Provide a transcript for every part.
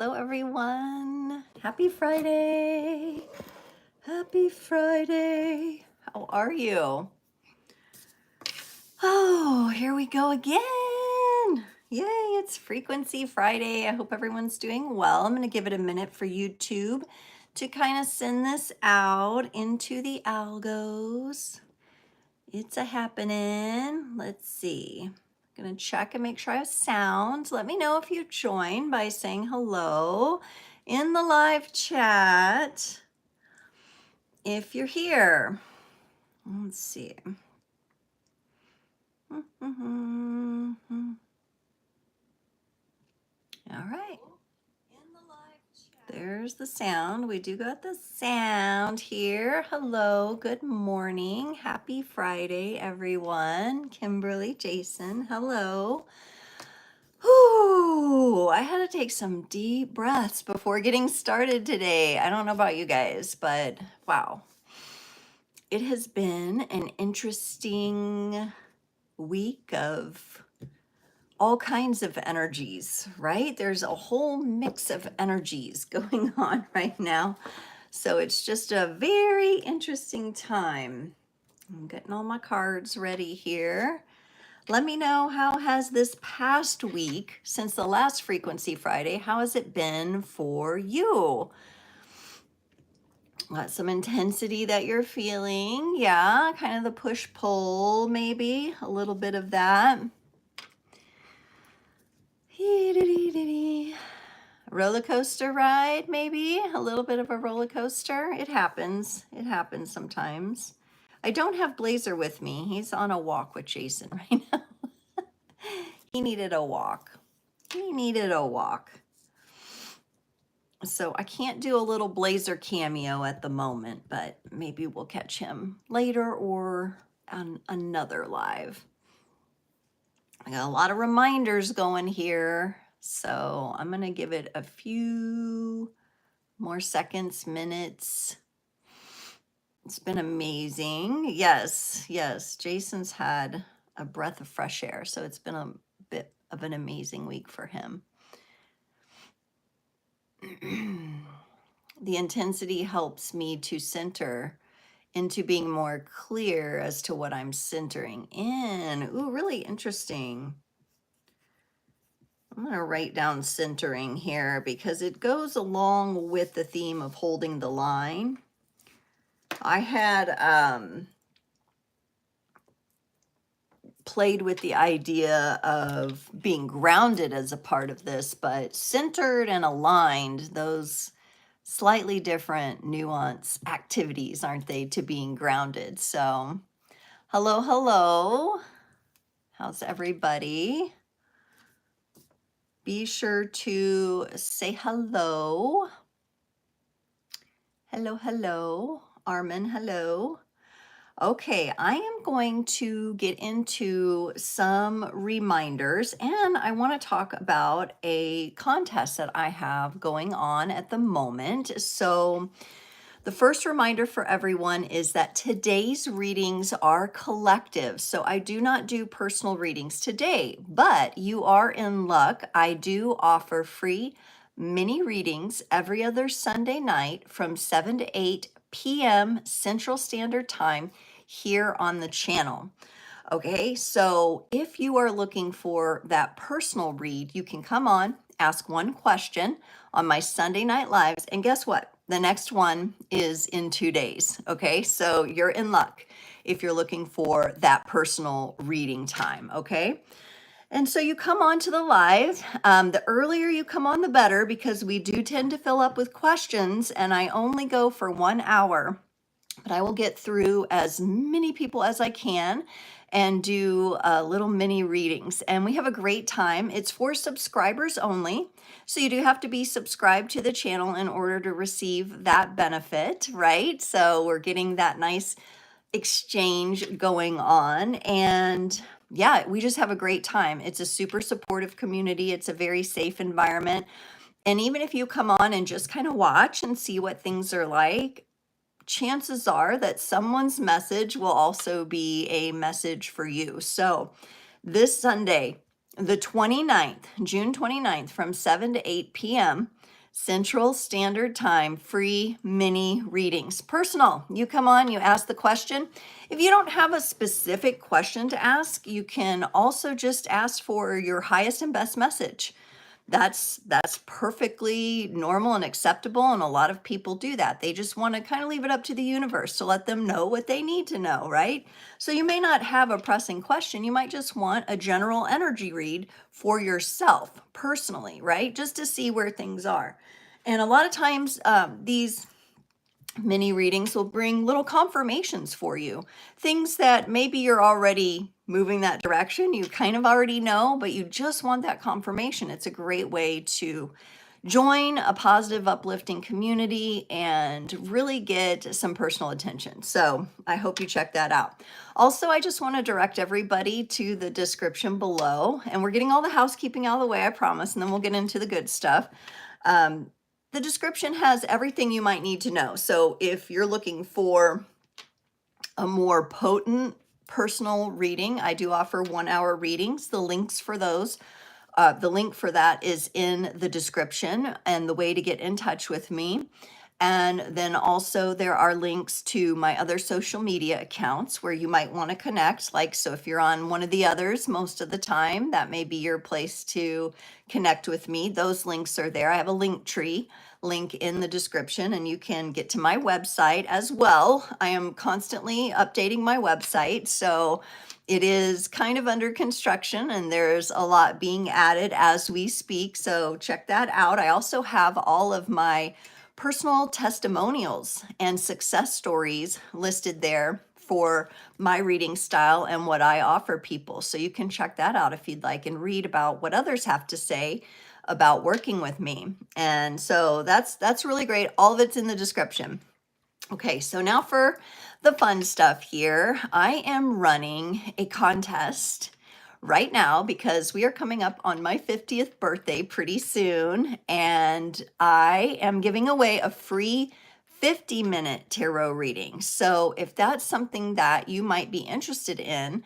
Hello, everyone. Happy Friday. Happy Friday. How are you? Oh, here we go again. Yay, it's Frequency Friday. I hope everyone's doing well. I'm going to give it a minute for YouTube to kind of send this out into the algos. It's a happening. Let's see. I'm going to check and make sure I have sound. Let me know if you join by saying hello in the live chat if you're here. Let's see. All right. There's the sound. We do got the sound here. Hello, good morning. Happy Friday, everyone. Kimberly, Jason, hello. Whew, I had to take some deep breaths before getting started today. I don't know about you guys, but wow. It has been an interesting week of all kinds of energies, right? There's a whole mix of energies going on right now. So it's just a very interesting time. I'm getting all my cards ready here. Let me know, how has this past week, since the last Frequency Friday, how has it been for you? Got some intensity that you're feeling. Yeah, kind of the push-pull, maybe a little bit of that. Roller coaster ride, maybe a little bit of a roller coaster. It happens. It happens sometimes. I don't have Blazer with me. He's on a walk with Jason right now. He needed a walk. He needed a walk. So I can't do a little Blazer cameo at the moment, but maybe we'll catch him later or on another live. I got a lot of reminders going here, so I'm going to give it a few more seconds, minutes. It's been amazing. Yes, yes. Jason's had a breath of fresh air, so it's been a bit of an amazing week for him. The intensity helps me to center into being more clear as to what I'm centering in. Ooh, really interesting. I'm going to write down centering here because it goes along with the theme of holding the line. I had played with the idea of being grounded as a part of this, but centered and aligned, those slightly different nuance activities, aren't they, to being grounded? So hello, hello. How's everybody? Be sure to say hello. Hello, hello. Armin, hello. Okay, I am going to get into some reminders, and I want to talk about a contest that I have going on at the moment. So the first reminder for everyone is that today's readings are collective. So I do not do personal readings today, but you are in luck. I do offer free mini readings every other Sunday night from 7 to 8 p.m. Central Standard Time here on the channel. Okay, so if you are looking for that personal read, you can come on, ask one question on my Sunday night lives, and guess what? The next one is in 2 days. Okay, so you're in luck if you're looking for that personal reading time. Okay, and so you come on to the live. The earlier you come on, the better, because we do tend to fill up with questions, and I only go for 1 hour. But I will get through as many people as I can and do little mini readings. And we have a great time. It's for subscribers only. So you do have to be subscribed to the channel in order to receive that benefit, right? So we're getting that nice exchange going on. And yeah, we just have a great time. It's a super supportive community. It's a very safe environment. And even if you come on and just kind of watch and see what things are like, chances are that someone's message will also be a message for you. So this Sunday, the 29th, June 29th, from 7 to 8 p.m., Central Standard Time, free mini readings. Personal, you come on, you ask the question. If you don't have a specific question to ask, you can also just ask for your highest and best message. That's perfectly normal and acceptable, and a lot of people do that. They just want to kind of leave it up to the universe to let them know what they need to know, right? So you may not have a pressing question. You might just want a general energy read for yourself personally, right? Just to see where things are. And a lot of times these mini readings will bring little confirmations for you, things that maybe you're already moving that direction, you kind of already know, but you just want that confirmation. It's a great way to join a positive, uplifting community and really get some personal attention. So I hope you check that out. Also, I just want to direct everybody to the description below, and we're getting all the housekeeping out of the way, I promise, and then we'll get into the good stuff. The description has everything you might need to know. So if you're looking for a more potent personal reading, I do offer 1-hour readings. The links for those, the link for that is in the description, and the way to get in touch with me. And then also there are links to my other social media accounts where you might want to connect. Like, so if you're on one of the others most of the time, that may be your place to connect with me. Those links are there. I have a link tree link in the description, and you can get to my website as well. I am constantly updating my website, so it is kind of under construction and there's a lot being added as we speak. So check that out. I also have all of my personal testimonials and success stories listed there for my reading style and what I offer people. So you can check that out if you'd like and read about what others have to say about working with me. And so that's really great. All of it's in the description. Okay, so now for the fun stuff here. I am running a contest right now because we are coming up on my 50th birthday pretty soon, and I am giving away a free 50-minute tarot reading. So if that's something that you might be interested in,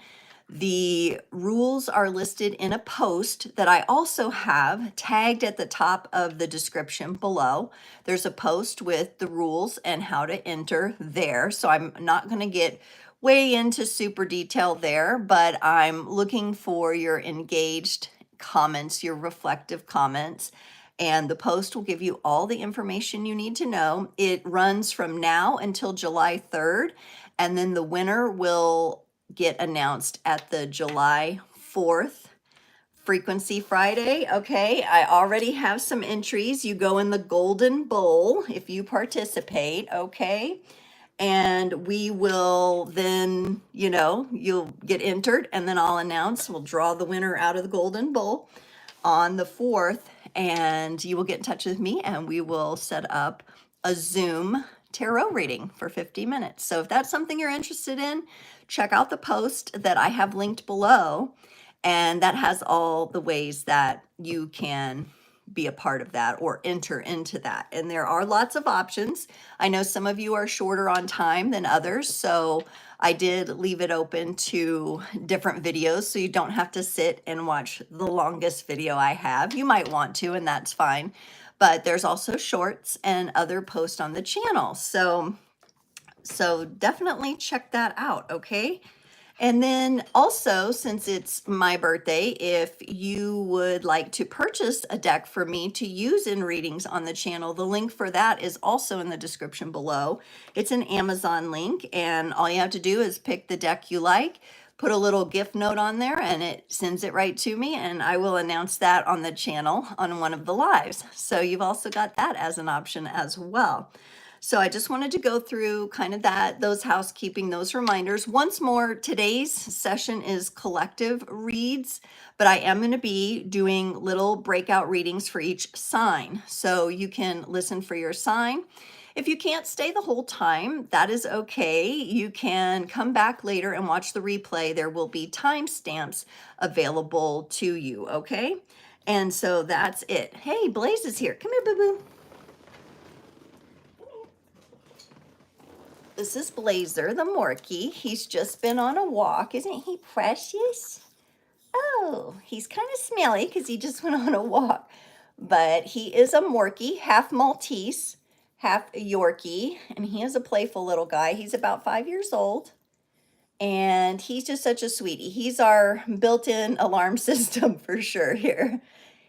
the rules are listed in a post that I also have tagged at the top of the description below. There's a post with the rules and how to enter there. So I'm not going to get way into super detail there, but I'm looking for your engaged comments, your reflective comments, and the post will give you all the information you need to know. It runs from now until July 3rd, and then the winner will get announced at the July 4th Frequency Friday. Okay, I already have some entries. You go in the Golden Bowl if you participate, okay? And we will then, you'll get entered, and then I'll announce, we'll draw the winner out of the Golden Bowl on the 4th, and you will get in touch with me and we will set up a Zoom tarot reading for 50 minutes. So if that's something you're interested in, check out the post that I have linked below, and that has all the ways that you can be a part of that or enter into that. And there are lots of options. I know some of you are shorter on time than others, so I did leave it open to different videos so you don't have to sit and watch the longest video I have. You might want to, and that's fine. But there's also shorts and other posts on the channel. So definitely check that out, okay? And then also, since it's my birthday, if you would like to purchase a deck for me to use in readings on the channel, the link for that is also in the description below. It's an Amazon link, and all you have to do is pick the deck you like, put a little gift note on there, and it sends it right to me, and I will announce that on the channel on one of the lives. So you've also got that as an option as well. So I just wanted to go through kind of those housekeeping, those reminders. Once more, today's session is collective reads, but I am going to be doing little breakout readings for each sign. So you can listen for your sign. If you can't stay the whole time, that is okay. You can come back later and watch the replay. There will be timestamps available to you, okay? And so that's it. Hey, Blaze is here. Come here, boo-boo. This is Blazer the Morkie. He's just been on a walk. Isn't he precious? Oh, he's kind of smelly because he just went on a walk. but he is a Morkie, half Maltese, half Yorkie, and he is a playful little guy. He's about 5 years old, and he's just such a sweetie. He's our built-in alarm system for sure here.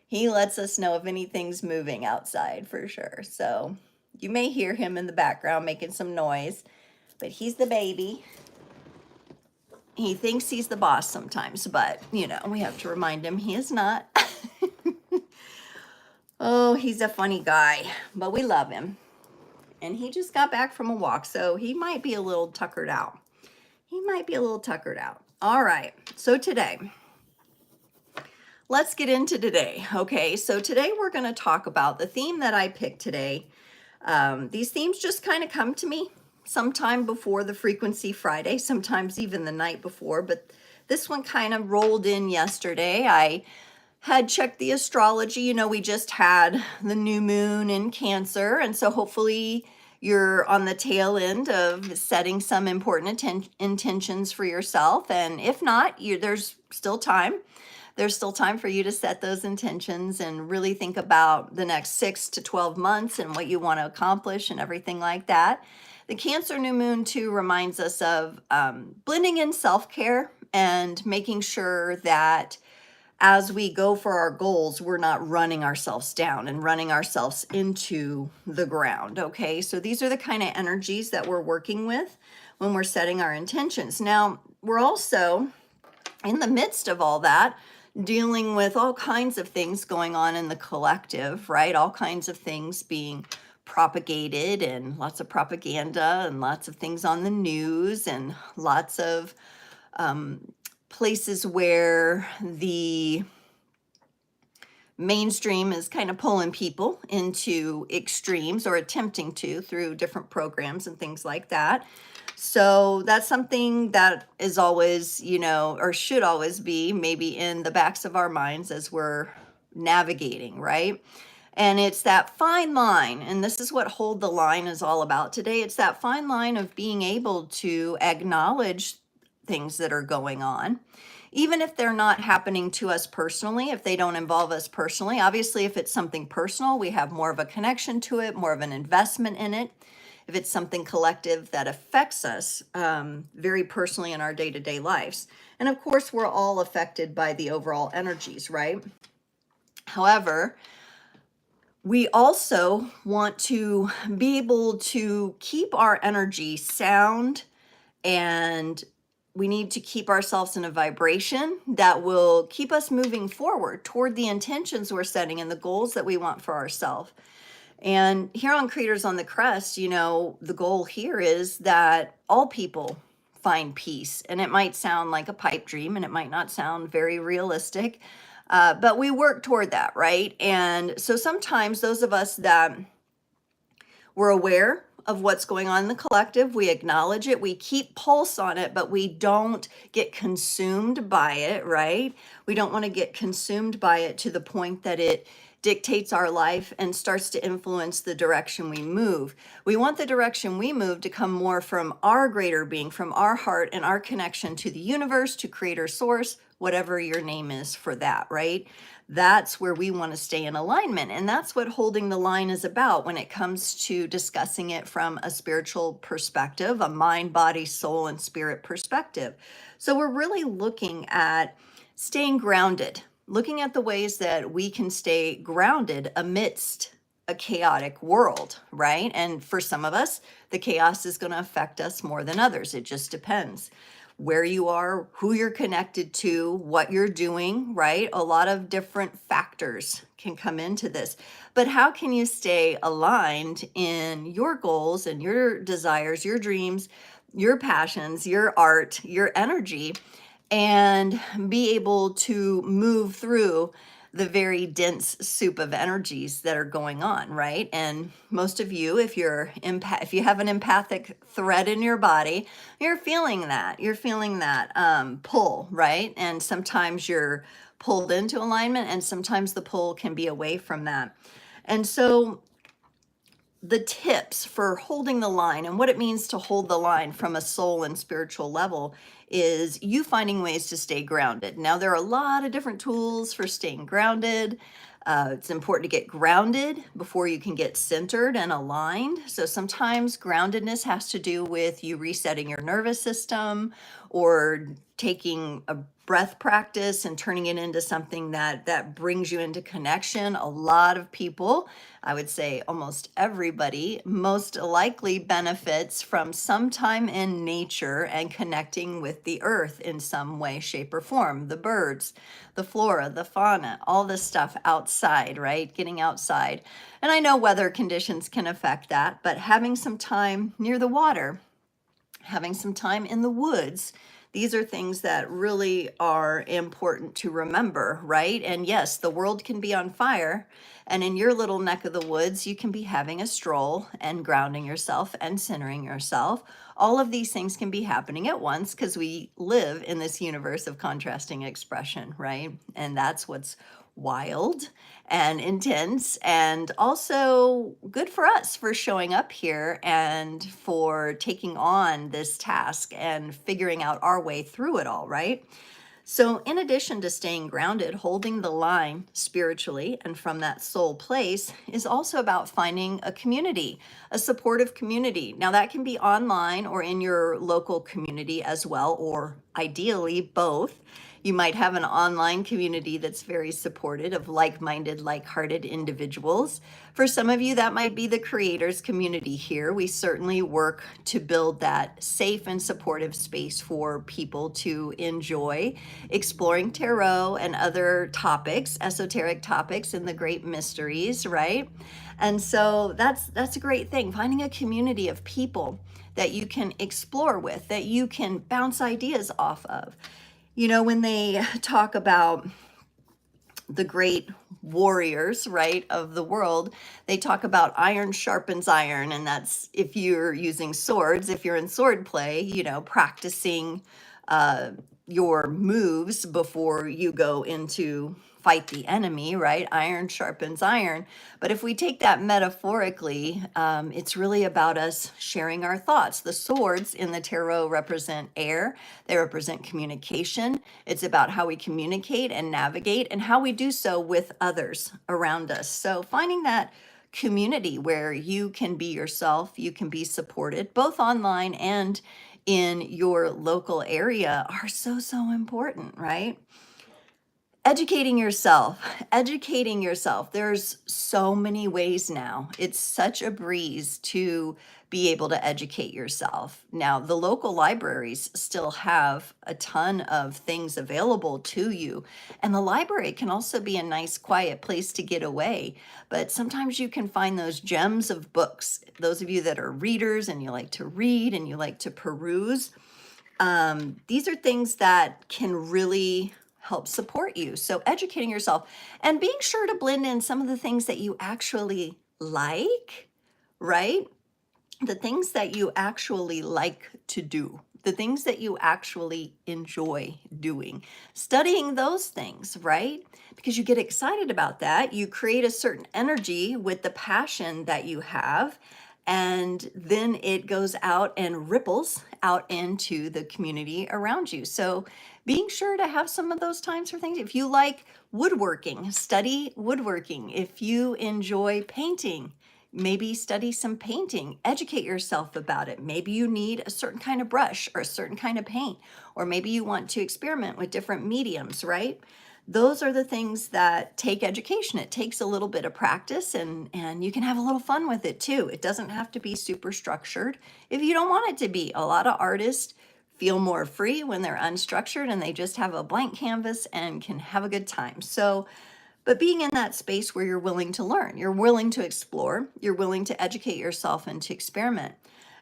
He lets us know if anything's moving outside for sure. So you may hear him in the background making some noise, but he's the baby. He thinks he's the boss sometimes, but you know, we have to remind him he is not. Oh, he's a funny guy, but we love him. And he just got back from a walk, so he might be a little tuckered out. He might be a little tuckered out. All right, so today, let's get into today. Okay, so today we're going to talk about the theme that I picked today. These themes just kind of come to me sometime before the Frequency Friday, sometimes even the night before, but this one kind of rolled in yesterday. I had checked the astrology. You know, we just had the new moon in Cancer, and so hopefully you're on the tail end of setting some important intentions for yourself, and if not, there's still time. There's still time for you to set those intentions and really think about the next 6 to 12 months and what you want to accomplish and everything like that. The Cancer new moon too reminds us of blending in self-care and making sure that as we go for our goals, we're not running ourselves down and running ourselves into the ground. Okay, so these are the kind of energies that we're working with when we're setting our intentions. Now, we're also in the midst of all that, dealing with all kinds of things going on in the collective, right? All kinds of things being propagated and lots of propaganda and lots of things on the news and lots of places where the mainstream is kind of pulling people into extremes or attempting to through different programs and things like that. So that's something that is always, you know, or should always be maybe in the backs of our minds as we're navigating, right? And it's that fine line, and this is what Hold the Line is all about today. It's that fine line of being able to acknowledge things that are going on, even if they're not happening to us personally, if they don't involve us personally. Obviously, if it's something personal, we have more of a connection to it, more of an investment in it. If it's something collective that affects us very personally in our day-to-day lives. And of course, we're all affected by the overall energies, right? However, we also want to be able to keep our energy sound, and we need to keep ourselves in a vibration that will keep us moving forward toward the intentions we're setting and the goals that we want for ourselves. And here on Creators on the Crest, you know, the goal here is that all people find peace. And it might sound like a pipe dream and it might not sound very realistic, but we work toward that, right? And so sometimes those of us that we're aware of what's going on in the collective, we acknowledge it, we keep pulse on it, but we don't get consumed by it, right? We don't want to get consumed by it to the point that it dictates our life and starts to influence the direction we move. We want the direction we move to come more from our greater being, from our heart and our connection to the universe, to Creator Source, whatever your name is for that, right? That's where we want to stay in alignment. And that's what Holding the Line is about when it comes to discussing it from a spiritual perspective, a mind, body, soul, and spirit perspective. So we're really looking at staying grounded, looking at the ways that we can stay grounded amidst a chaotic world, right? And for some of us, the chaos is going to affect us more than others. It just depends where you are, who you're connected to, what you're doing, right? A lot of different factors can come into this. But how can you stay aligned in your goals and your desires, your dreams, your passions, your art, your energy, and be able to move through the very dense soup of energies that are going on, right? And most of you, if you have an empathic thread in your body, you're feeling that. You're feeling that pull, right? And sometimes you're pulled into alignment, and sometimes the pull can be away from that. And so the tips for holding the line and what it means to hold the line from a soul and spiritual level is you finding ways to stay grounded. Now, there are a lot of different tools for staying grounded. It's important to get grounded before you can get centered and aligned. So sometimes groundedness has to do with you resetting your nervous system or taking a breath practice and turning it into something that brings you into connection. A lot of people, I would say almost everybody, most likely benefits from some time in nature and connecting with the earth in some way, shape, or form. The birds, the flora, the fauna, all this stuff outside, right? Getting outside. And I know weather conditions can affect that, but having some time near the water, having some time in the woods, these are things that really are important to remember, right? And yes, the world can be on fire. And in your little neck of the woods, you can be having a stroll and grounding yourself and centering yourself. All of these things can be happening at once because we live in this universe of contrasting expression, right? And that's what's wild and intense, and also good for us for showing up here and for taking on this task and figuring out our way through it all, right? So, in addition to staying grounded, holding the line spiritually and from that soul place is also about finding a community, a supportive community. Now, that can be online or in your local community as well, or ideally both. You might have an online community that's very supportive of like-minded, like-hearted individuals. For some of you, that might be the creators community here. We certainly work to build that safe and supportive space for people to enjoy exploring tarot and other topics, esoteric topics and the great mysteries, right? And so that's a great thing, finding a community of people that you can explore with, that you can bounce ideas off of. You know, when they talk about the great warriors, right, of the world, they talk about iron sharpens iron. And that's if you're using swords, if you're in sword play, you know, practicing your moves before you go into fight the enemy, right? Iron sharpens iron. But if we take that metaphorically, it's really about us sharing our thoughts. The swords in the tarot represent air, they represent communication. It's about how we communicate and navigate and how we do so with others around us. So finding that community where you can be yourself, you can be supported, both online and in your local area, are so important, right? Educating yourself, educating yourself. There's so many ways now. It's such a breeze to be able to educate yourself. Now, the local libraries still have a ton of things available to you. And the library can also be a nice, quiet place to get away. But sometimes you can find those gems of books. Those of you that are readers and you like to read and you like to peruse, these are things that can really help support you. So educating yourself and being sure to blend in some of the things that you actually like, right? The things that you actually like to do, the things that you actually enjoy doing, studying those things, right? Because you get excited about that. You create a certain energy with the passion that you have. And then it goes out and ripples out into the community around you. So being sure to have some of those times for things. If you like woodworking, study woodworking. If you enjoy painting, maybe study some painting, educate yourself about it. Maybe you need a certain kind of brush or a certain kind of paint, or maybe you want to experiment with different mediums, right? Those are the things that take education. It takes a little bit of practice, and you can have a little fun with it too. It doesn't have to be super structured if you don't want it to be. A lot of artists feel more free when they're unstructured and they just have a blank canvas and can have a good time. So, but being in that space where you're willing to learn, you're willing to explore, you're willing to educate yourself and to experiment.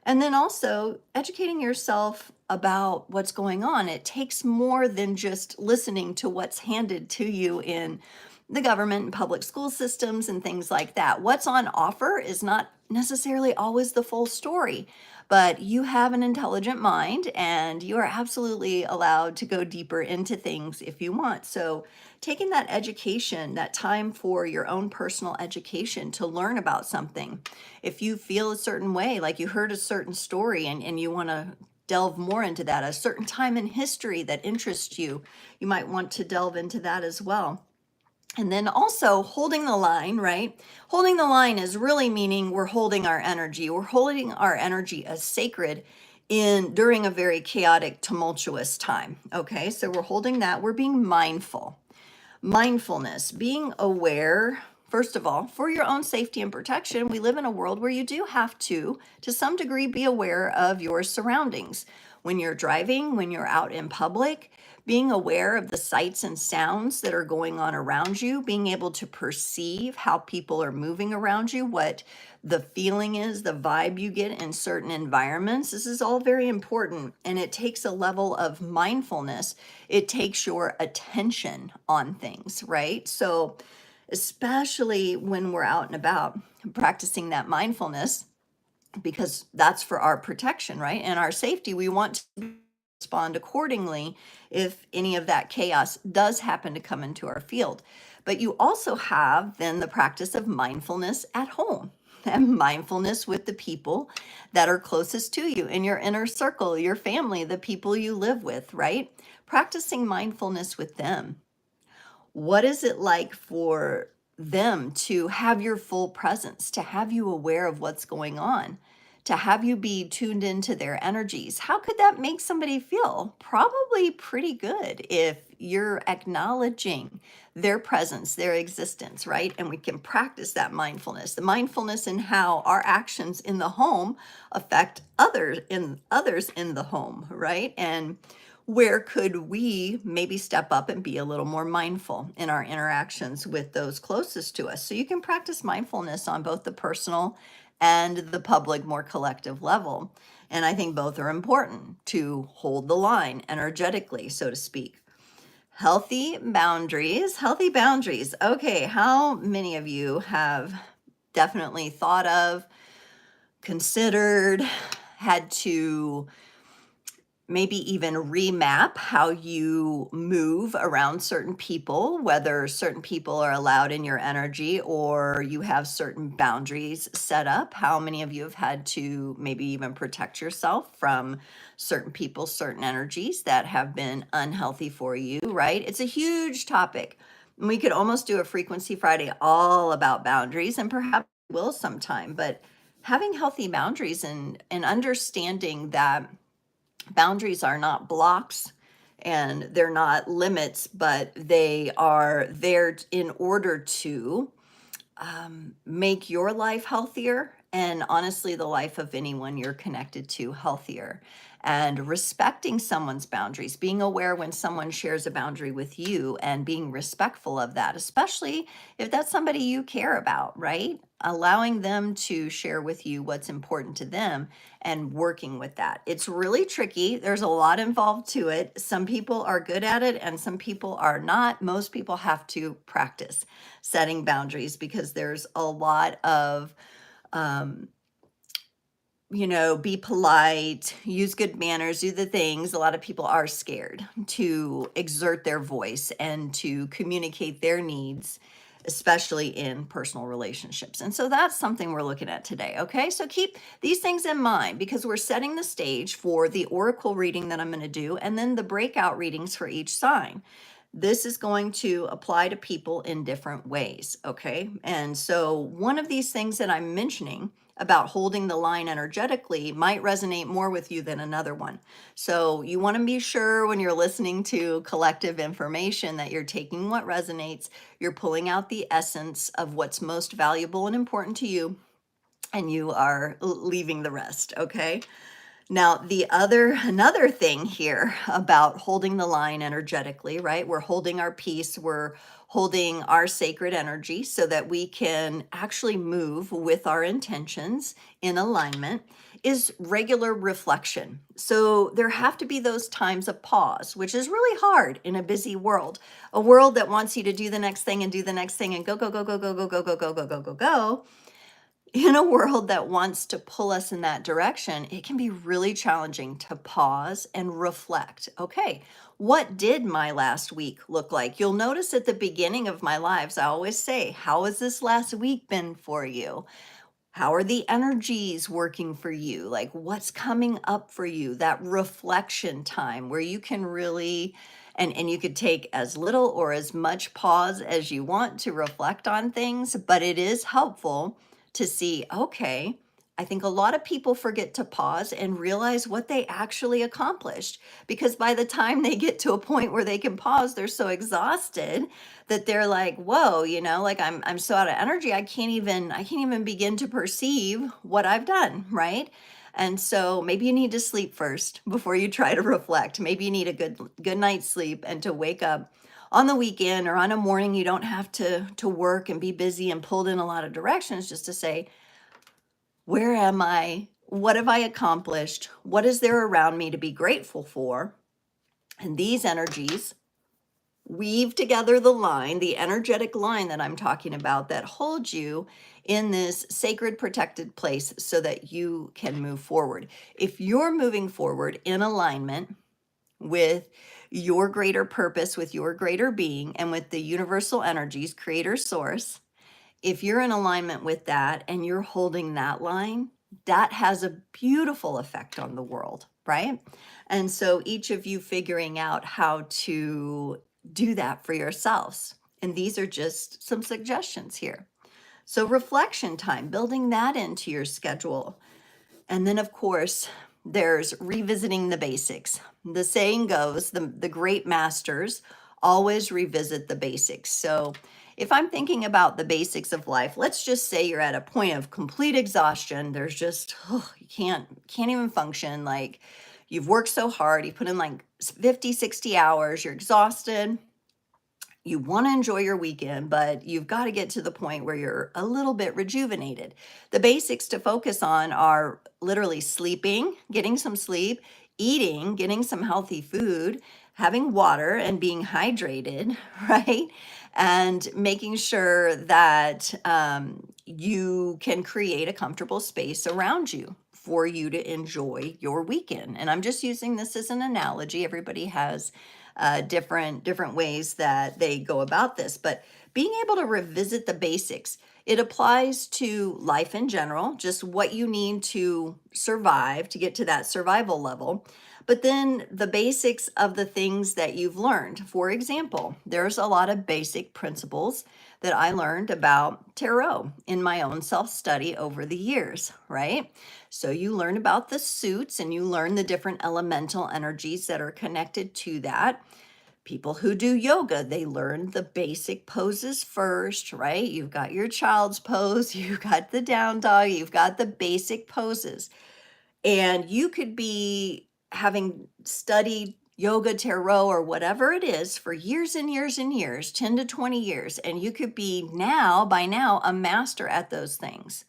And then also educating yourself about what's going on. It takes more than just listening to what's handed to you in the government and public school systems and things like that. What's on offer is not necessarily always the full story, but you have an intelligent mind and you are absolutely allowed to go deeper into things if you want. So taking that education, that time for your own personal education to learn about something. If you feel a certain way, like you heard a certain story and you want to delve more into that, a certain time in history that interests you, you might want to delve into that as well. And then also holding the line, right? Holding the line is really meaning we're holding our energy. We're holding our energy as sacred in during a very chaotic, tumultuous time. Okay, so we're holding that. We're being mindful. Mindfulness, being aware, first of all, for your own safety and protection. We live in a world where you do have to some degree, be aware of your surroundings. When you're driving, when you're out in public, being aware of the sights and sounds that are going on around you, being able to perceive how people are moving around you, what the feeling is, the vibe you get in certain environments. This is all very important, and it takes a level of mindfulness. It takes your attention on things, right? So, especially when we're out and about practicing that mindfulness, because that's for our protection, right? And our safety, we want to respond accordingly if any of that chaos does happen to come into our field. But you also have then the practice of mindfulness at home and mindfulness with the people that are closest to you in your inner circle, your family, the people you live with, right? Practicing mindfulness with them. What is it like for them to have your full presence, to have you aware of what's going on, to have you be tuned into their energies? How could that make somebody feel? Probably pretty good if you're acknowledging their presence, their existence, right? And we can practice that mindfulness, the mindfulness in how our actions in the home affect others in the home, right? And where could we maybe step up and be a little more mindful in our interactions with those closest to us? So you can practice mindfulness on both the personal and the public, more collective level. And I think both are important to hold the line energetically, so to speak. Healthy boundaries, healthy boundaries. Okay, how many of you have definitely thought of, considered, had to maybe even remap how you move around certain people, whether certain people are allowed in your energy or you have certain boundaries set up? How many of you have had to maybe even protect yourself from certain people, certain energies that have been unhealthy for you, right? It's a huge topic. We could almost do a Frequency Friday all about boundaries, and perhaps we will sometime, but having healthy boundaries and understanding that boundaries are not blocks and they're not limits, but they are there in order to make your life healthier, and honestly, the life of anyone you're connected to healthier. And respecting someone's boundaries, being aware when someone shares a boundary with you and being respectful of that, especially if that's somebody you care about, right? Allowing them to share with you what's important to them and working with that. It's really tricky. There's a lot involved to it. Some people are good at it and some people are not. Most people have to practice setting boundaries because there's a lot of be polite, use good manners, do the things. A lot of people are scared to exert their voice and to communicate their needs, especially in personal relationships. And so that's something we're looking at today. Okay, so keep these things in mind because we're setting the stage for the oracle reading that I'm going to do and then the breakout readings for each sign. This is going to apply to people in different ways, okay? And so one of these things that I'm mentioning about holding the line energetically might resonate more with you than another one. So you want to be sure when you're listening to collective information that you're taking what resonates, you're pulling out the essence of what's most valuable and important to you, and you are leaving the rest, okay? Now, another thing here about holding the line energetically, right? We're holding our peace, we're holding our sacred energy so that we can actually move with our intentions in alignment, is regular reflection. So there have to be those times of pause, which is really hard in a busy world, a world that wants you to do the next thing and do the next thing and go, go, go, go, go, go, go, go, go, go, go, go, go. In a world that wants to pull us in that direction, it can be really challenging to pause and reflect. Okay, what did my last week look like? You'll notice at the beginning of my lives, I always say, how has this last week been for you? How are the energies working for you? Like what's coming up for you? That reflection time where you can really And you could take as little or as much pause as you want to reflect on things, but it is helpful to see, okay, I think a lot of people forget to pause and realize what they actually accomplished, because by the time they get to a point where they can pause, they're so exhausted that they're like, whoa, like I'm so out of energy, I can't even begin to perceive what I've done, right? And so maybe you need to sleep first before you try to reflect. Maybe you need a good night's sleep, and to wake up on the weekend or on a morning you don't have to work and be busy and pulled in a lot of directions, just to say, where am I? What have I accomplished? What is there around me to be grateful for? And these energies weave together the energetic line that I'm talking about, that holds you in this sacred protected place so that you can move forward. If you're moving forward in alignment with your greater purpose, with your greater being, and with the universal energies, creator source, if you're in alignment with that and you're holding that line, that has a beautiful effect on the world, right? And so each of you figuring out how to do that for yourselves. And these are just some suggestions here. So reflection time, building that into your schedule. And then, of course, there's revisiting the basics. The saying goes, the great masters always revisit the basics. So if I'm thinking about the basics of life, let's just say you're at a point of complete exhaustion. There's just, you can't even function. Like, you've worked so hard, you put in like 50, 60 hours, you're exhausted. You want to enjoy your weekend, but you've got to get to the point where you're a little bit rejuvenated. The basics to focus on are literally sleeping, getting some sleep, eating, getting some healthy food, having water and being hydrated, right? And making sure that you can create a comfortable space around you for you to enjoy your weekend. And I'm just using this as an analogy. Everybody has different ways that they go about this, but being able to revisit the basics, it applies to life in general, just what you need to survive, to get to that survival level. But then the basics of the things that you've learned. For example, there's a lot of basic principles that I learned about tarot in my own self-study over the years, right? So you learn about the suits and you learn the different elemental energies that are connected to that. People who do yoga, they learn the basic poses first, right? You've got your child's pose, you've got the down dog, you've got the basic poses. And you could be having studied yoga, tarot, or whatever it is for years and years and years, 10 to 20 years, and you could be by now, a master at those things.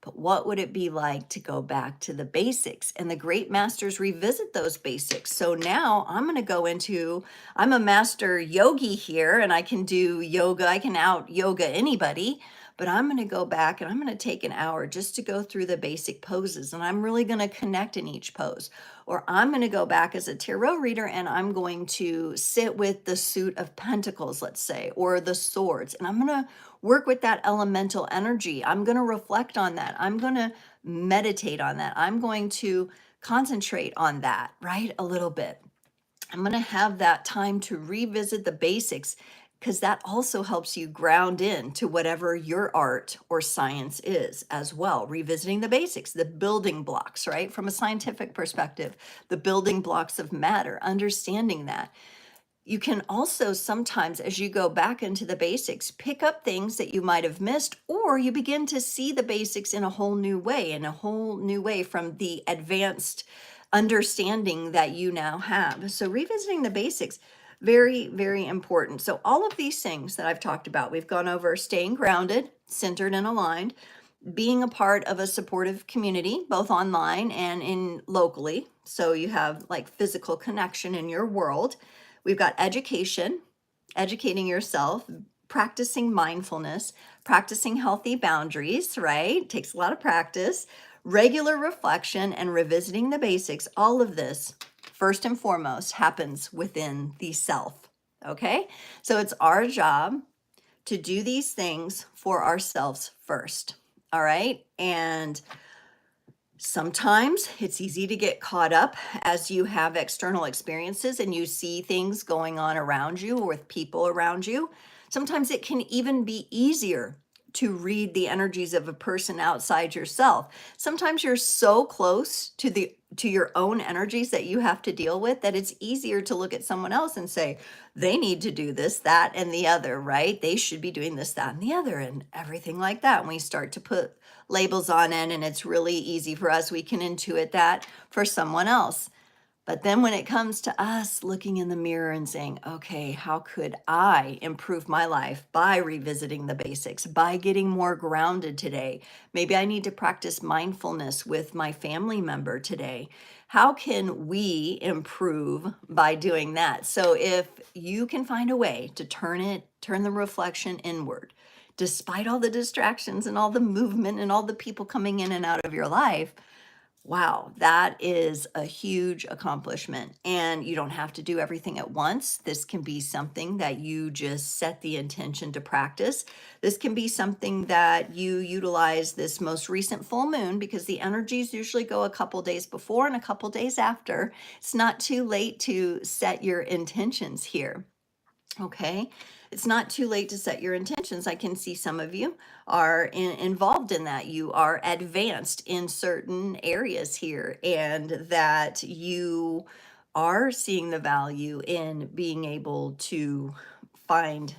But what would it be like to go back to the basics? And the great masters revisit those basics. So now I'm a master yogi here, and I can do yoga. I can out yoga anybody, but I'm going to go back and I'm going to take an hour just to go through the basic poses. And I'm really going to connect in each pose. Or I'm going to go back as a tarot reader and I'm going to sit with the suit of pentacles, let's say, or the swords. And I'm going to work with that elemental energy. I'm going to reflect on that. I'm going to meditate on that. I'm going to concentrate on that, right? A little bit. I'm going to have that time to revisit the basics, because that also helps you ground in to whatever your art or science is as well. Revisiting the basics, the building blocks, right? From a scientific perspective, the building blocks of matter, understanding that. You can also sometimes, as you go back into the basics, pick up things that you might have missed, or you begin to see the basics in a whole new way, from the advanced understanding that you now have. So revisiting the basics, very, very important. So all of these things that I've talked about, we've gone over staying grounded, centered, and aligned, being a part of a supportive community, both online and in locally. So you have like physical connection in your world. We've got education, educating yourself, practicing mindfulness, practicing healthy boundaries, right? Takes a lot of practice, regular reflection, and revisiting the basics. All of this, first and foremost, happens within the self, okay? So it's our job to do these things for ourselves first, all right? And Sometimes it's easy to get caught up as you have external experiences and you see things going on around you or with people around you. Sometimes it can even be easier to read the energies of a person outside yourself. Sometimes you're so close to your own energies that you have to deal with that it's easier to look at someone else and say they need to do this, that, and the other, right? They should be doing this, that, and the other, and everything like that. And we start to put labels on it, and it's really easy for us. We can intuit that for someone else. But then when it comes to us looking in the mirror and saying, okay, how could I improve my life by revisiting the basics, by getting more grounded today? Maybe I need to practice mindfulness with my family member today. How can we improve by doing that? So if you can find a way to turn the reflection inward, despite all the distractions and all the movement and all the people coming in and out of your life, wow, that is a huge accomplishment. And you don't have to do everything at once. This can be something that you just set the intention to practice. This can be something that you utilize this most recent full moon, because the energies usually go a couple days before and a couple days after. It's not too late to set your intentions here. Okay, it's not too late to set your intentions. I can see some of you are involved in that. You are advanced in certain areas here, and that you are seeing the value in being able to find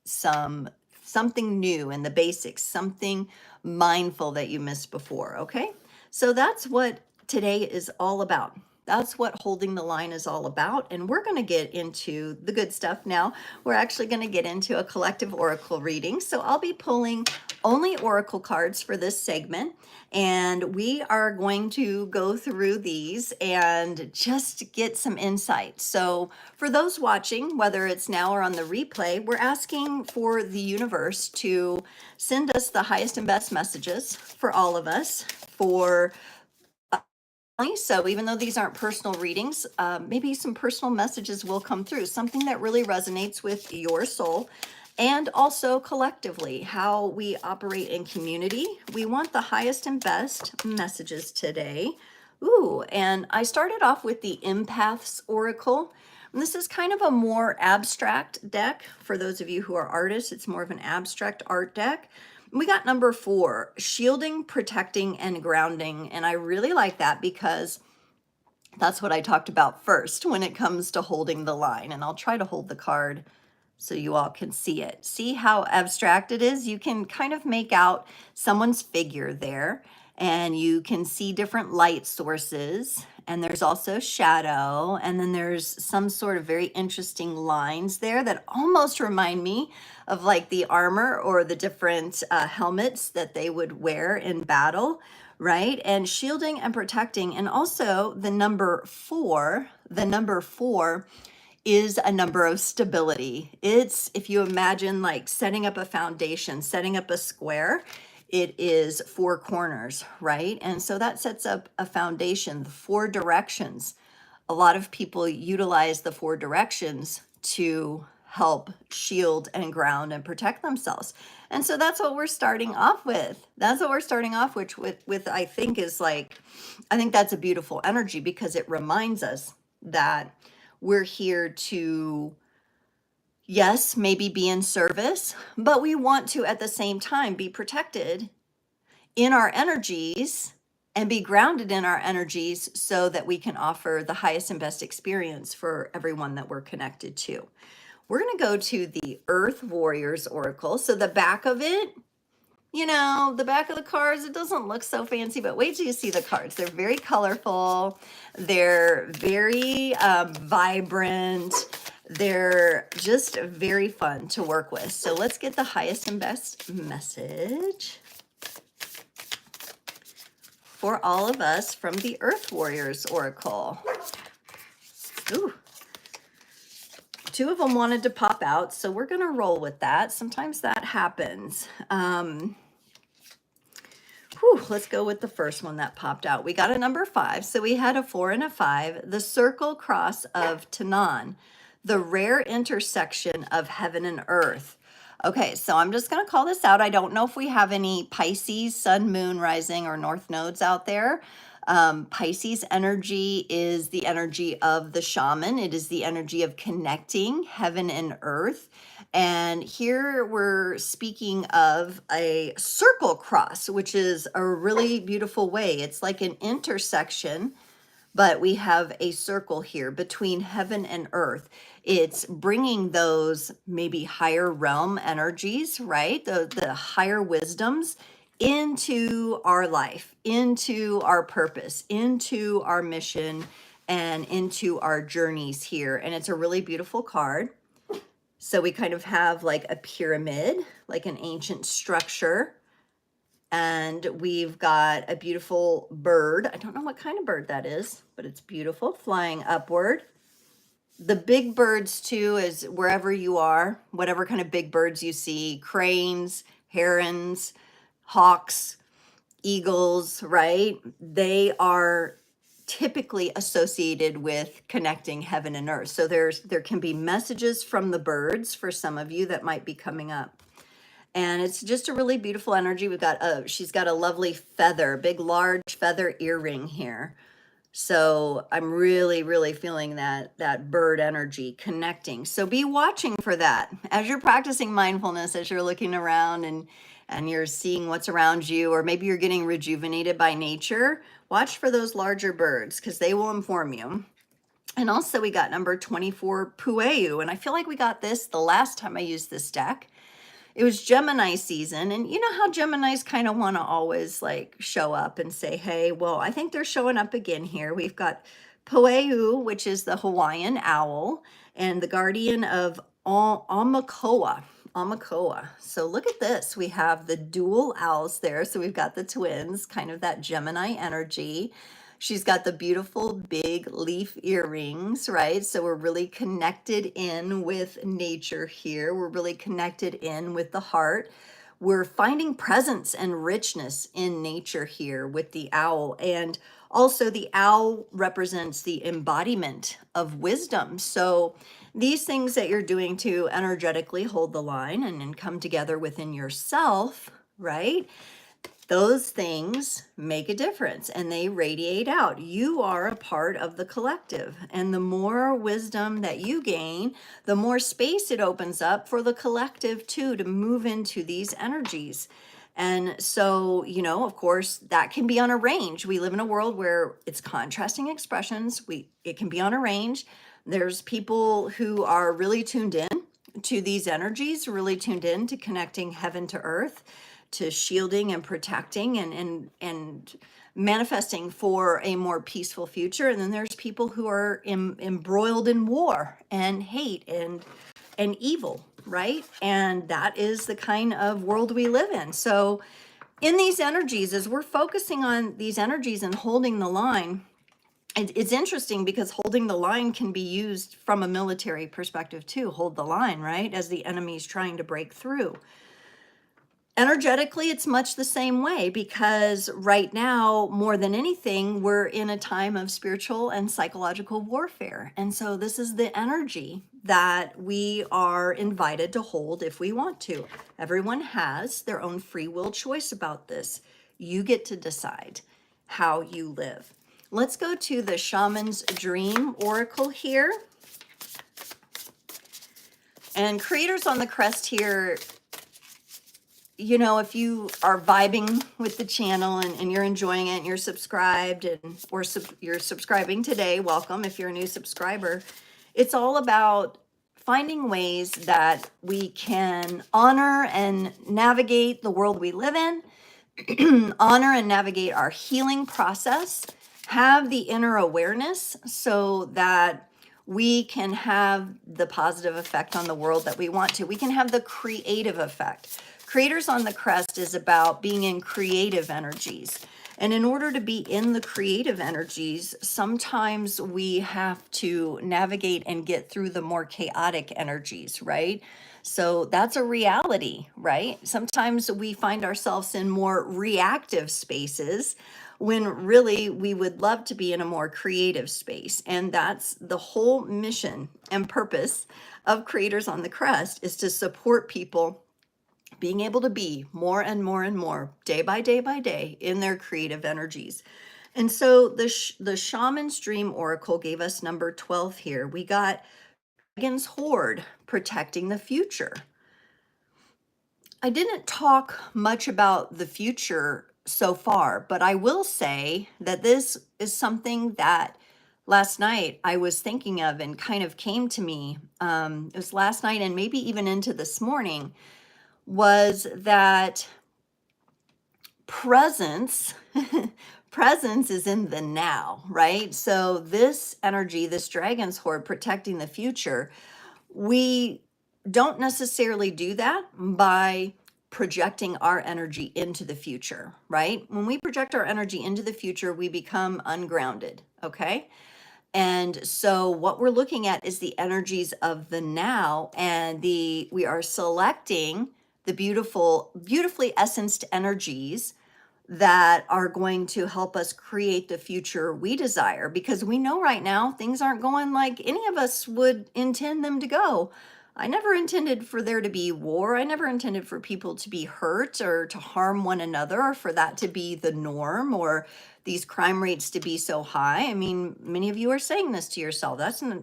something new in the basics, something mindful that you missed before. Okay, so that's what today is all about. That's what holding the line is all about. And we're going to get into the good stuff now. We're actually going to get into a collective oracle reading. So I'll be pulling only oracle cards for this segment. And we are going to go through these and just get some insight. So for those watching, whether it's now or on the replay, we're asking for the universe to send us the highest and best messages for all of us for so even though these aren't personal readings, maybe some personal messages will come through, something that really resonates with your soul, and also collectively how we operate in community. We want the highest and best messages today. Ooh, and I started off with the Empaths Oracle. And this is kind of a more abstract deck. For those of you who are artists, it's more of an abstract art deck. We got number 4, shielding, protecting, and grounding. And I really like that because that's what I talked about first when it comes to holding the line. And I'll try to hold the card so you all can see it. See how abstract it is? You can kind of make out someone's figure there, and you can see different light sources. And there's also shadow, and then there's some sort of very interesting lines there that almost remind me of like the armor or the different helmets that they would wear in battle, right? And shielding and protecting. And also the number 4 is a number of stability. It's, if you imagine like setting up a foundation, setting up a square, it is 4 corners, right? And so that sets up a foundation, the 4 directions. A lot of people utilize the 4 directions to help shield and ground and protect themselves. And so that's what we're starting off with. That's what we're starting off with I think is like, I think that's a beautiful energy because it reminds us that we're here to, yes, maybe be in service, but we want to at the same time be protected in our energies and be grounded in our energies so that we can offer the highest and best experience for everyone that we're connected to. We're going to go to the Earth Warriors Oracle. So the back of it, you know, the back of the cards, it doesn't look so fancy, but wait till you see the cards. They're very colorful. They're very vibrant. They're just very fun to work with. So let's get the highest and best message for all of us from the Earth Warriors Oracle. Ooh. 2 of them wanted to pop out, so we're going to roll with that. Sometimes that happens. Let's go with the first one that popped out. We got a number 5, so we had a 4 and a 5. The circle cross of Tanan, the rare intersection of heaven and earth. Okay, so I'm just going to call this out. I don't know if we have any Pisces, Sun, Moon, Rising, or North nodes out there. Pisces energy is the energy of the shaman. It is the energy of connecting heaven and earth. And here we're speaking of a circle cross, which is a really beautiful way. It's like an intersection, but we have a circle here between heaven and earth. It's bringing those maybe higher realm energies, right? The higher wisdoms into our life, into our purpose, into our mission, and into our journeys here. And it's a really beautiful card. So we kind of have like a pyramid, like an ancient structure. And we've got a beautiful bird. I don't know what kind of bird that is, but it's beautiful, flying upward. The big birds too is wherever you are, whatever kind of big birds you see, cranes, herons, hawks, eagles, right? They are typically associated with connecting heaven and earth. So there can be messages from the birds for some of you that might be coming up. And it's just a really beautiful energy. She's got a lovely feather, big, large feather earring here. So I'm really, really feeling that bird energy connecting. So be watching for that as you're practicing mindfulness, as you're looking around and you're seeing what's around you, or maybe you're getting rejuvenated by nature. Watch for those larger birds because they will inform you. And also we got number 24, Pueu. And I feel like we got this the last time I used this deck. It was Gemini season, and you know how Geminis kind of want to always like show up and say, hey, well, I think they're showing up again here. We've got Pueu, which is the Hawaiian owl, and the guardian of Aumakua. So look at this. We have the dual owls there. So we've got the twins, kind of that Gemini energy. She's got the beautiful big leaf earrings, right? So we're really connected in with nature here. We're really connected in with the heart. We're finding presence and richness in nature here with the owl. And also the owl represents the embodiment of wisdom. So these things that you're doing to energetically hold the line and come together within yourself, right? Those things make a difference and they radiate out. You are a part of the collective. And the more wisdom that you gain, the more space it opens up for the collective too to move into these energies. And so, you know, of course, that can be on a range. We live in a world where it's contrasting expressions. It can be on a range. There's people who are really tuned in to these energies, really tuned in to connecting heaven to earth, to shielding and protecting and manifesting for a more peaceful future. And then there's people who are embroiled in war and hate and evil, right? And that is the kind of world we live in. So in these energies, as we're focusing on these energies and holding the line, it's interesting because holding the line can be used from a military perspective too. Hold the line, right? As the enemy's trying to break through. Energetically, it's much the same way because right now, more than anything, we're in a time of spiritual and psychological warfare. And so this is the energy that we are invited to hold if we want to. Everyone has their own free will choice about this. You get to decide how you live. Let's go to the Shaman's Dream Oracle here. And creators on the crest here, you know, if you are vibing with the channel and you're enjoying it and you're subscribed you're subscribing today, welcome if you're a new subscriber. It's all about finding ways that we can honor and navigate the world we live in, honor and navigate our healing process, have the inner awareness so that we can have the positive effect on the world that we want to. We can have the creative effect. Creators on the crest is about being in creative energies. And in order to be in the creative energies, sometimes we have to navigate and get through the more chaotic energies, right? So that's a reality, right? Sometimes we find ourselves in more reactive spaces when really we would love to be in a more creative space. And that's the whole mission and purpose of Creators on the Crest, is to support people being able to be more and more and more day by day by day in their creative energies. And so the Shaman's Dream Oracle gave us number 12 here. We got Dragon's Hoard, protecting the future. I didn't talk much about the future so far, but I will say that this is something that last night I was thinking of and kind of came to me. It was last night and maybe even into this morning, was that presence presence is in the now, right? So this energy, this dragon's hoard protecting the future, we don't necessarily do that by projecting our energy into the future, right? When we project our energy into the future, we become ungrounded, okay? And so what we're looking at is the energies of the now, and we are selecting the beautifully essenced energies that are going to help us create the future we desire, because we know right now things aren't going like any of us would intend them to go. I never intended for there to be war. I never intended for people to be hurt or to harm one another, or for that to be the norm, or these crime rates to be so high. I mean, many of you are saying this to yourself.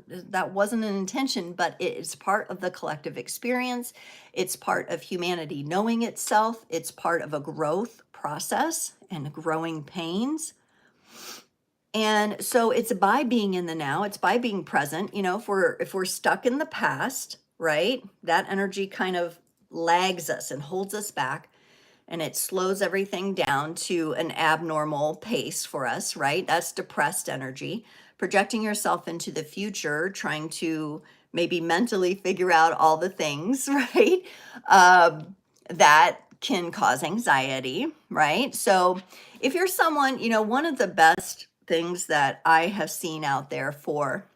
That wasn't an intention, but it's part of the collective experience. It's part of humanity knowing itself. It's part of a growth process and growing pains. And so it's by being in the now, it's by being present. You know, if we're stuck in the past, right, that energy kind of lags us and holds us back, and it slows everything down to an abnormal pace for us, right? That's depressed energy. Projecting yourself into the future, trying to maybe mentally figure out all the things, right? That can cause anxiety, right? So if you're someone, you know, one of the best things that I have seen out there for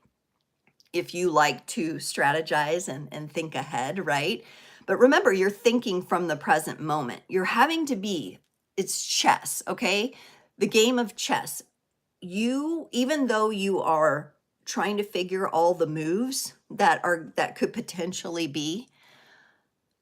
if you like to strategize and think ahead, right? But remember, you're thinking from the present moment. You're having to be, it's chess, okay? The game of chess. You, even though you are trying to figure all the moves that could potentially be,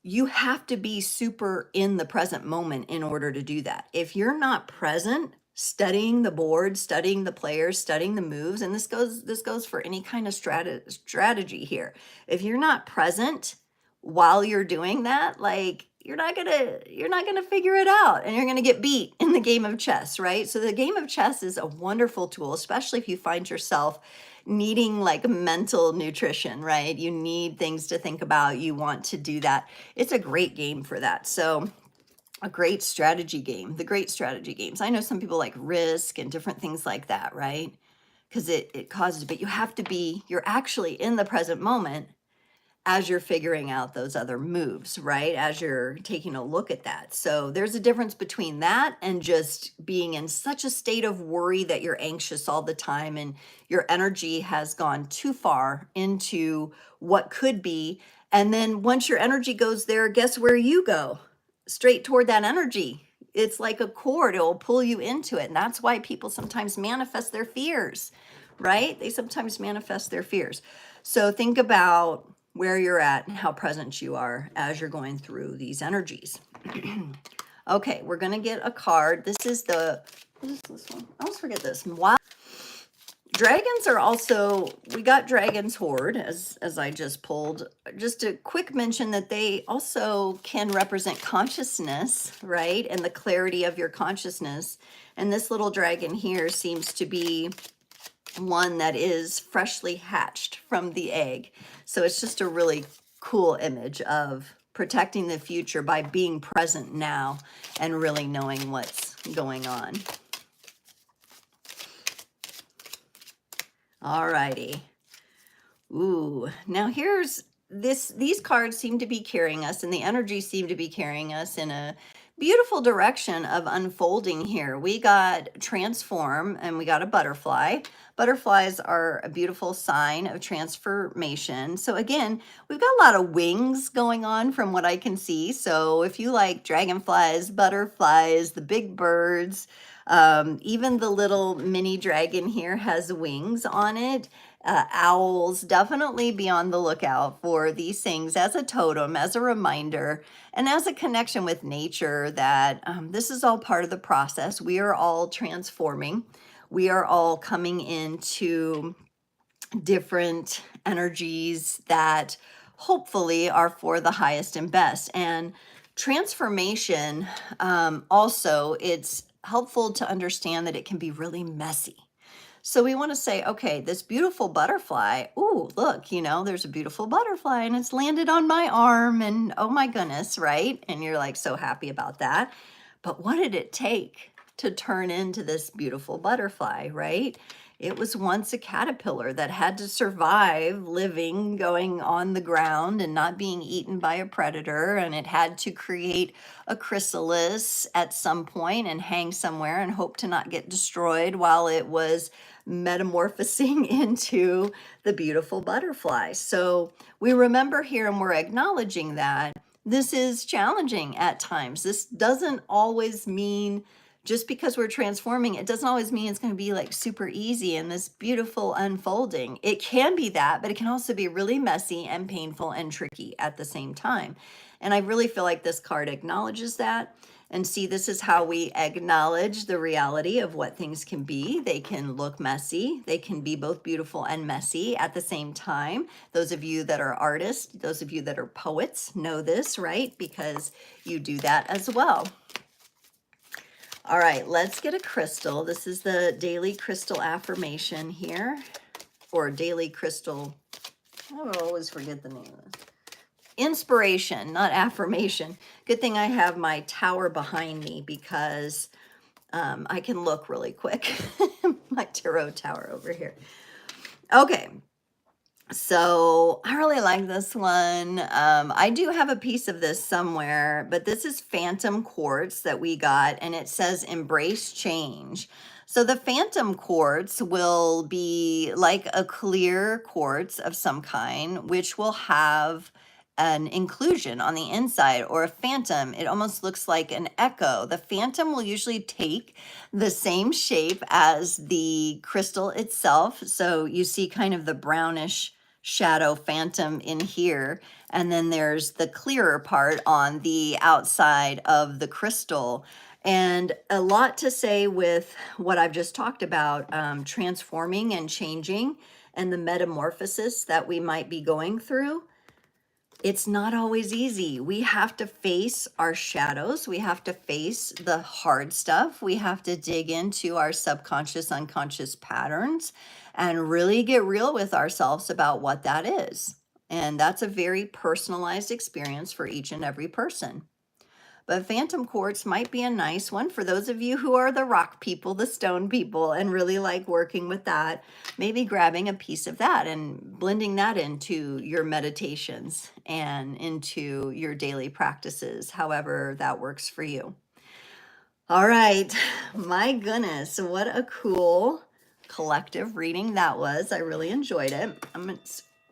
you have to be super in the present moment in order to do that. If you're not present, studying the board, studying the players, studying the moves, and this goes for any kind of strategy here. If you're not present while you're doing that, like you're not gonna figure it out, and you're gonna get beat in the game of chess, right? So the game of chess is a wonderful tool, especially if you find yourself needing like mental nutrition, right? You need things to think about. You want to do that. It's a great game for that. So a great strategy game, the great strategy games. I know some people like Risk and different things like that, right? Because it causes, but you have to be, you're actually in the present moment as you're figuring out those other moves, right? As you're taking a look at that. So there's a difference between that and just being in such a state of worry that you're anxious all the time and your energy has gone too far into what could be. And then once your energy goes there, guess where you go? Straight toward that energy. It's like a cord, it will pull you into it. And that's why people sometimes manifest their fears, right? They sometimes manifest their fears. So think about where you're at and how present you are as you're going through these energies. Okay, we're going to get a card. This is what is this one? I always forget this. Wow. Dragons are also, we got Dragon's Hoard as I just pulled. Just a quick mention that they also can represent consciousness, right? And the clarity of your consciousness. And this little dragon here seems to be one that is freshly hatched from the egg. So it's just a really cool image of protecting the future by being present now and really knowing what's going on. All righty. Ooh, now here's this. These cards seem to be carrying us, and the energy seem to be carrying us in a beautiful direction of unfolding here. We got transform and we got a butterfly. Butterflies are a beautiful sign of transformation. So again, we've got a lot of wings going on from what I can see. So if you like dragonflies, butterflies, the big birds, even the little mini dragon here has wings on it. owls, definitely be on the lookout for these things as a totem, as a reminder, and as a connection with nature that this is all part of the process. We are all transforming. We are all coming into different energies that hopefully are for the highest and best. And transformation, also, it's helpful to understand that it can be really messy. So we want to say, okay, this beautiful butterfly, ooh, look, there's a beautiful butterfly and it's landed on my arm and oh my goodness, right? And you're like so happy about that. But what did it take to turn into this beautiful butterfly, right? It was once a caterpillar that had to survive living, going on the ground and not being eaten by a predator. And it had to create a chrysalis at some point and hang somewhere and hope to not get destroyed while it was metamorphosing into the beautiful butterfly. So we remember here and we're acknowledging that this is challenging at times. This doesn't always mean, just because we're transforming, it doesn't always mean it's going to be like super easy and this beautiful unfolding. It can be that, but it can also be really messy and painful and tricky at the same time. And I really feel like this card acknowledges that. And see, this is how we acknowledge the reality of what things can be. They can look messy. They can be both beautiful and messy at the same time. Those of you that are artists, those of you that are poets know this, right? Because you do that as well. All right, let's get a crystal. This is the daily crystal affirmation here, or daily crystal. I always forget the name of this. Inspiration, not affirmation. Good thing I have my tower behind me because I can look really quick. My tarot tower over here. Okay. So I really like this one. I do have a piece of this somewhere, but this is Phantom Quartz that we got, and it says embrace change. So the Phantom Quartz will be like a clear quartz of some kind, which will have an inclusion on the inside, or a phantom. It almost looks like an echo. The phantom will usually take the same shape as the crystal itself. So you see kind of the brownish shadow phantom in here, and then there's the clearer part on the outside of the crystal. And a lot to say with what I've just talked about, transforming and changing and the metamorphosis that we might be going through. It's not always easy. We have to face our shadows. We have to face the hard stuff. We have to dig into our subconscious, unconscious patterns and really get real with ourselves about what that is. And that's a very personalized experience for each and every person. But Phantom Quartz might be a nice one for those of you who are the rock people, the stone people, and really like working with that. Maybe grabbing a piece of that and blending that into your meditations and into your daily practices, however that works for you. All right, my goodness, what a cool collective reading that was. I really enjoyed it.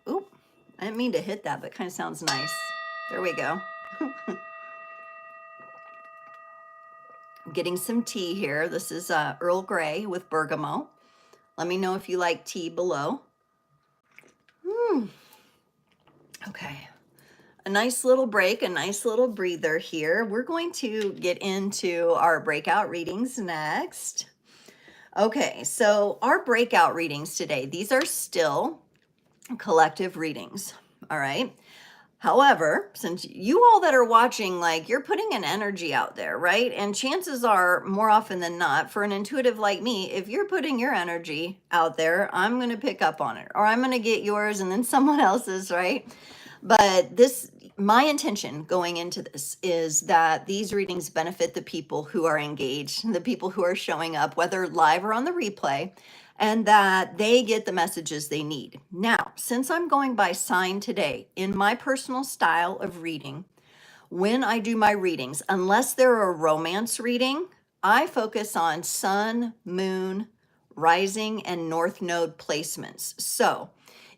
Oop, I didn't mean to hit that, but it kind of sounds nice. There we go. Getting some tea here. This is Earl Grey with bergamot. Let me know if you like tea below. Okay, a nice little break, a nice little breather here. We're going to get into our breakout readings next. Okay, so our breakout readings today, these are still collective readings, all right? However, since you all that are watching, like, you're putting an energy out there, right? And chances are, more often than not, for an intuitive like me, if you're putting your energy out there, I'm going to pick up on it, or I'm going to get yours and then someone else's, right? But my intention going into this is that these readings benefit the people who are engaged, the people who are showing up, whether live or on the replay, and that they get the messages they need. Now, since I'm going by sign today, in my personal style of reading, when I do my readings, unless they're a romance reading, I focus on sun, moon, rising, and north node placements. So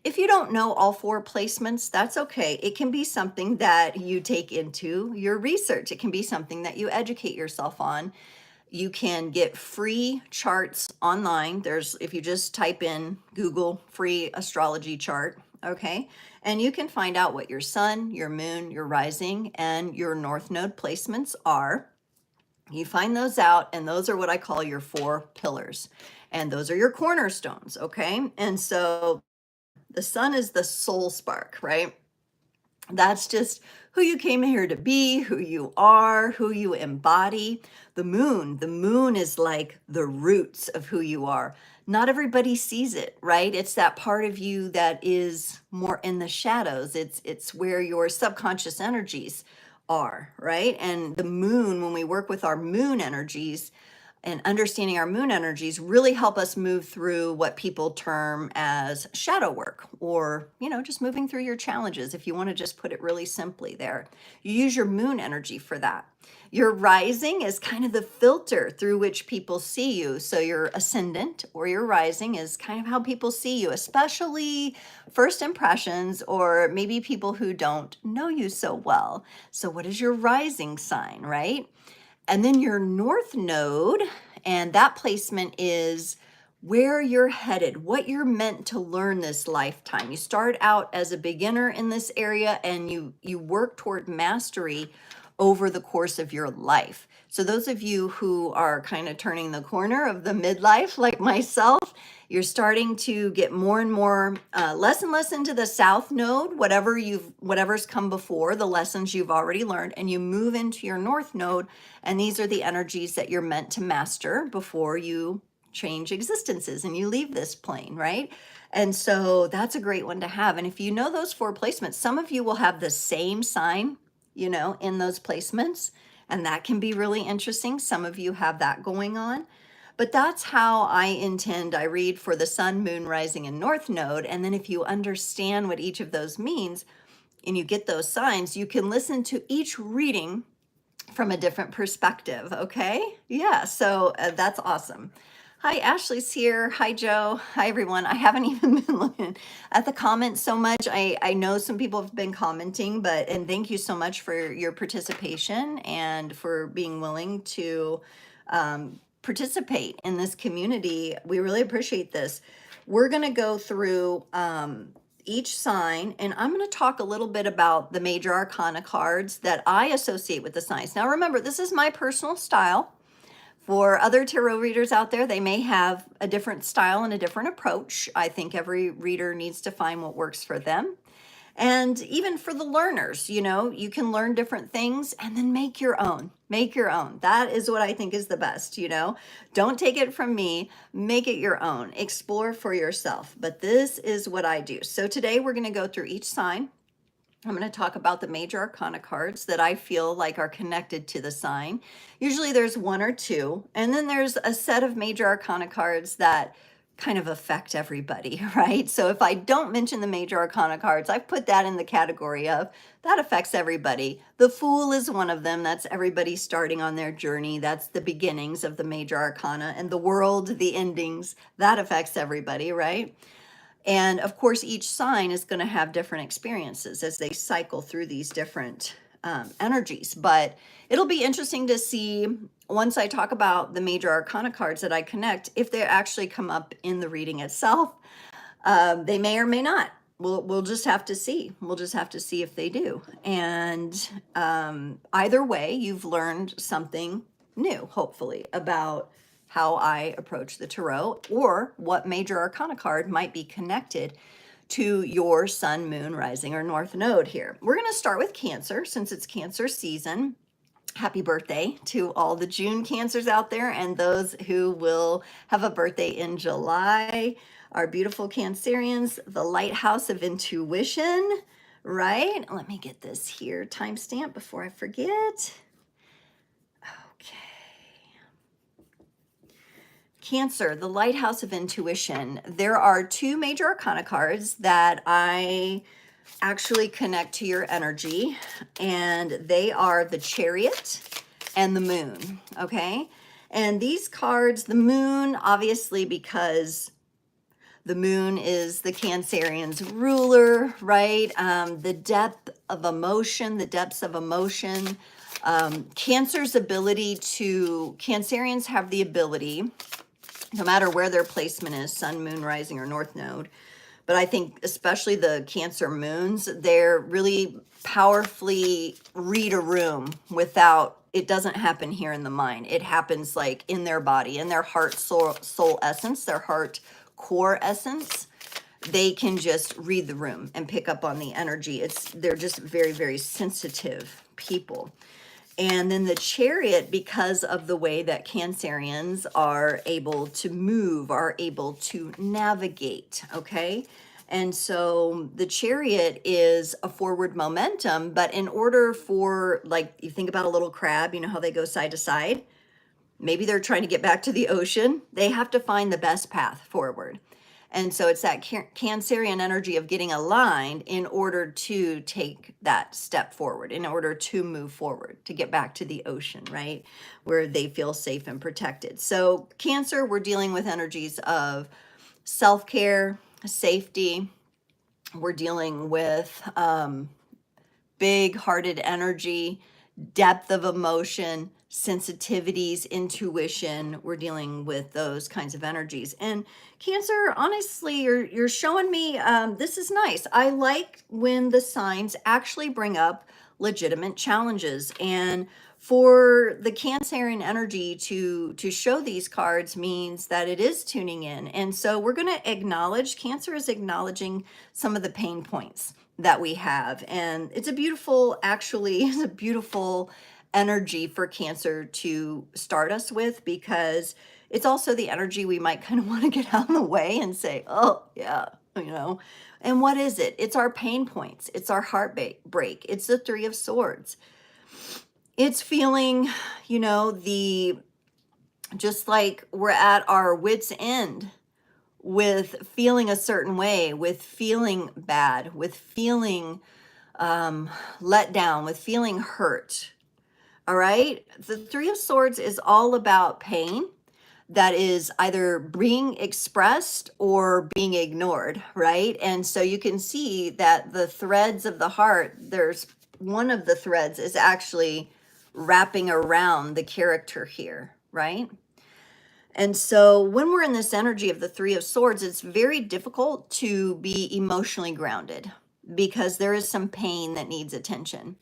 if you don't know all 4 placements, that's okay. It can be something that you take into your research. It can be something that you educate yourself on. You can get free charts online. If you just type in Google free astrology chart, okay? And you can find out what your sun, your moon, your rising, and your north node placements are. You find those out, and those are what I call your 4 pillars. And those are your cornerstones, okay? And so the sun is the soul spark, right? That's just who you came here to be, who you are, who you embody. The moon is like the roots of who you are. Not everybody sees it, right? It's that part of you that is more in the shadows. It's where your subconscious energies are, right? And the moon, when we work with our moon energies, and understanding our moon energies really help us move through what people term as shadow work, or, just moving through your challenges. If you want to just put it really simply there, you use your moon energy for that. Your rising is kind of the filter through which people see you. So your ascendant or your rising is kind of how people see you, especially first impressions, or maybe people who don't know you so well. So what is your rising sign, right? And then your north node, and that placement is where you're headed, what you're meant to learn this lifetime. You start out as a beginner in this area, and you work toward mastery over the course of your life. So those of you who are kind of turning the corner of the midlife, like myself, you're starting to get more and more, less and less into the south node, whatever's come before, the lessons you've already learned, and you move into your north node. And these are the energies that you're meant to master before you change existences and you leave this plane, right? And so that's a great one to have. And if you know those 4 placements, some of you will have the same sign, in those placements, and that can be really interesting. Some of you have that going on. But that's how I read for the sun, moon, rising, and north node. And then if you understand what each of those means and you get those signs, you can listen to each reading from a different perspective, okay? Yeah, so that's awesome. Hi, Ashley's here. Hi, Joe. Hi, everyone. I haven't even been looking at the comments so much. I know some people have been commenting, and thank you so much for your participation and for being willing to participate in this community. We really appreciate this. We're going to go through each sign, and I'm going to talk a little bit about the major arcana cards that I associate with the signs. Now, remember, this is my personal style. For other tarot readers out there, they may have a different style and a different approach. I think every reader needs to find what works for them. And even for the learners, you can learn different things and then make your own. Make your own. That is what I think is the best, Don't take it from me. Make it your own. Explore for yourself. But this is what I do. So today we're going to go through each sign. I'm going to talk about the major arcana cards that I feel like are connected to the sign. Usually there's 1 or 2, and then there's a set of major arcana cards that kind of affect everybody, right? So if I don't mention the major arcana cards, I've put that in the category of that affects everybody. The Fool is one of them. That's everybody starting on their journey. That's the beginnings of the major arcana. And the World, the endings, that affects everybody, right? And of course, each sign is going to have different experiences as they cycle through these different energies. But it'll be interesting to see, once I talk about the major arcana cards that I connect, if they actually come up in the reading itself. They may or may not. We'll just have to see. We'll just have to see if they do. And either way, you've learned something new, hopefully, about how I approach the tarot, or what major arcana card might be connected to your sun, moon, rising, or north node here. We're going to start with Cancer, since it's Cancer season. Happy birthday to all the June Cancers out there, and those who will have a birthday in July. Our beautiful Cancerians, the lighthouse of intuition, right? Let me get this here timestamp before I forget. Cancer, the lighthouse of intuition. There are 2 major arcana cards that I actually connect to your energy, and they are the Chariot and the Moon, okay? And these cards, the Moon, obviously, because the Moon is the Cancerian's ruler, right? The depth of emotion, the depths of emotion Cancerians have the ability, no matter where their placement is, sun, moon, rising, or north node, but I think especially the Cancer moons, they're really powerfully read a room without, it doesn't happen here in the mind. It happens like in their body, in their heart, soul essence, their heart core essence. They can just read the room and pick up on the energy. They're just very, very sensitive people. And then the Chariot, because of the way that Cancerians are able to move, are able to navigate, okay? And so the Chariot is a forward momentum, but in order for, like, you think about a little crab, you know how they go side to side? Maybe they're trying to get back to the ocean. They have to find the best path forward. And so it's that Cancerian energy of getting aligned in order to take that step forward, in order to move forward, to get back to the ocean, right? Where they feel safe and protected. So Cancer, we're dealing with energies of self-care, safety. We're dealing with big-hearted energy, depth of emotion, sensitivities, intuition. We're dealing with those kinds of energies. And Cancer, honestly, you're showing me this is nice. I like when the signs actually bring up legitimate challenges. And for the Cancerian energy to show these cards means that it is tuning in. And so we're going to acknowledge, Cancer is acknowledging some of the pain points that we have. And it's a beautiful, actually, it's a beautiful energy for Cancer to start us with, because it's also the energy we might kind of want to get out of the way and say, oh yeah, you know. And what is it? It's our pain points. It's our heartbreak. It's the Three of Swords. It's feeling, you know, just like we're at our wits' end with feeling a certain way, with feeling bad, with feeling let down, with feeling hurt. All right. The Three of Swords is all about pain that is either being expressed or being ignored, right? And so you can see that the threads of the heart, there's one of the threads is actually wrapping around the character here, right? And so when we're in this energy of the Three of Swords, it's very difficult to be emotionally grounded because there is some pain that needs attention.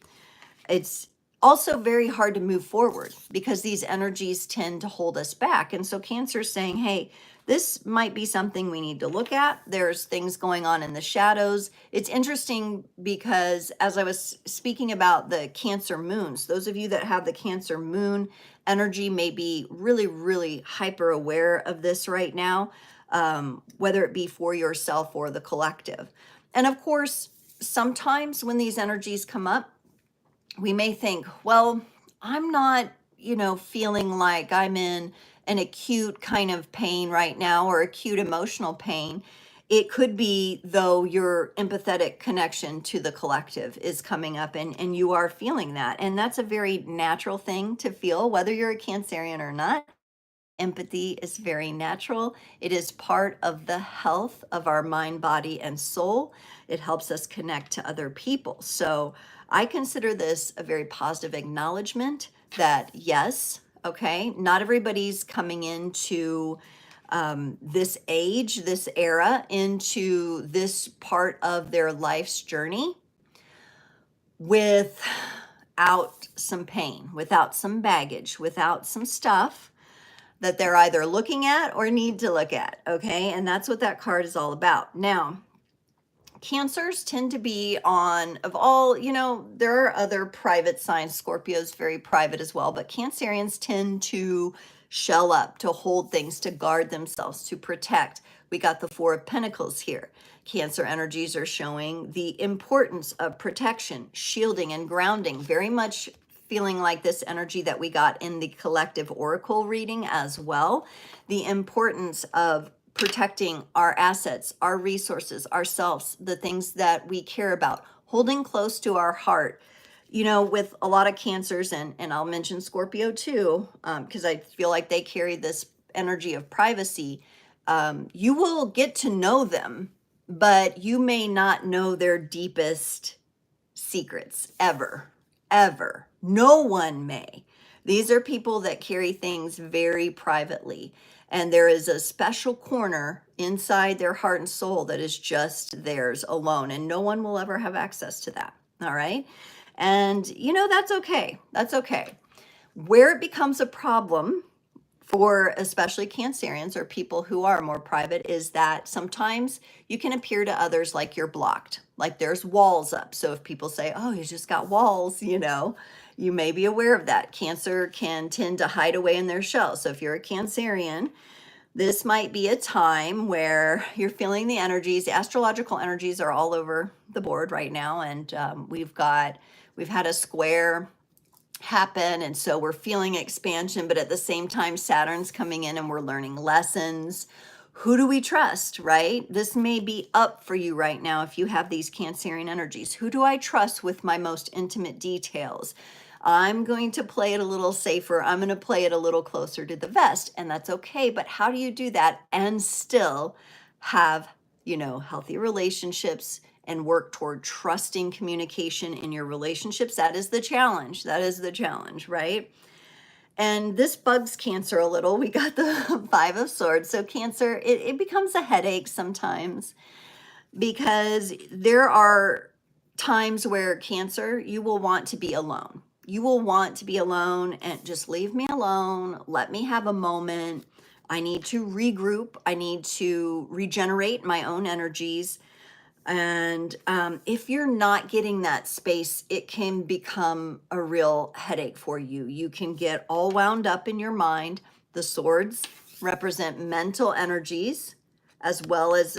It's also very hard to move forward because these energies tend to hold us back. And so Cancer's saying, hey, this might be something we need to look at. There's things going on in the shadows. It's interesting because as I was speaking about the Cancer moons, those of you that have the Cancer moon energy may be really, really hyper aware of this right now, whether it be for yourself or the collective. And of course, sometimes when these energies come up, we may think, well, I'm not, you know, feeling like I'm in an acute kind of pain right now or acute emotional pain. It could be, though, your empathetic connection to the collective is coming up and you are feeling that. And that's a very natural thing to feel, whether you're a Cancerian or not. Empathy is very natural. It is part of the health of our mind, body, and soul. It helps us connect to other people. So I consider this a very positive acknowledgement that yes, okay, not everybody's coming into this age, this era, into this part of their life's journey without some pain, without some baggage, without some stuff that they're either looking at or need to look at, okay? And that's what that card is all about. Now, Cancers tend to be on, of all, you know, there are other private signs. Scorpio is very private as well, but Cancerians tend to shell up, to hold things, to guard themselves, to protect. We got the Four of Pentacles here. Cancer energies are showing the importance of protection, shielding, and grounding, very much feeling like this energy that we got in the collective oracle reading as well. The importance of protecting our assets, our resources, ourselves, the things that we care about, holding close to our heart. You know, with a lot of Cancers, and I'll mention Scorpio too, because I feel like they carry this energy of privacy. You will get to know them, but you may not know their deepest secrets ever, ever. No one may. These are people that carry things very privately. And there is a special corner inside their heart and soul that is just theirs alone. And no one will ever have access to that. All right. And, you know, that's okay. That's okay. Where it becomes a problem for especially Cancerians or people who are more private is that sometimes you can appear to others like you're blocked, like there's walls up. So if people say, oh, he's just got walls, you know, you may be aware of that. Cancer can tend to hide away in their shell. So if you're a Cancerian, this might be a time where you're feeling the energies. The astrological energies are all over the board right now. And we've had a square happen, and so we're feeling expansion, but at the same time Saturn's coming in and we're learning lessons. Who do we trust, right? This may be up for you right now if you have these Cancerian energies. Who do I trust with my most intimate details? I'm going to play it a little safer. I'm going to play it a little closer to the vest, and that's okay. But how do you do that and still have, you know, healthy relationships and work toward trusting communication in your relationships? That is the challenge. That is the challenge, right? And this bugs Cancer a little. We got the Five of Swords. So Cancer, it becomes a headache sometimes because there are times where Cancer, you will want to be alone. You will want to be alone and just leave me alone. Let me have a moment. I need to regroup. I need to regenerate my own energies. And if you're not getting that space, it can become a real headache for you. You can get all wound up in your mind. The swords represent mental energies as well as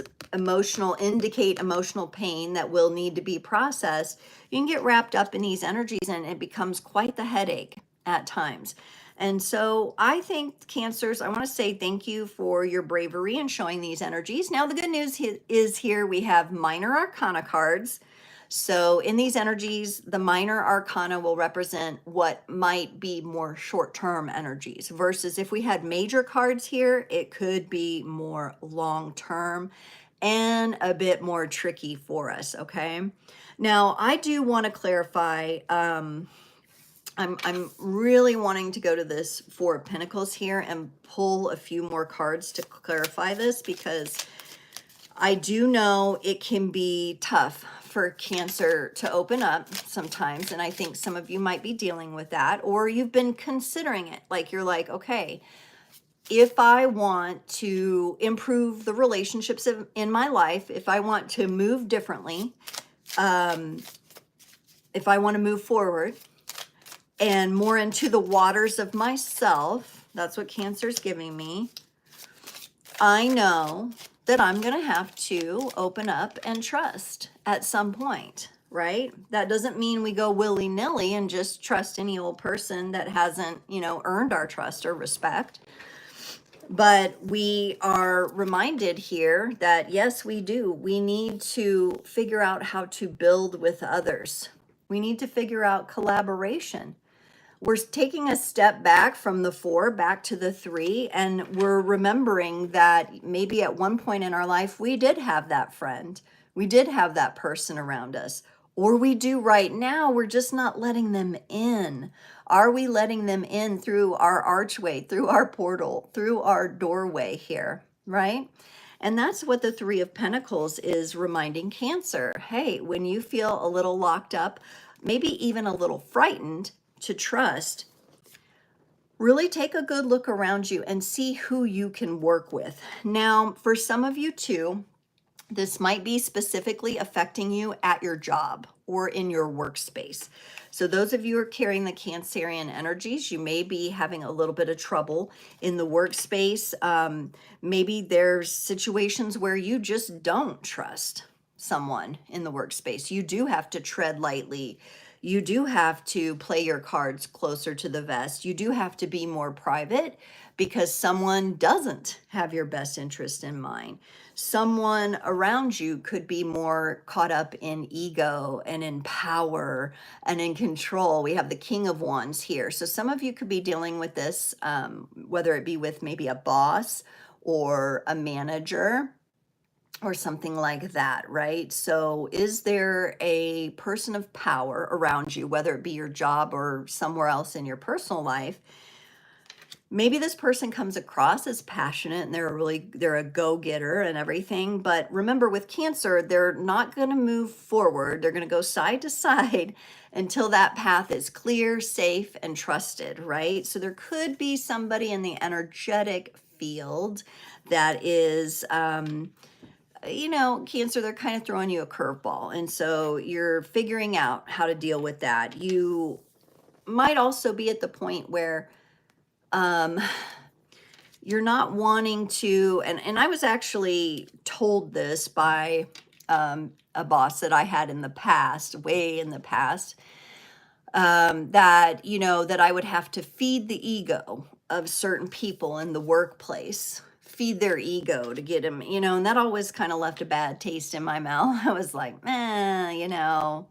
indicate emotional pain that will need to be processed. You can get wrapped up in these energies and it becomes quite the headache at times. And so I think Cancers, I want to say thank you for your bravery in showing these energies. Now, the good news is here we have minor arcana cards. So in these energies, the minor arcana will represent what might be more short-term energies versus if we had major cards here, it could be more long-term and a bit more tricky for us, okay? Now, I do want to clarify, I'm really wanting to go to this Four of Pentacles here and pull a few more cards to clarify this, because I do know it can be tough for Cancer to open up sometimes. And I think some of you might be dealing with that, or you've been considering it. Like you're like, okay, if I want to improve the relationships in my life, if I want to move differently, if I want to move forward, and more into the waters of myself, that's what Cancer's giving me. I know that I'm going to have to open up and trust at some point, right? That doesn't mean we go willy-nilly and just trust any old person that hasn't, you know, earned our trust or respect. But we are reminded here that, yes, we do. We need to figure out how to build with others. We need to figure out collaboration. We're taking a step back from the 4 back to the 3, and we're remembering that maybe at one point in our life we did have that friend, we did have that person around us, or we do right now. We're just not letting them in. Are we letting them in through our archway, through our portal, through our doorway here, right? And that's what the 3 of Pentacles is reminding Cancer. Hey, when you feel a little locked up, maybe even a little frightened to trust, really take a good look around you and see who you can work with. Now, for some of you too, this might be specifically affecting you at your job or in your workspace. So those of you who are carrying the Cancerian energies, you may be having a little bit of trouble in the workspace. Maybe there's situations where you just don't trust someone in the workspace. You do have to tread lightly. You do have to play your cards closer to the vest. You do have to be more private because someone doesn't have your best interest in mind. Someone around you could be more caught up in ego and in power and in control. We have the King of Wands here. So some of you could be dealing with this, whether it be with maybe a boss or a manager, or something like that, right? So is there a person of power around you, whether it be your job or somewhere else in your personal life? Maybe this person comes across as passionate and they're a go-getter and everything, but remember with Cancer, they're not going to move forward. They're going to go side to side until that path is clear, safe, and trusted, right? So there could be somebody in the energetic field that is Cancer, they're kind of throwing you a curveball. And so you're figuring out how to deal with that. You might also be at the point where you're not wanting to, and I was actually told this by a boss that I had in the past, way in the past, that, that I would have to feed the ego of certain people in the workplace, feed their ego to get them, and that always kind of left a bad taste in my mouth. I was like, no,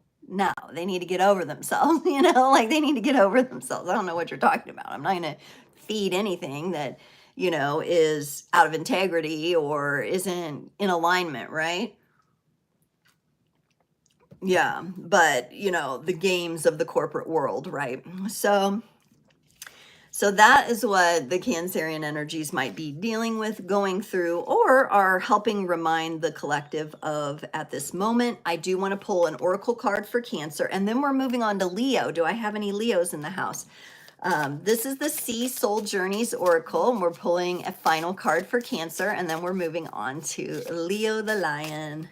they need to get over themselves, like they need to get over themselves. I don't know what you're talking about. I'm not going to feed anything that, is out of integrity or isn't in alignment, right? Yeah, but the games of the corporate world, right? So that is what the Cancerian energies might be dealing with, going through, or are helping remind the collective of at this moment. I do want to pull an oracle card for Cancer, and then we're moving on to Leo. Do I have any Leos in the house? This is the Sea Soul Journeys Oracle, and we're pulling a final card for Cancer, and then we're moving on to Leo the Lion.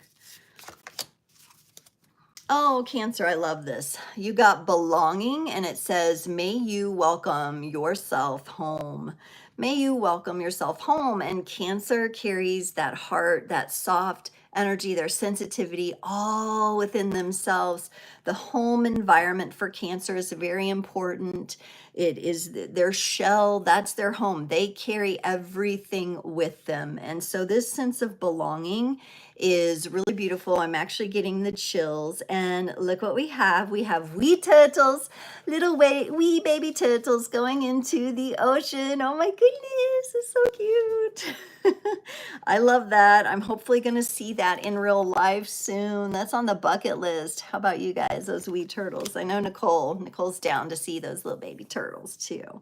Oh, Cancer, I love this. You got belonging, and it says, may you welcome yourself home. May you welcome yourself home. And Cancer carries that heart, that soft energy, their sensitivity, all within themselves. The home environment for Cancer is very important. It is their shell, that's their home. They carry everything with them. And so this sense of belonging is really beautiful. I'm actually getting the chills. And look what we have. We have wee turtles, little wee baby turtles going into the ocean. Oh my goodness, it's so cute. I love that. I'm hopefully going to see that in real life soon. That's on the bucket list. How about you guys, those wee turtles? I know Nicole's down to see those little baby turtles too.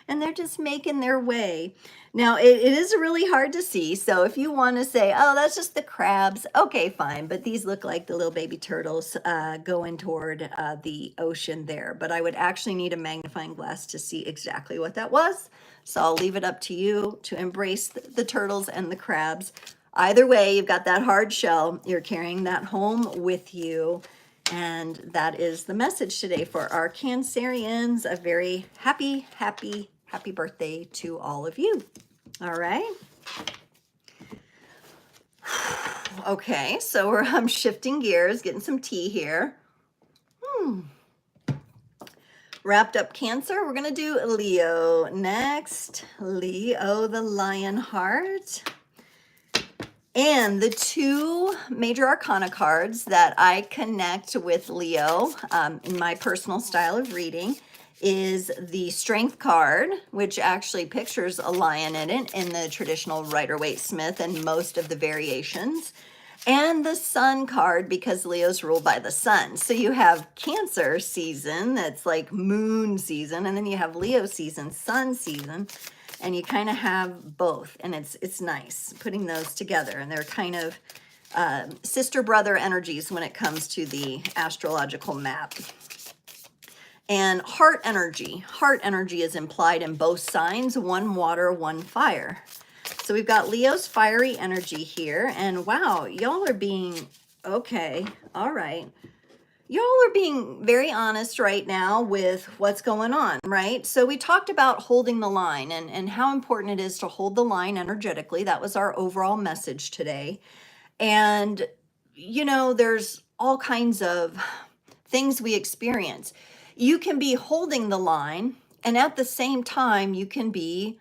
And they're just making their way. Now, it is really hard to see, so if you want to say, oh, that's just the crabs, okay, fine. But these look like the little baby turtles going toward the ocean there. But I would actually need a magnifying glass to see exactly what that was. So I'll leave it up to you to embrace the turtles and the crabs. Either way, you've got that hard shell. You're carrying that home with you. And that is the message today for our Cancerians. A very happy birthday to all of you. All right. Okay, so I'm shifting gears, getting some tea here. Wrapped up Cancer. We're going to do Leo next. Leo, the lion heart. And the two Major Arcana cards that I connect with Leo in my personal style of reading is the Strength card, which actually pictures a lion in it in the traditional Rider-Waite-Smith and most of the variations. And the Sun card, because Leo's ruled by the sun. So you have Cancer season, that's like moon season, and then you have Leo season, sun season, and you kind of have both. And it's nice putting those together. And they're kind of sister-brother energies when it comes to the astrological map. And heart energy is implied in both signs, one water, one fire. So we've got Leo's fiery energy here, and wow, y'all are being, okay, all right. Y'all are being very honest right now with what's going on, right? So we talked about holding the line and how important it is to hold the line energetically. That was our overall message today. And, there's all kinds of things we experience. You can be holding the line, and at the same time, you can be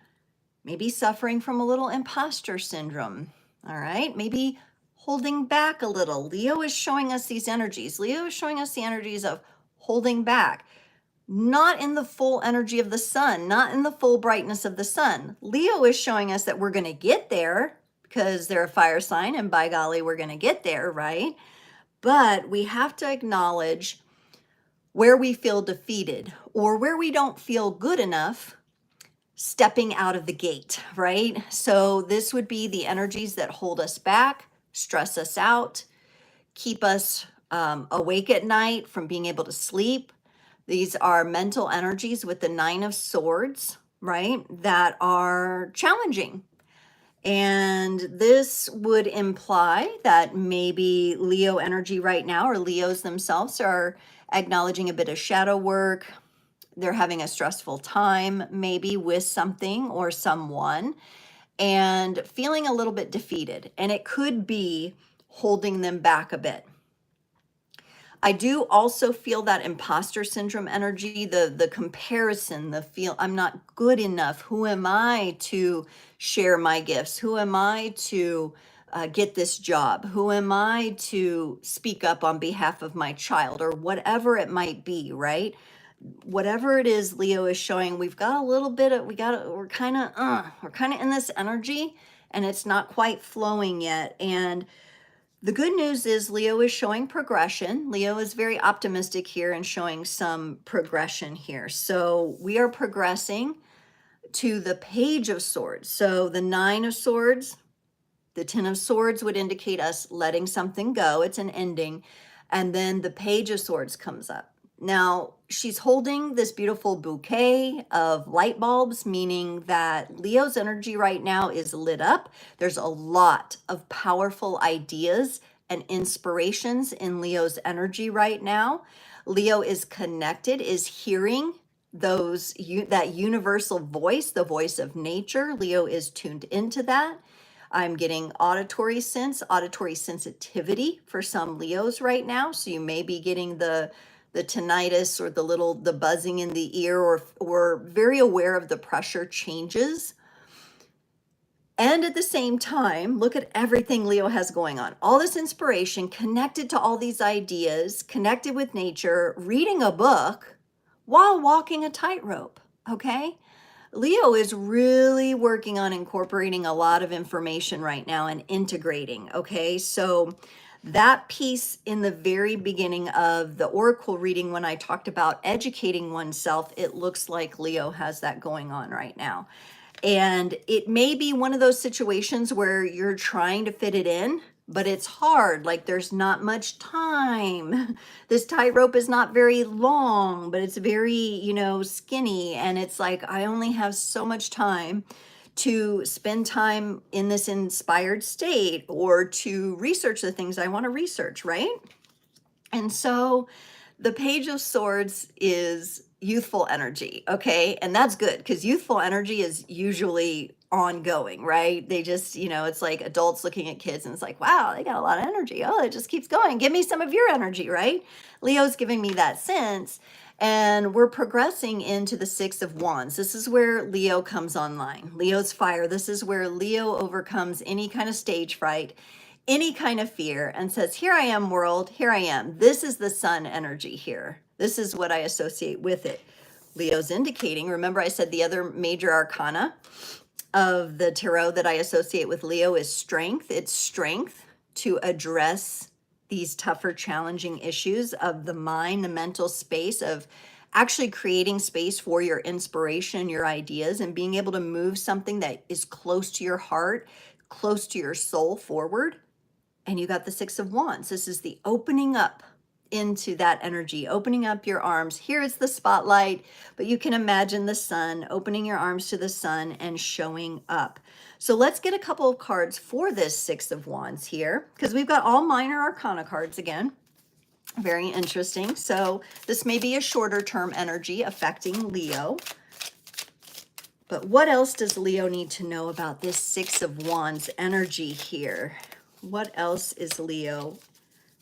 maybe suffering from a little imposter syndrome, all right? Maybe holding back a little. Leo is showing us these energies. Leo is showing us the energies of holding back, not in the full energy of the sun, not in the full brightness of the sun. Leo is showing us that we're going to get there. because they're a fire sign and by golly, we're going to get there, right? But we have to acknowledge where we feel defeated or where we don't feel good enough stepping out of the gate, right? So this would be the energies that hold us back, stress us out, keep us awake at night from being able to sleep. These are mental energies with the Nine of Swords, right? That are challenging. And this would imply that maybe Leo energy right now, or Leos themselves, are acknowledging a bit of shadow work. They're having a stressful time, maybe with something or someone, and feeling a little bit defeated. And it could be holding them back a bit. I do also feel that imposter syndrome energy, the comparison, the feel I'm not good enough. Who am I to share my gifts? Who am I to get this job? Who am I to speak up on behalf of my child, or whatever it might be, right? Whatever it is Leo is showing, we've got a little bit of, we're kind of in this energy and it's not quite flowing yet. And the good news is Leo is showing progression. Leo is very optimistic here and showing some progression here. So we are progressing to the Page of Swords. So the Nine of Swords, the Ten of Swords would indicate us letting something go. It's an ending. And then the Page of Swords comes up. Now, she's holding this beautiful bouquet of light bulbs, meaning that Leo's energy right now is lit up. There's a lot of powerful ideas and inspirations in Leo's energy right now. Leo is connected, is hearing that universal voice, the voice of nature. Leo is tuned into that. I'm getting auditory sensitivity for some Leos right now. So you may be getting the tinnitus or the buzzing in the ear, or very aware of the pressure changes. And at the same time, look at everything Leo has going on. All this inspiration, connected to all these ideas, connected with nature, reading a book while walking a tightrope, okay? Leo is really working on incorporating a lot of information right now and integrating, okay? So that piece in the very beginning of the oracle reading, when I talked about educating oneself, it looks like Leo has that going on right now. And it may be one of those situations where you're trying to fit it in, but it's hard. Like there's not much time. This tightrope is not very long, but it's very, skinny. And it's like, I only have so much time to spend time in this inspired state or to research the things I want to research, right? And so the Page of Swords is youthful energy, okay? And that's good because youthful energy is usually ongoing, right? They just, it's like adults looking at kids and it's like, wow, they got a lot of energy. Oh, it just keeps going. Give me some of your energy, right? Leo's giving me that sense. And we're progressing into the Six of Wands. This is where Leo comes online. Leo's fire. This is where Leo overcomes any kind of stage fright, any kind of fear, and says, here I am, world, here I am. This is the sun energy here. This is what I associate with it. Leo's indicating, remember I said the other major arcana of the tarot that I associate with Leo is strength. It's strength to address these tougher, challenging issues of the mind, the mental space, of actually creating space for your inspiration, your ideas, and being able to move something that is close to your heart, close to your soul forward. And you got the Six of Wands. This is the opening up into that energy, opening up your arms. Here is the spotlight, but you can imagine the sun, opening your arms to the sun and showing up. So let's get a couple of cards for this Six of Wands here, because we've got all minor arcana cards again. Very interesting. So this may be a shorter term energy affecting Leo. But what else does Leo need to know about this Six of Wands energy here? What else is Leo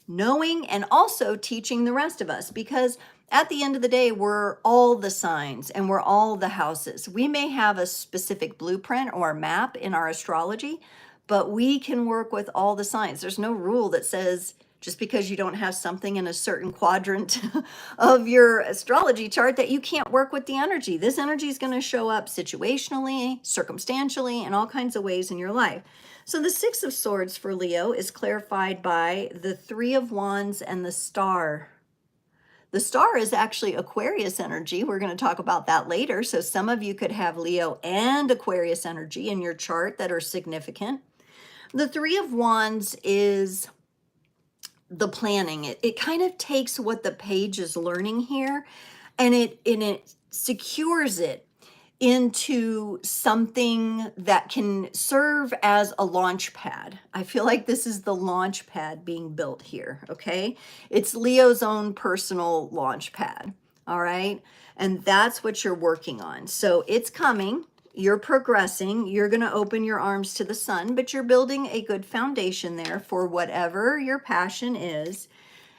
knowing and also teaching the rest of us? Because at the end of the day, we're all the signs and we're all the houses. We may have a specific blueprint or map in our astrology, but we can work with all the signs. There's no rule that says just because you don't have something in a certain quadrant of your astrology chart that you can't work with the energy. This energy is going to show up situationally, circumstantially, in all kinds of ways in your life. So the Six of Swords for Leo is clarified by the Three of Wands and the Star. The Star is actually Aquarius energy. We're going to talk about that later. So some of you could have Leo and Aquarius energy in your chart that are significant. The Three of Wands is the planning. It kind of takes what the page is learning here and it secures it into something that can serve as a launch pad. I feel like this is the launch pad being built here, okay? It's Leo's own personal launch pad, all right? And that's what you're working on. So it's coming, you're progressing, you're gonna open your arms to the sun, but you're building a good foundation there for whatever your passion is.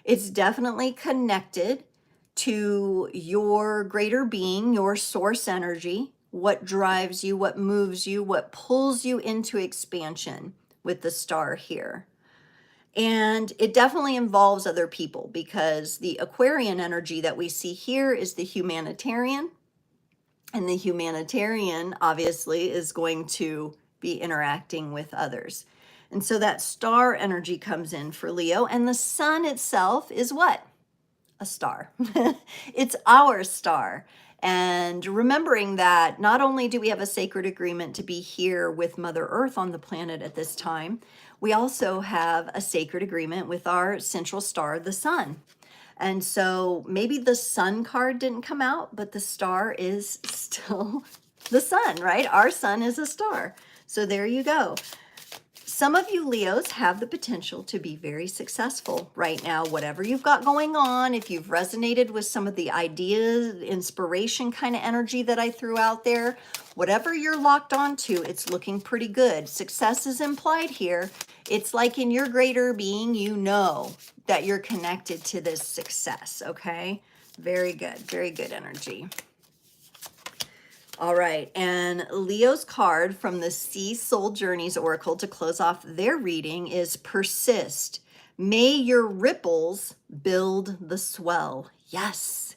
It's definitely connected to your greater being, your source energy, what drives you, what moves you, what pulls you into expansion with the Star here. And it definitely involves other people because the Aquarian energy that we see here is the humanitarian. And the humanitarian obviously is going to be interacting with others. And so that Star energy comes in for Leo, and the sun itself is what? A star. It's our star. And remembering that not only do we have a sacred agreement to be here with Mother Earth on the planet at this time, we also have a sacred agreement with our central star, the sun. And so maybe the sun card didn't come out, but the star is still the sun, right? Our sun is a star. So there you go. Some of you Leos have the potential to be very successful right now, whatever you've got going on. If you've resonated with some of the ideas, inspiration kind of energy that I threw out there, whatever you're locked onto, it's looking pretty good. Success is implied here. It's like in your greater being, you know that you're connected to this success, okay? Very good energy. All right, and Leo's card from the Sea Soul Journeys Oracle to close off their reading is Persist. May your ripples build the swell. Yes,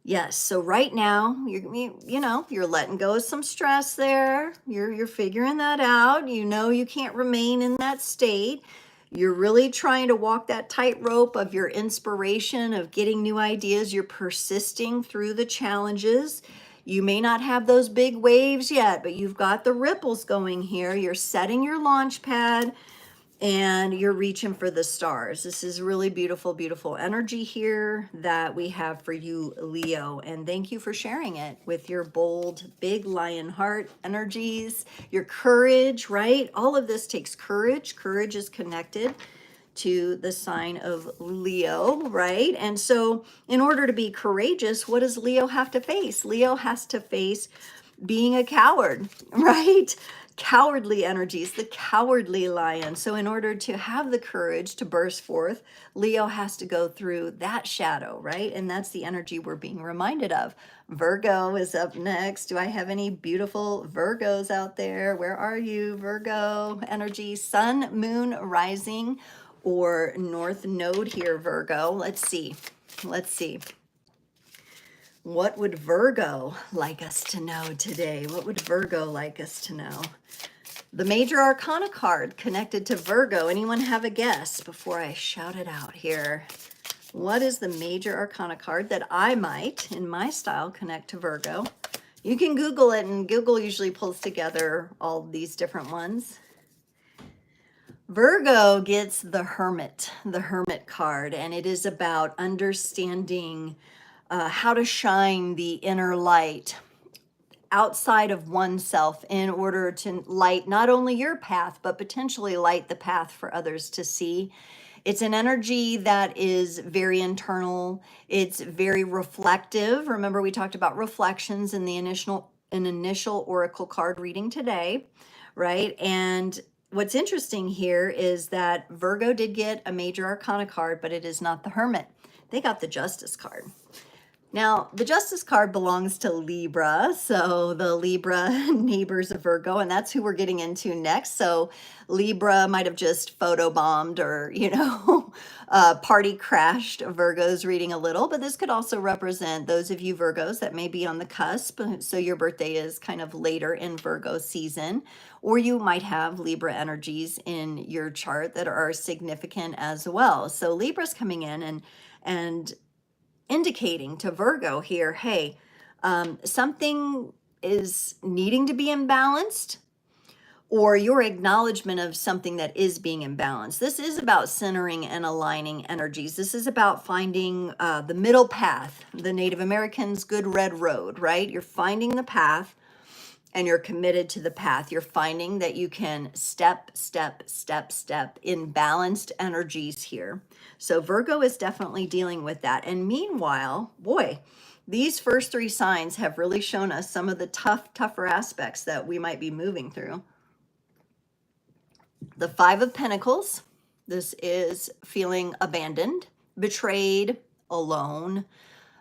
yes. So right now, you're letting go of some stress there. You're figuring that out. You know you can't remain in that state. You're really trying to walk that tightrope of your inspiration, of getting new ideas. You're persisting through the challenges. You may not have those big waves yet, but you've got the ripples going here. You're setting your launch pad and you're reaching for the stars. This is really beautiful, beautiful energy here that we have for you, Leo. And thank you for sharing it with your bold, big lion heart energies, your courage, right? All of this takes courage. Courage is connected to the sign of Leo, right? And so in order to be courageous, what does Leo have to face? Leo has to face being a coward, right? Cowardly energies, the cowardly lion. So in order to have the courage to burst forth, Leo has to go through that shadow, right? And that's the energy we're being reminded of. Virgo is up next. Do I have any beautiful Virgos out there? Where are you, Virgo energy? Sun, moon, rising, or north node here, Virgo. Let's see. What would Virgo like us to know today? What would Virgo like us to know? The Major Arcana card connected to Virgo. Anyone have a guess before I shout it out here? What is the Major Arcana card that I might, in my style, connect to Virgo? You can Google it, and Google usually pulls together all these different ones. Virgo gets the Hermit card, and it is about understanding how to shine the inner light outside of oneself in order to light not only your path, but potentially light the path for others to see. It's an energy that is very internal. It's very reflective. Remember, we talked about reflections in the initial oracle card reading today, right? And what's interesting here is that Virgo did get a Major Arcana card, but it is not the Hermit. They got the Justice card. Now, the Justice card belongs to Libra, so the Libra neighbors of Virgo, and that's who we're getting into next. So Libra might have just photobombed or, party crashed Virgo's reading a little, but this could also represent those of you Virgos that may be on the cusp. So your birthday is kind of later in Virgo season, or you might have Libra energies in your chart that are significant as well. So Libra's coming in and indicating to Virgo here, hey, something is needing to be imbalanced, or your acknowledgement of something that is being imbalanced. This is about centering and aligning energies. This is about finding the middle path, the Native Americans' good red road, right? You're finding the path and you're committed to the path. You're finding that you can step in balanced energies here. So Virgo is definitely dealing with that. And meanwhile, boy, these first three signs have really shown us some of the tougher aspects that we might be moving through. The Five of Pentacles, this is feeling abandoned, betrayed, alone,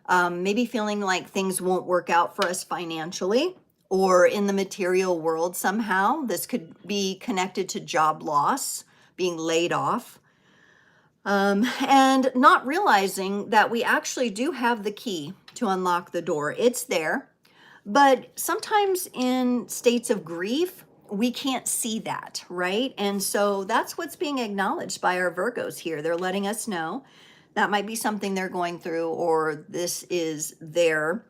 maybe feeling like things won't work out for us financially or in the material world somehow. This could be connected to job loss, being laid off, and not realizing that we actually do have the key to unlock the door. It's there, but sometimes in states of grief, we can't see that, right? And so that's what's being acknowledged by our Virgos here. They're letting us know that might be something they're going through, or this is their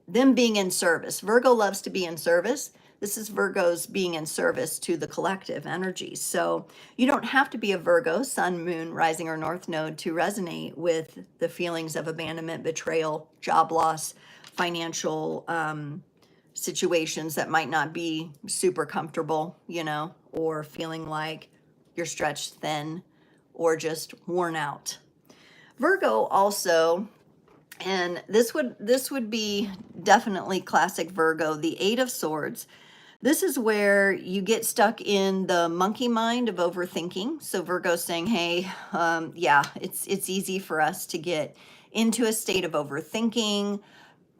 them being in service. Virgo loves to be in service. This is Virgo's being in service to the collective energy. So you don't have to be a Virgo, sun, moon, rising, or north node to resonate with the feelings of abandonment, betrayal, job loss, financial situations that might not be super comfortable, or feeling like you're stretched thin or just worn out. Virgo also, and this would be definitely classic Virgo, the Eight of Swords. This is where you get stuck in the monkey mind of overthinking. So Virgo's saying, hey, yeah, it's easy for us to get into a state of overthinking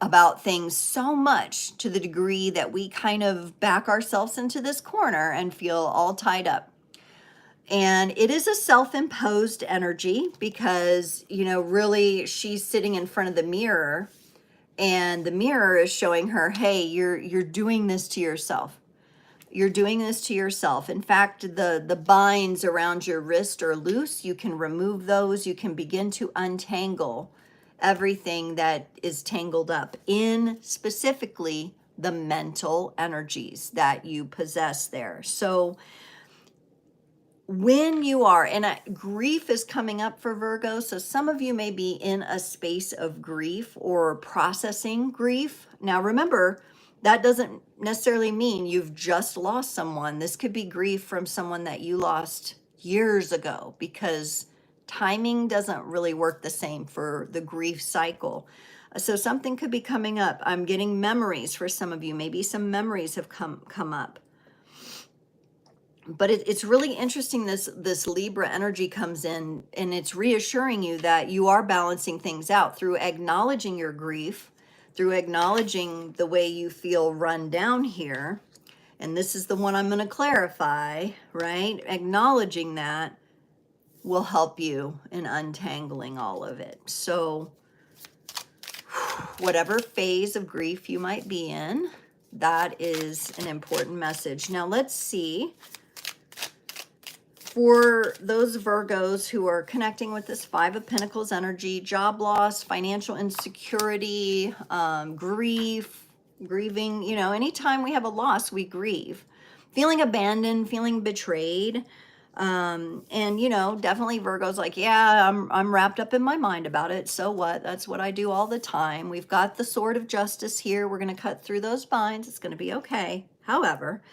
about things so much to the degree that we kind of back ourselves into this corner and feel all tied up. And it is a self-imposed energy because, really she's sitting in front of the mirror and the mirror is showing her, hey, you're doing this to yourself. You're doing this to yourself. In fact, the binds around your wrist are loose. You can remove those. You can begin to untangle everything that is tangled up in specifically the mental energies that you possess there. So when you are, and grief is coming up for Virgo, so some of you may be in a space of grief or processing grief. Now remember, that doesn't necessarily mean you've just lost someone. This could be grief from someone that you lost years ago, because timing doesn't really work the same for the grief cycle. So something could be coming up. I'm getting memories for some of you. Maybe some memories have come up. But it's really interesting, this Libra energy comes in, and it's reassuring you that you are balancing things out through acknowledging your grief, through acknowledging the way you feel run down here. And this is the one I'm going to clarify, right? Acknowledging that will help you in untangling all of it. So whatever phase of grief you might be in, that is an important message. Now let's see. For those Virgos who are connecting with this Five of Pentacles energy, job loss, financial insecurity, grieving, anytime we have a loss, we grieve. Feeling abandoned, feeling betrayed. And, definitely Virgo's like, yeah, I'm wrapped up in my mind about it. So what? That's what I do all the time. We've got the sword of justice here. We're going to cut through those binds. It's going to be okay. However,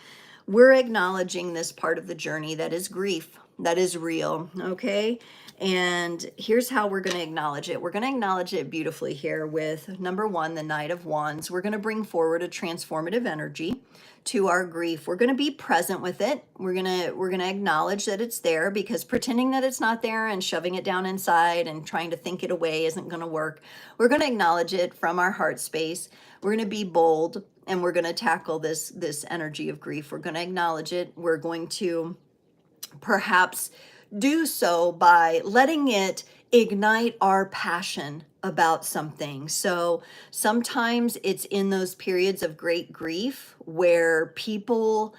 we're acknowledging this part of the journey that is grief, that is real, okay? And here's how we're going to acknowledge it. We're going to acknowledge it beautifully here with number one, the Knight of Wands. We're going to bring forward a transformative energy to our grief. We're going to be present with it. We're going to acknowledge that it's there, because pretending that it's not there and shoving it down inside and trying to think it away isn't going to work. We're going to acknowledge it from our heart space. We're going to be bold, and we're going to tackle this energy of grief. We're going to acknowledge it. We're going to perhaps do so by letting it ignite our passion about something. So sometimes it's in those periods of great grief where people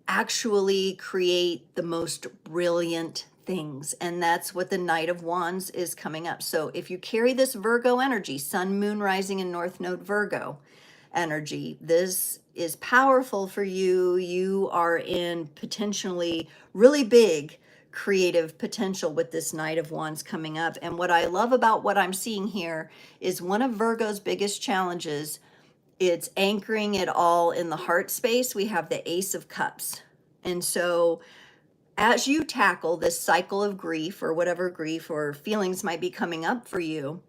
actually create the most brilliant things. And that's what the Knight of Wands is coming up. So if you carry this Virgo energy, Sun, Moon, Rising, and North Node Virgo energy, this is powerful for you. You are in potentially really big creative potential with this Knight of Wands coming up. And what I love about what I'm seeing here is one of Virgo's biggest challenges. It's anchoring it all in the heart space. We have the Ace of Cups. And so as you tackle this cycle of grief, or whatever grief or feelings might be coming up for you,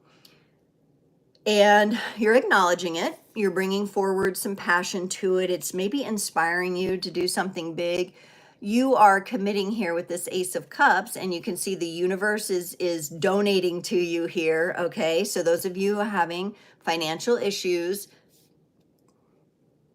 and you're acknowledging it, you're bringing forward some passion to it, it's maybe inspiring you to do something big. You are committing here with this Ace of Cups, and you can see the universe is donating to you here, okay? So those of you having financial issues,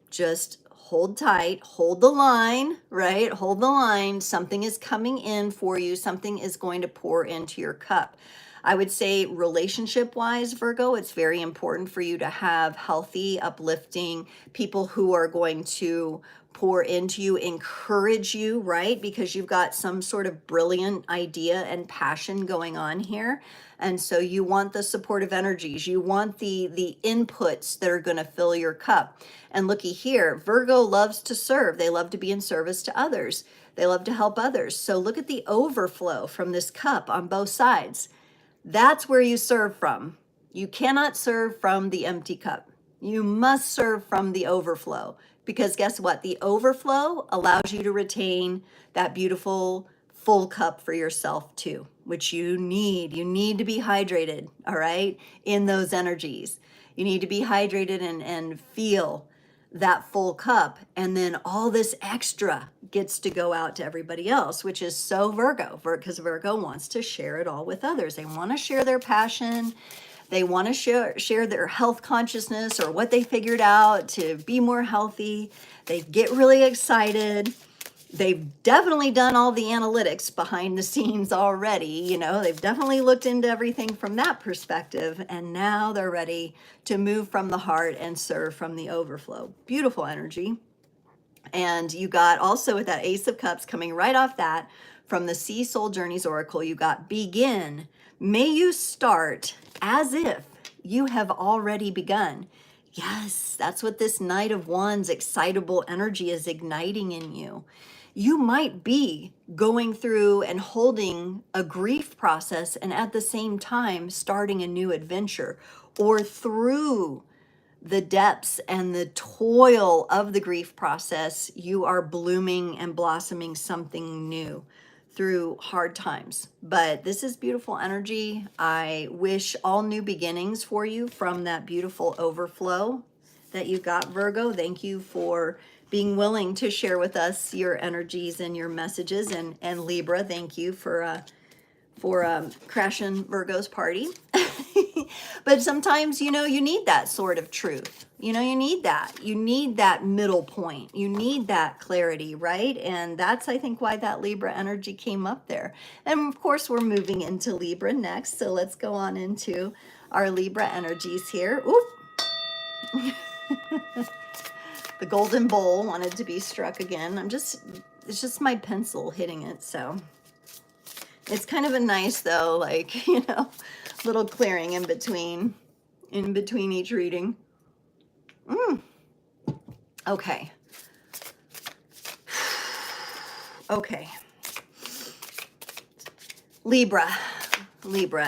just hold tight, hold the line, right? Hold the line. Something is coming in for you. Something is going to pour into your cup. I would say relationship-wise, Virgo, it's very important for you to have healthy, uplifting people who are going to pour into you, encourage you, right? Because you've got some sort of brilliant idea and passion going on here. And so you want the supportive energies. You want the inputs that are going to fill your cup. And looky here, Virgo loves to serve. They love to be in service to others. They love to help others. So look at the overflow from this cup on both sides. That's where you serve from. You cannot serve from the empty cup. You must serve from the overflow, because guess what? The overflow allows you to retain that beautiful full cup for yourself too, which you need. You need to be hydrated, all right, in those energies. You need to be hydrated and feel that full cup, and then all this extra gets to go out to everybody else, which is so Virgo, because Virgo wants to share it all with others. They want to share their passion. They want to share their health consciousness or what they figured out to be more healthy. They get really excited. They've definitely done all the analytics behind the scenes already. You know, they've definitely looked into everything from that perspective. And now they're ready to move from the heart and serve from the overflow. Beautiful energy. And you got also with that Ace of Cups coming right off that from the Sea Soul Journeys Oracle, you got begin. May you start as if you have already begun. Yes, that's what this Knight of Wands excitable energy is igniting in you. You might be going through and holding a grief process and at the same time starting a new adventure, or through the depths and the toil of the grief process, you are blooming and blossoming something new through hard times. But this is beautiful energy. I wish all new beginnings for you from that beautiful overflow that you got, Virgo. Thank you for being willing to share with us your energies and your messages. And Libra, thank you for crashing Virgo's party. But sometimes, you know, you need that sort of truth. You know, you need that middle point. You need that clarity, right? And that's, I think, why that Libra energy came up there. And of course, we're moving into Libra next. So let's go on into our Libra energies here. Oop. The golden bowl wanted to be struck again. It's just my pencil hitting it. So it's kind of a nice, though, like, you know, little clearing in between each reading. Okay. Okay. Libra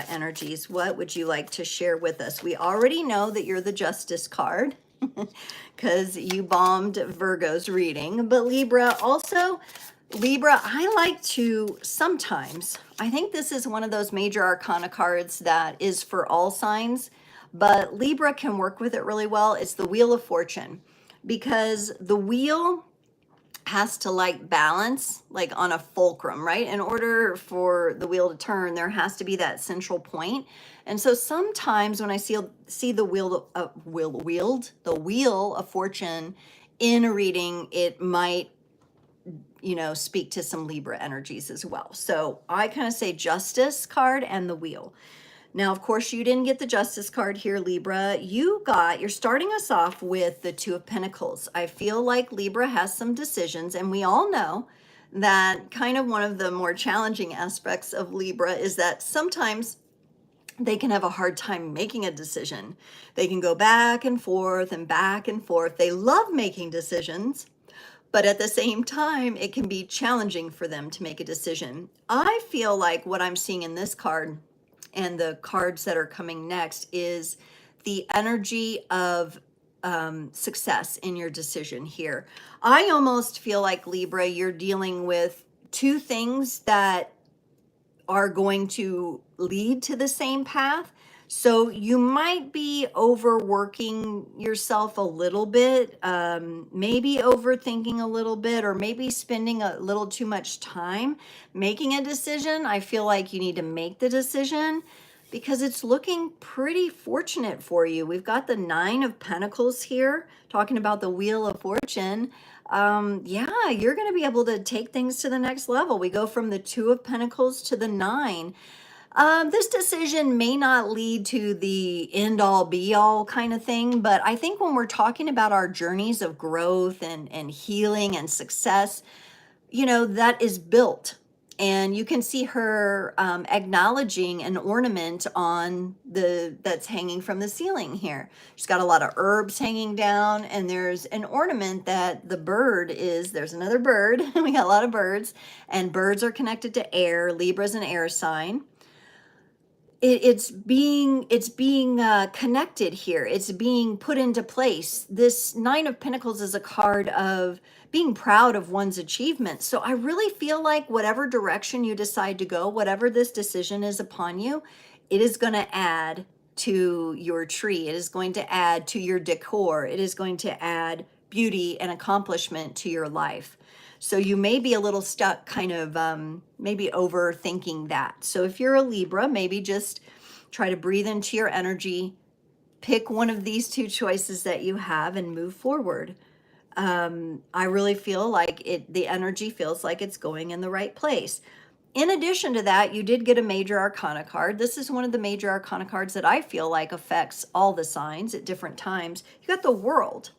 energies, what would you like to share with us? We already know that you're the Justice card because you bombed Virgo's reading, but Libra, I like to sometimes, I think this is one of those Major Arcana cards that is for all signs, but Libra can work with it really well. It's the Wheel of Fortune, because the wheel has to like balance like on a fulcrum, right? In order for the wheel to turn, there has to be that central point. And so sometimes when I see the wheel of fortune in a reading, it might, you know, speak to some Libra energies as well. So I kind of say Justice card and the wheel. Now, of course, you didn't get the Justice card here, Libra. You're starting us off with the Two of Pentacles. I feel like Libra has some decisions, and we all know that kind of one of the more challenging aspects of Libra is that sometimes they can have a hard time making a decision. They can go back and forth and back and forth. They love making decisions, but at the same time, it can be challenging for them to make a decision. I feel like what I'm seeing in this card and the cards that are coming next is the energy of success in your decision here. I almost feel like, Libra, you're dealing with two things that are going to lead to the same path. So you might be overworking yourself a little bit, maybe overthinking a little bit, or maybe spending a little too much time making a decision. I feel like you need to make the decision because it's looking pretty fortunate for you. We've got the Nine of Pentacles here, talking about the Wheel of Fortune. Yeah, you're going to be able to take things to the next level. We go from the Two of Pentacles to the Nine. This decision may not lead to the end all be all kind of thing, but I think when we're talking about our journeys of growth and healing and success, you know, that is built. And you can see her acknowledging an ornament on that's hanging from the ceiling here. She's got a lot of herbs hanging down, and there's an ornament that the bird is, there's another bird. We got a lot of birds, and birds are connected to air. Libra's an air sign. It's being connected here. It's being put into place. This Nine of Pentacles is a card of being proud of one's achievements. So I really feel like whatever direction you decide to go, whatever this decision is upon you, it is going to add to your tree. It is going to add to your decor. It is going to add beauty and accomplishment to your life. So you may be a little stuck kind of maybe overthinking that. So if you're a Libra, maybe just try to breathe into your energy, pick one of these two choices that you have and move forward. I really feel like the energy feels like it's going in the right place. In addition to that, you did get a Major Arcana card. This is one of the Major Arcana cards that I feel like affects all the signs at different times. You got the World.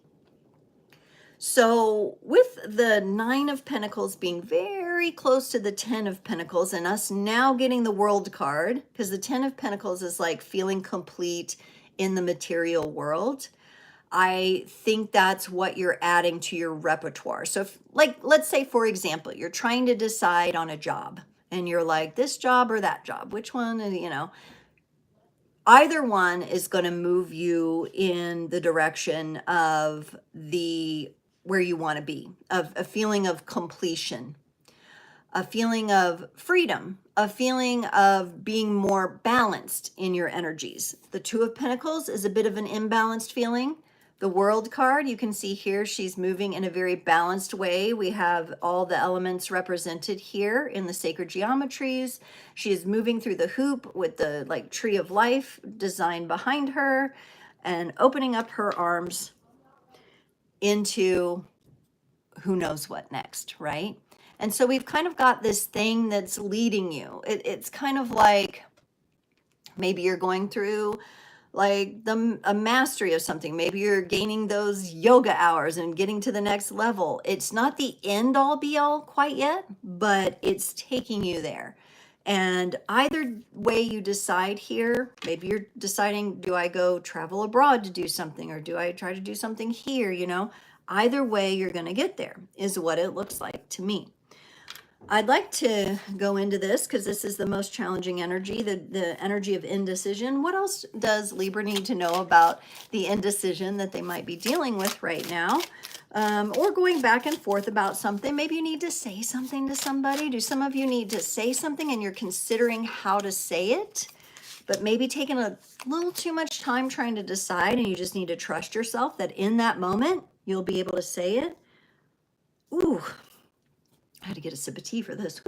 So with the Nine of Pentacles being very close to the Ten of Pentacles and us now getting the World card, because the Ten of Pentacles is like feeling complete in the material world, I think that's what you're adding to your repertoire. So if, like, let's say, for example, you're trying to decide on a job and you're like, this job or that job, which one, you know, either one is going to move you in the direction of where you want to be, of a feeling of completion, a feeling of freedom, a feeling of being more balanced in your energies. The Two of Pentacles is a bit of an imbalanced feeling. The World card, you can see here, she's moving in a very balanced way. We have all the elements represented here in the sacred geometries. She is moving through the hoop with the like tree of life design behind her and opening up her arms into who knows what next, right? And so we've kind of got this thing that's leading you. It's kind of like maybe you're going through like a mastery of something. Maybe you're gaining those yoga hours and getting to the next level. It's not the end all be all quite yet, but it's taking you there. And either way you decide here, maybe you're deciding, do I go travel abroad to do something, or do I try to do something here, you know? Either way you're going to get there is what it looks like to me. I'd like to go into this because this is the most challenging energy, the energy of indecision. What else does Libra need to know about the indecision that they might be dealing with right now? Or going back and forth about something. Maybe you need to say something to somebody. Do some of you need to say something and you're considering how to say it, but maybe taking a little too much time trying to decide, and you just need to trust yourself that in that moment, you'll be able to say it? Ooh, I had to get a sip of tea for this.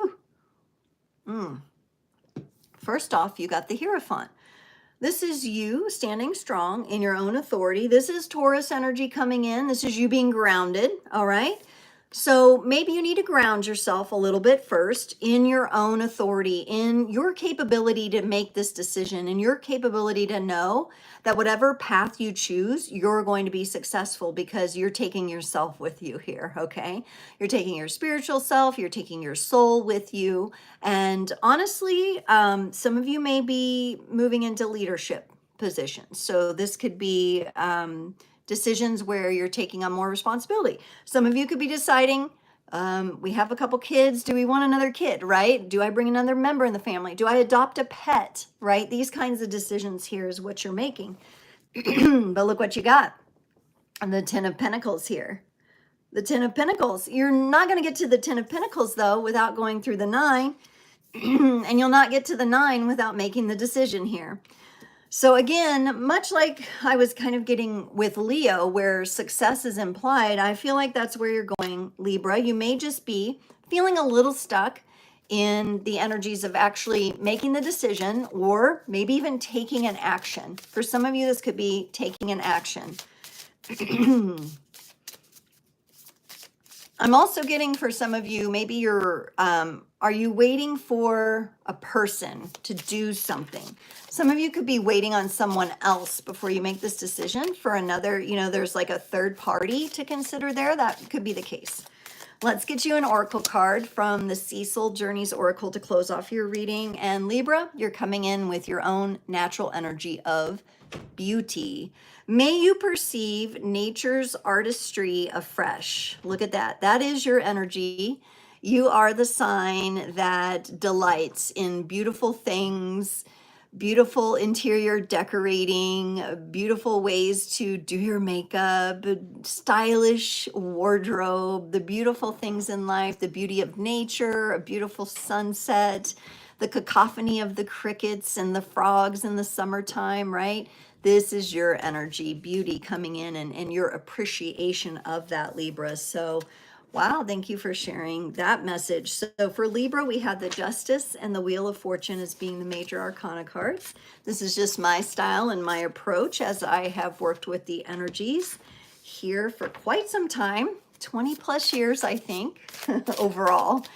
First off, you got the Hierophant. This is you standing strong in your own authority. This is Taurus energy coming in. This is you being grounded, all right? So maybe you need to ground yourself a little bit first in your own authority, in your capability to make this decision, in your capability to know that whatever path you choose, you're going to be successful because you're taking yourself with you here, okay? You're taking your spiritual self, you're taking your soul with you. And honestly, some of you may be moving into leadership positions. So this could be decisions where you're taking on more responsibility. Some of you could be deciding, we have a couple kids. Do we want another kid, right? Do I bring another member in the family? Do I adopt a pet, right? These kinds of decisions here is what you're making. But look what you got. And the 10 of Pentacles here. The 10 of Pentacles. You're not going to get to the 10 of Pentacles, though, without going through the 9. And you'll not get to the 9 without making the decision here. So again, much like I was kind of getting with Leo, where success is implied, I feel like that's where you're going, Libra. You may just be feeling a little stuck in the energies of actually making the decision, or maybe even taking an action. For some of you, this could be taking an action. I'm also getting for some of you, maybe you're, are you waiting for a person to do something? Some of you could be waiting on someone else before you make this decision for another, you know, there's like a third party to consider there. That could be the case. Let's get you an oracle card from the Cecil Journeys Oracle to close off your reading. And Libra, you're coming in with your own natural energy of beauty. May you perceive nature's artistry afresh. Look at that. That is your energy. You are the sign that delights in beautiful things, beautiful interior decorating, beautiful ways to do your makeup, stylish wardrobe, the beautiful things in life, the beauty of nature, a beautiful sunset, the cacophony of the crickets and the frogs in the summertime, right? This is your energy, beauty coming in and your appreciation of that, Libra. So, wow, thank you for sharing that message. So for Libra, we had the Justice and the Wheel of Fortune as being the major arcana cards. This is just my style and my approach as I have worked with the energies here for quite some time, 20 plus years, I think, overall,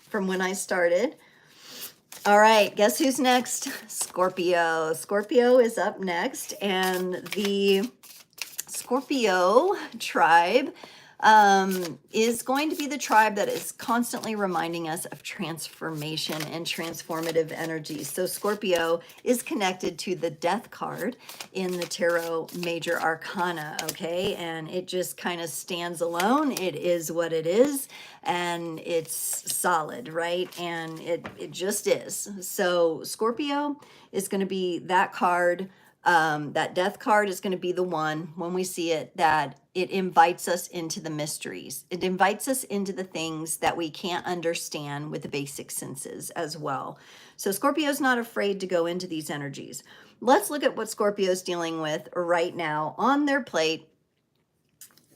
from when I started. All right, guess who's next? Scorpio. Scorpio is up next, and the Scorpio tribe is going to be the tribe that is constantly reminding us of transformation and transformative energies. So Scorpio is connected to the Death card in the Tarot Major Arcana, okay? And it just kind of stands alone. It is what it is, and it's solid, right? And it just is. So Scorpio is going to be that card. That Death card is going to be the one when we see it that it invites us into the mysteries. It invites us into the things that we can't understand with the basic senses as well. So Scorpio's not afraid to go into these energies. Let's look at what Scorpio's dealing with right now on their plate,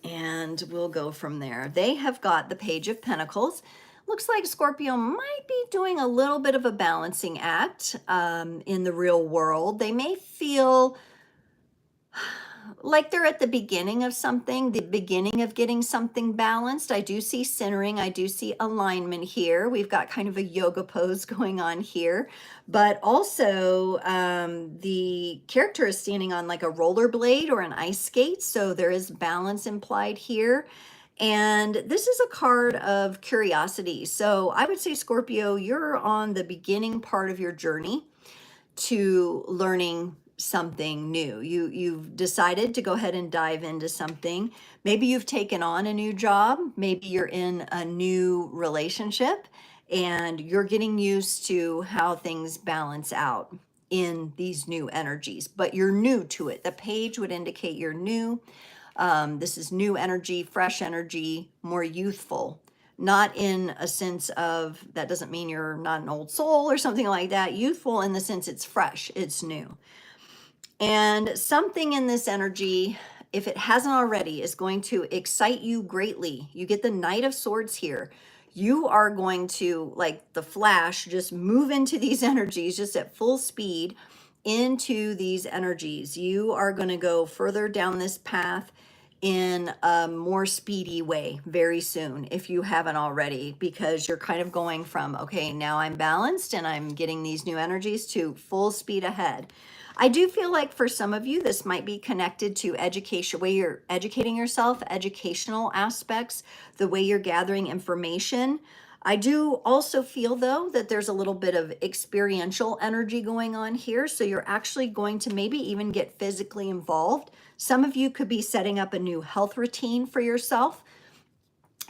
and we'll go from there. They have got the Page of Pentacles. Looks like Scorpio might be doing a little bit of a balancing act in the real world. They may feel like they're at the beginning of something, the beginning of getting something balanced. I do see centering. I do see alignment here. We've got kind of a yoga pose going on here, but also the character is standing on like a rollerblade or an ice skate. So there is balance implied here. And this is a card of curiosity. So I would say, Scorpio, you're on the beginning part of your journey to learning something new. You've decided to go ahead and dive into something. Maybe you've taken on a new job. Maybe you're in a new relationship and you're getting used to how things balance out in these new energies, but you're new to it. The page would indicate you're new. This is new energy, fresh energy, more youthful, not in a sense of, that doesn't mean you're not an old soul or something like that. Youthful in the sense it's fresh, it's new. And something in this energy if it hasn't already, is going to excite you greatly. You get the Knight of Swords here. You are going to, like the Flash, just move into these energies just at full speed into these energies. You are going to go further down this path in a more speedy way very soon if you haven't already, because you're kind of going from, okay, now I'm balanced and I'm getting these new energies, to full speed ahead. I do feel like for some of you, this might be connected to education, way you're educating yourself, educational aspects, the way you're gathering information. I do also feel, though, that there's a little bit of experiential energy going on here. So you're actually going to maybe even get physically involved. Some of you could be setting up a new health routine for yourself.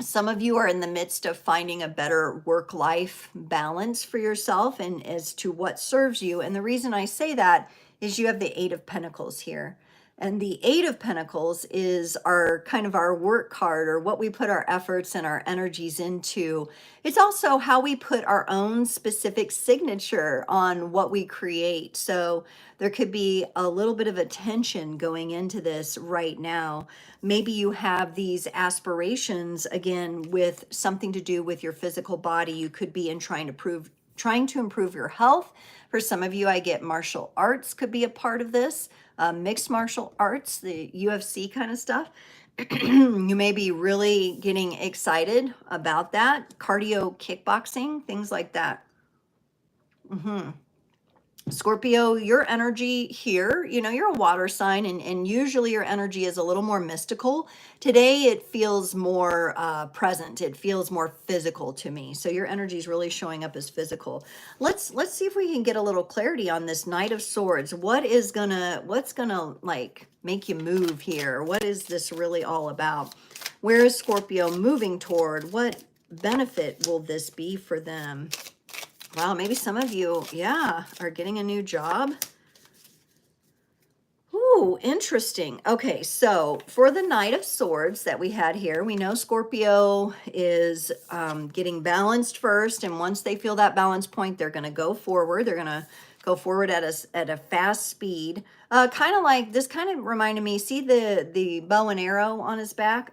Some of you are in the midst of finding a better work-life balance for yourself and as to what serves you. And the reason I say that is you have the Eight of Pentacles here. And the Eight of Pentacles is our kind of our work card, or what we put our efforts and our energies into. It's also how we put our own specific signature on what we create. So there could be a little bit of a tension going into this right now. Maybe you have these aspirations, again, with something to do with your physical body. You could be in trying to improve your health. For some of you, I get martial arts could be a part of this. Mixed martial arts, the UFC kind of stuff. You may be really getting excited about that. Cardio, kickboxing, things like that. Scorpio, your energy here, you know, you're a water sign, and usually your energy is a little more mystical. Today, it feels more present. It feels more physical to me. So your energy is really showing up as physical. Let's see if we can get a little clarity on this Knight of Swords. What's gonna like make you move here? What is this really all about? Where is Scorpio moving toward? What benefit will this be for them? Wow, maybe some of you, yeah, are getting a new job. Ooh, interesting. Okay, so for the Knight of Swords that we had here, we know Scorpio is getting balanced first, and once they feel that balance point, they're going to go forward. They're going to go forward at a fast speed. Kind of like, this kind of reminded me, see the bow and arrow on his back?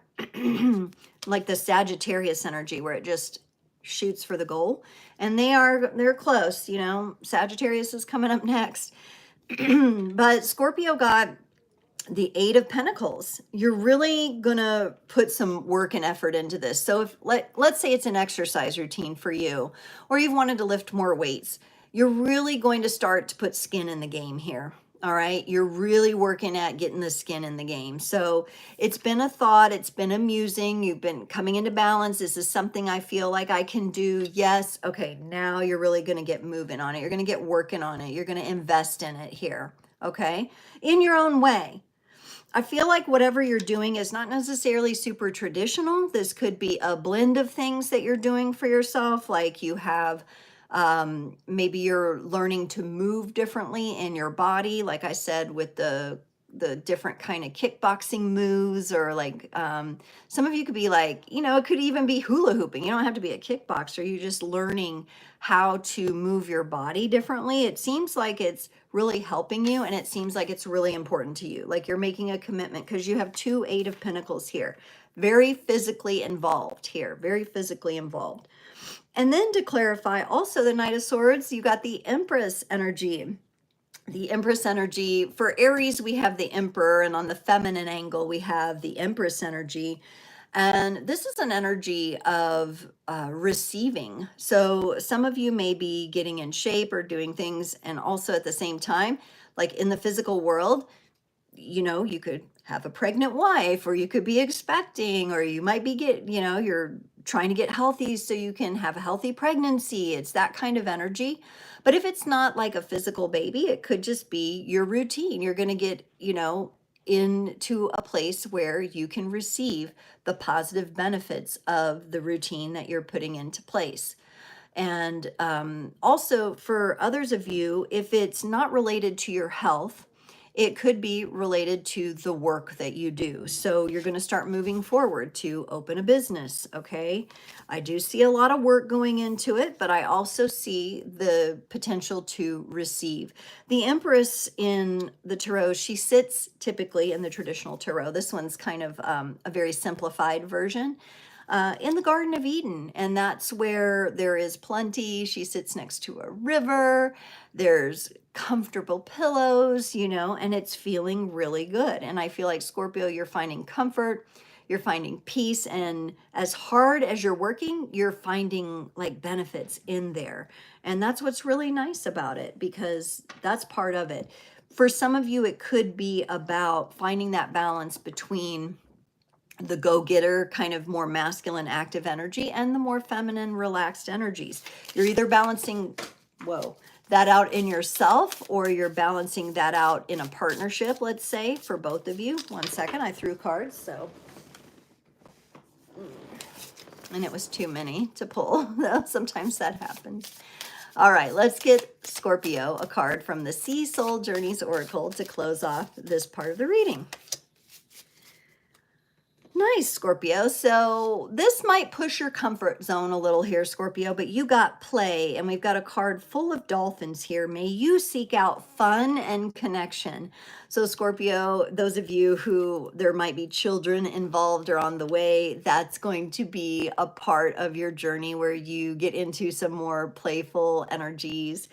Like the Sagittarius energy, where it just shoots for the goal. And they're close, you know. Sagittarius is coming up next. But Scorpio got the Eight of Pentacles. You're really gonna put some work and effort into this. So if let's say it's an exercise routine for you, or you've wanted to lift more weights, you're really going to start to put skin in the game here. All right, you're really working at getting the skin in the game. So it's been a thought, it's been amusing, you've been coming into balance. This is something I feel like I can do. Yes, okay, now you're really gonna get moving on it. You're gonna get working on it. You're gonna invest in it here, okay? In your own way. I feel like whatever you're doing is not necessarily super traditional. This could be a blend of things that you're doing for yourself, like you have maybe you're learning to move differently in your body, like I said, with the different kind of kickboxing moves, or like some of you could be like, you know, it could even be hula hooping. You don't have to be a kickboxer. You're just learning how to move your body differently. It seems like it's really helping you, and it seems like it's really important to you. Like you're making a commitment, because you have two Eight of Pentacles here. Very physically involved here, very physically involved. And then to clarify, also the Knight of Swords, you got the Empress energy. The Empress energy, for Aries, we have the Emperor, and on the feminine angle, we have the Empress energy. And this is an energy of receiving. So some of you may be getting in shape or doing things, and also at the same time, like in the physical world, you know, you could have a pregnant wife, or you could be expecting, or you might be you're trying to get healthy so you can have a healthy pregnancy. It's that kind of energy. But if it's not like a physical baby, it could just be your routine. You're going to get, you know, into a place where you can receive the positive benefits of the routine that you're putting into place. And also for others of you, if it's not related to your health, It could be related to the work that you do. So you're going to start moving forward to open a business, okay? I do see a lot of work going into it, but I also see the potential to receive. The Empress in the Tarot, she sits typically in the traditional Tarot. This one's kind of a very simplified version. In the Garden of Eden, and that's where there is plenty. She sits next to a river. There's comfortable pillows, you know, and it's feeling really good. And I feel like Scorpio, you're finding comfort, you're finding peace, and as hard as you're working, you're finding like benefits in there. And that's what's really nice about it, because that's part of it. For some of you, it could be about finding that balance between the go-getter, kind of more masculine active energy, and the more feminine relaxed energies. You're either balancing that out in yourself, or you're balancing that out in a partnership, let's say, for both of you. One second, I threw cards, so and it was too many to pull. Sometimes that happens. All right, let's get Scorpio a card from the Sea Soul Journeys Oracle to close off this part of the reading. Nice, Scorpio. So this might push your comfort zone a little here, Scorpio, but you got play, and we've got a card full of dolphins here. May you seek out fun and connection. So Scorpio, those of you who there might be children involved or on the way, that's going to be a part of your journey where you get into some more playful energies.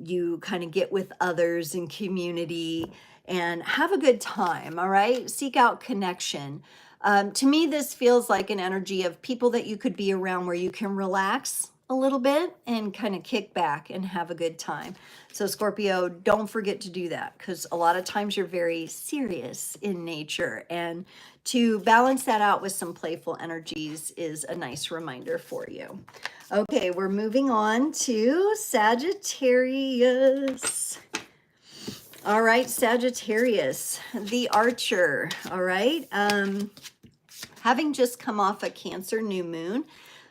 You kind of get with others in community and have a good time, all right? Seek out connection. To me, this feels like an energy of people that you could be around where you can relax a little bit and kind of kick back and have a good time. So Scorpio, don't forget to do that, because a lot of times you're very serious in nature, and to balance that out with some playful energies is a nice reminder for you. Okay, we're moving on to Sagittarius. All right, Sagittarius, the Archer. All right. Having just come off a Cancer new moon,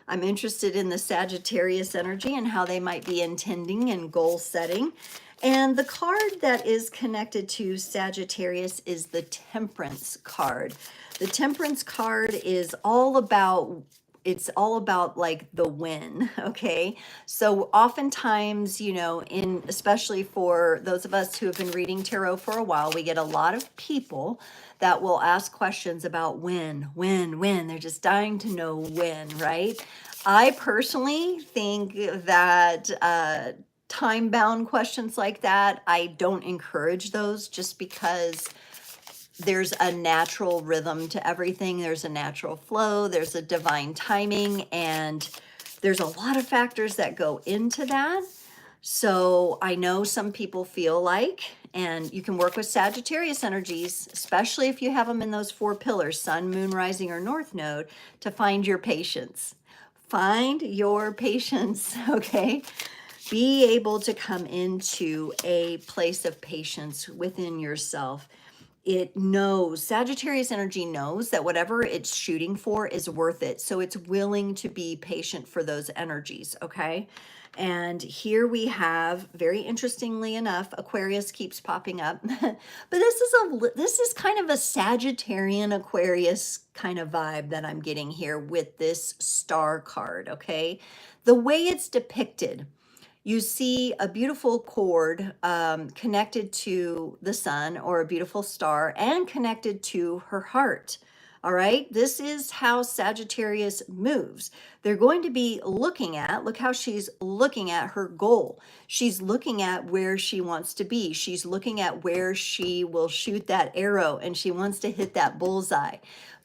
I'm interested in the Sagittarius energy and how they might be intending and goal setting. And the card that is connected to Sagittarius is the Temperance card. The Temperance card is all about, it's all about like the win, okay? So oftentimes, you know, especially for those of us who have been reading tarot for a while, we get a lot of people that will ask questions about when. They're just dying to know when, right? I personally think that time-bound questions like that, I don't encourage those, just because there's a natural rhythm to everything. There's a natural flow. There's a divine timing, and there's a lot of factors that go into that. So I know some people feel like, and you can work with Sagittarius energies, especially if you have them in those 4 pillars, sun, moon, rising, or north node, to find your patience. Find your patience, okay? Be able to come into a place of patience within yourself. It knows, Sagittarius energy knows that whatever it's shooting for is worth it. So it's willing to be patient for those energies, okay? And here we have, very interestingly enough, Aquarius keeps popping up. But this is kind of a Sagittarian Aquarius kind of vibe that I'm getting here with this star card, okay? The way it's depicted, you see a beautiful cord connected to the sun, or a beautiful star, and connected to her heart. All right, this is how Sagittarius moves. They're going to be looking at, look how she's looking at her goal. She's looking at where she wants to be. She's looking at where she will shoot that arrow, and she wants to hit that bullseye.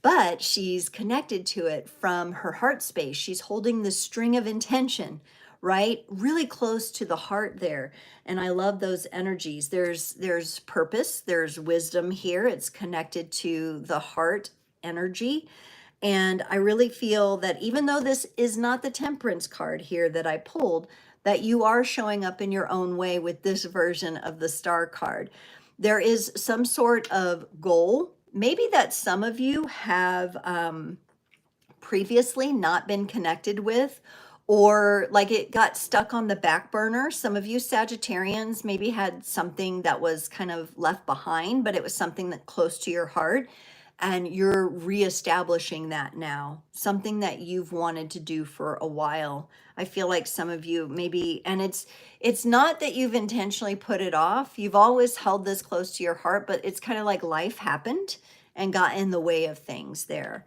But she's connected to it from her heart space. She's holding the string of intention, right? Really close to the heart there. And I love those energies. There's purpose, there's wisdom here. It's connected to the heart energy. And I really feel that even though this is not the Temperance card here that I pulled, that you are showing up in your own way with this version of the Star card. There is some sort of goal, maybe that some of you have previously not been connected with, or like it got stuck on the back burner. Some of you Sagittarians maybe had something that was kind of left behind, but it was something that close to your heart, and you're reestablishing that now, something that you've wanted to do for a while. I feel like some of you maybe, and it's not that you've intentionally put it off. You've always held this close to your heart, but it's kind of like life happened and got in the way of things there.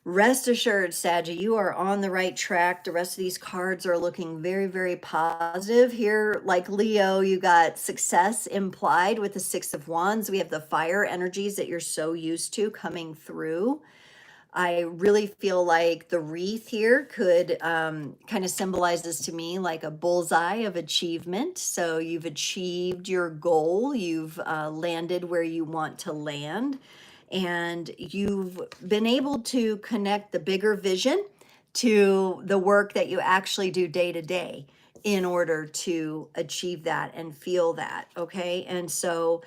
Rest assured, Saggy, you are on the right track. The rest of these cards are looking very, very positive. Here, like Leo, you got success implied with the Six of Wands. We have the fire energies that you're so used to coming through. I really feel like the wreath here could kind of symbolize this to me like a bullseye of achievement. So you've achieved your goal. You've landed where you want to land. And you've been able to connect the bigger vision to the work that you actually do day to day in order to achieve that and feel that, okay? And so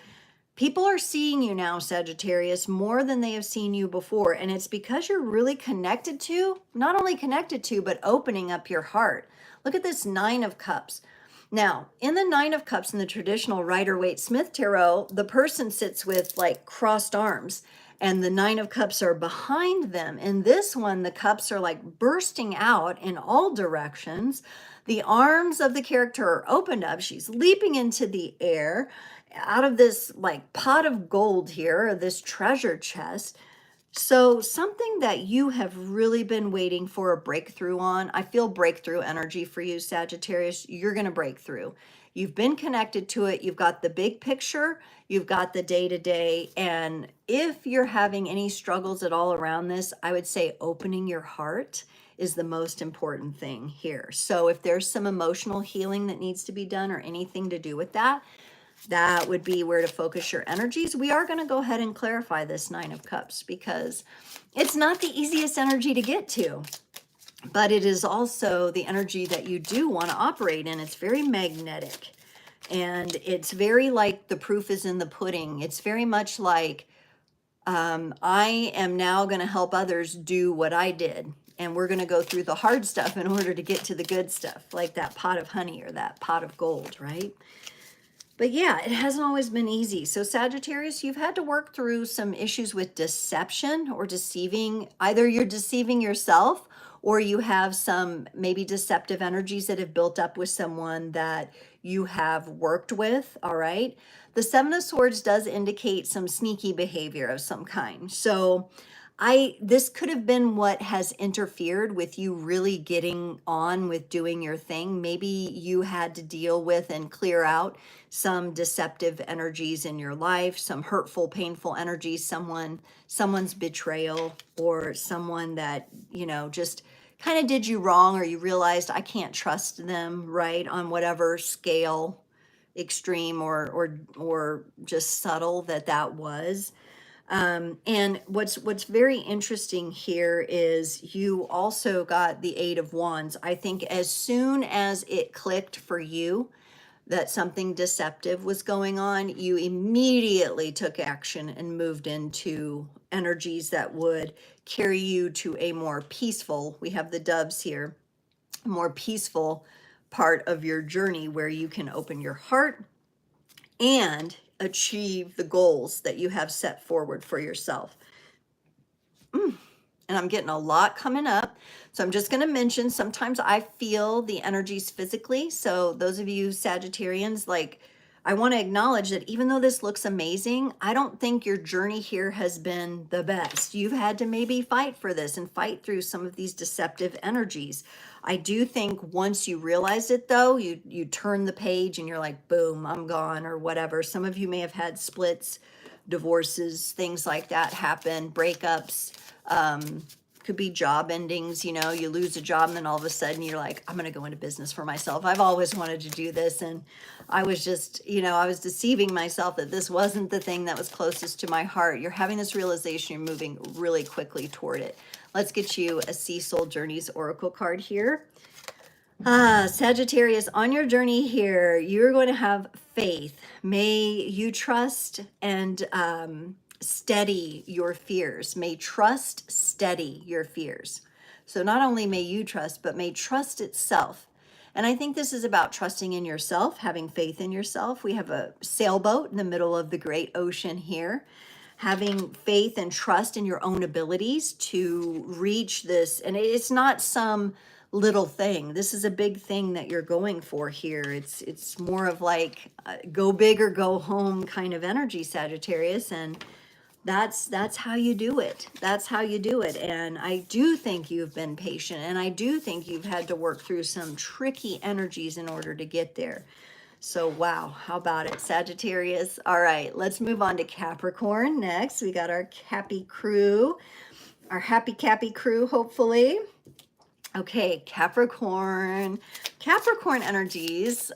people are seeing you now, Sagittarius, more than they have seen you before. And it's because you're really connected to, not only connected to, but opening up your heart. Look at this Nine of Cups. Now, in the Nine of Cups in the traditional Rider-Waite-Smith tarot, the person sits with like crossed arms and the Nine of Cups are behind them. In this one, the cups are like bursting out in all directions. The arms of the character are opened up. She's leaping into the air out of this like pot of gold here, or this treasure chest. So something that you have really been waiting for a breakthrough on. I feel breakthrough energy for you, Sagittarius. You're going to break through. You've been connected to it. You've got the big picture. You've got the day-to-day. And if you're having any struggles at all around this, I would say opening your heart is the most important thing here. So if there's some emotional healing that needs to be done or anything to do with that, that would be where to focus your energies. We are going to go ahead and clarify this Nine of Cups because it's not the easiest energy to get to, but it is also the energy that you do want to operate in. It's very magnetic, and it's very like the proof is in the pudding. It's very much like I am now going to help others do what I did. And we're going to go through the hard stuff in order to get to the good stuff, like that pot of honey or that pot of gold, right? But yeah, it hasn't always been easy. So Sagittarius, you've had to work through some issues with deception or deceiving. Either you're deceiving yourself or you have some maybe deceptive energies that have built up with someone that you have worked with, all right? The Seven of Swords does indicate some sneaky behavior of some kind. So this could have been what has interfered with you really getting on with doing your thing. Maybe you had to deal with and clear out some deceptive energies in your life, some hurtful, painful energies, someone's betrayal, or someone that, you know, just kind of did you wrong, or you realized I can't trust them, right? On whatever scale, extreme or just subtle that was. And what's very interesting here is you also got the Eight of Wands. I think as soon as it clicked for you that something deceptive was going on, you immediately took action and moved into energies that would carry you to a more peaceful, we have the doves here, more peaceful part of your journey where you can open your heart and achieve the goals that you have set forward for yourself. And I'm getting a lot coming up. So I'm just going to mention, sometimes I feel the energies physically. So those of you Sagittarians, like, I want to acknowledge that even though this looks amazing, I don't think your journey here has been the best. You've had to maybe fight for this and fight through some of these deceptive energies. I do think once you realize it, though, you turn the page and you're like, boom, I'm gone, or whatever. Some of you may have had splits, divorces, things like that happen, breakups. Could be job endings, you know, you lose a job and then all of a sudden you're like, I'm going to go into business for myself. I've always wanted to do this. And I was just, you know, I was deceiving myself that this wasn't the thing that was closest to my heart. You're having this realization, you're moving really quickly toward it. Let's get you a Sea Soul Journeys Oracle card here. Sagittarius, on your journey here, you're going to have faith. May you trust and steady your fears. May trust steady your fears. So not only may you trust, but may trust itself. And I think this is about trusting in yourself, having faith in yourself. We have a sailboat in the middle of the great ocean here, having faith and trust in your own abilities to reach this. And it's not some little thing. This is a big thing that you're going for here. It's more of like go big or go home kind of energy, Sagittarius. And that's how you do it. That's how you do it. And I do think you've been patient, and I do think you've had to work through some tricky energies in order to get there. So wow, how about it, Sagittarius? All right, let's move on to Capricorn next. We got our Cappy crew, our happy Cappy crew, hopefully. Okay, Capricorn energies.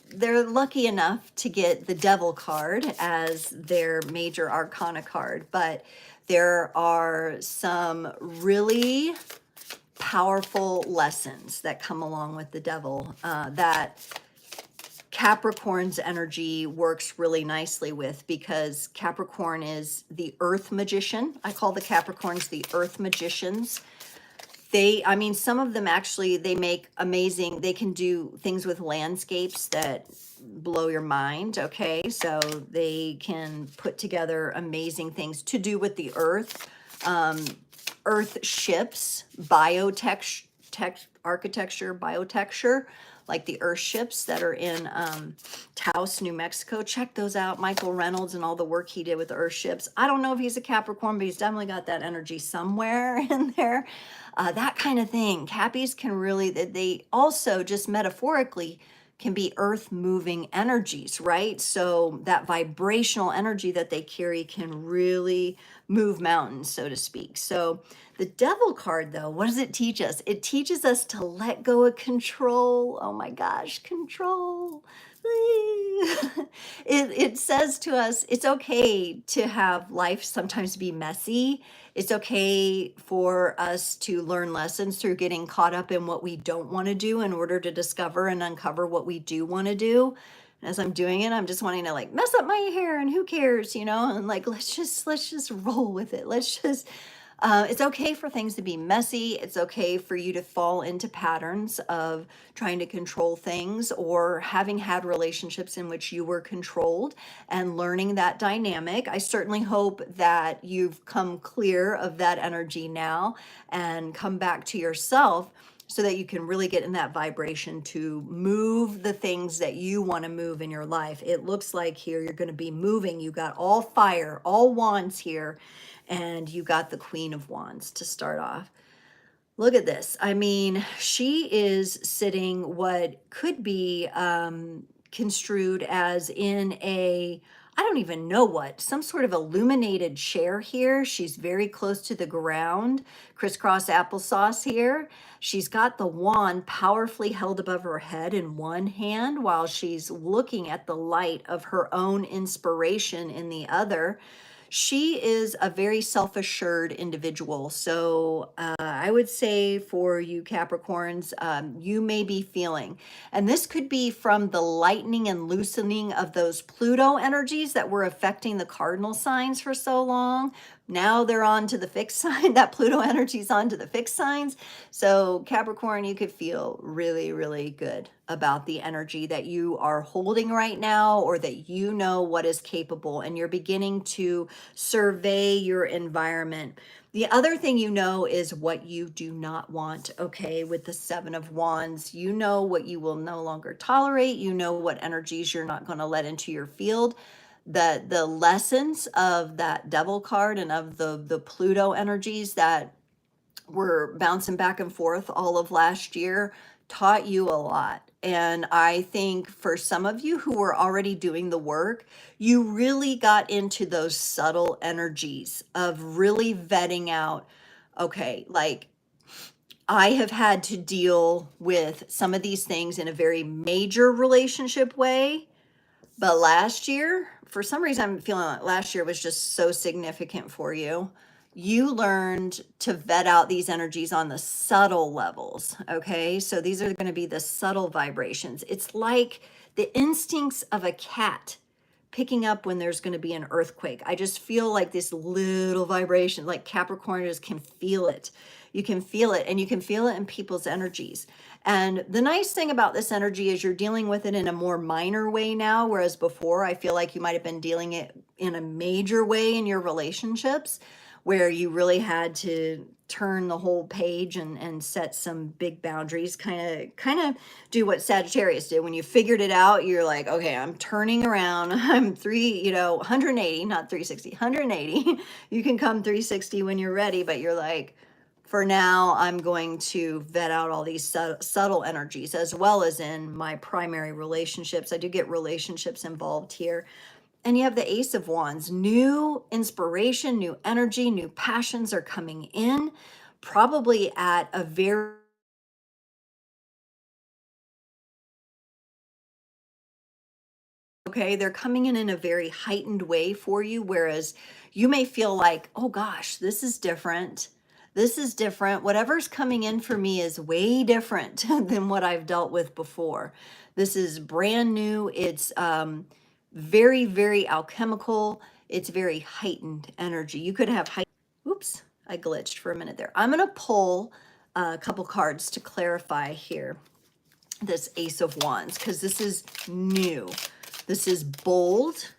They're lucky enough to get the Devil card as their Major Arcana card, but there are some really powerful lessons that come along with the Devil that Capricorn's energy works really nicely with, because Capricorn is the earth magician. I call the Capricorns the earth magicians. I mean, some of them actually, they make amazing, they can do things with landscapes that blow your mind, okay? So they can put together amazing things to do with the earth. Earth ships, biotexture, like the earth ships that are in Taos, New Mexico. Check those out. Michael Reynolds and all the work he did with the earth ships. I don't know if he's a Capricorn, but he's definitely got that energy somewhere in there. That kind of thing. Cappies can really, they also just metaphorically can be earth moving energies, right? So that vibrational energy that they carry can really move mountains, so to speak. So the Devil card, though, what does it teach us? It teaches us to let go of control. Oh my gosh, control. It says to us, it's okay to have life sometimes be messy. It's okay for us to learn lessons through getting caught up in what we don't want to do in order to discover and uncover what we do want to do. And as I'm doing it, I'm just wanting to like mess up my hair, and who cares, you know, and like, let's just roll with it. It's okay for things to be messy. It's okay for you to fall into patterns of trying to control things, or having had relationships in which you were controlled, and learning that dynamic. I certainly hope that you've come clear of that energy now and come back to yourself, so that you can really get in that vibration to move the things that you want to move in your life. It looks like here you're going to be moving. You got all fire, all wands here, and you got the Queen of Wands to start off. Look at this. I mean, she is sitting what could be construed as in a, I don't even know what, some sort of illuminated chair here. She's very close to the ground, crisscross applesauce here. She's got the wand powerfully held above her head in one hand, while she's looking at the light of her own inspiration in the other. She is a very self-assured individual. So I would say for you Capricorns, you may be feeling, and this could be from the lightening and loosening of those Pluto energies that were affecting the cardinal signs for so long. Now they're on to the fixed sign. That Pluto energy is on to the fixed signs. So Capricorn, you could feel really, really good about the energy that you are holding right now, or that you know what is capable, and you're beginning to survey your environment. The other thing you know is what you do not want, okay? With the Seven of Wands, you know what you will no longer tolerate. You know what energies you're not going to let into your field. The lessons of that Devil card and of the Pluto energies that were bouncing back and forth all of last year taught you a lot. And I think for some of you who were already doing the work, you really got into those subtle energies of really vetting out, okay, like I have had to deal with some of these things in a very major relationship way. But last year, for some reason, I'm feeling like last year was just so significant for you. You learned to vet out these energies on the subtle levels, okay? So these are going to be the subtle vibrations. It's like the instincts of a cat picking up when there's going to be an earthquake. I just feel like this little vibration, like Capricorners can feel it. You can feel it, and you can feel it in people's energies. And the nice thing about this energy is you're dealing with it in a more minor way now, whereas before I feel like you might have been dealing it in a major way in your relationships, where you really had to turn the whole page and set some big boundaries, kind of do what Sagittarius did. When you figured it out, you're like, okay, I'm turning around. I'm 180, not 360, 180. You can come 360 when you're ready, but you're like, for now, I'm going to vet out all these subtle energies, as well as in my primary relationships. I do get relationships involved here. And you have the Ace of Wands. New inspiration, new energy, new passions are coming in, probably at a very okay, they're coming in a very heightened way for you, whereas you may feel like, oh gosh, this is different. This is different. Whatever's coming in for me is way different than what I've dealt with before. This is brand new. It's very, very alchemical. It's very heightened energy. You could have oops, I glitched for a minute there. I'm going to pull a couple cards to clarify here this Ace of Wands, because this is new. This is bold.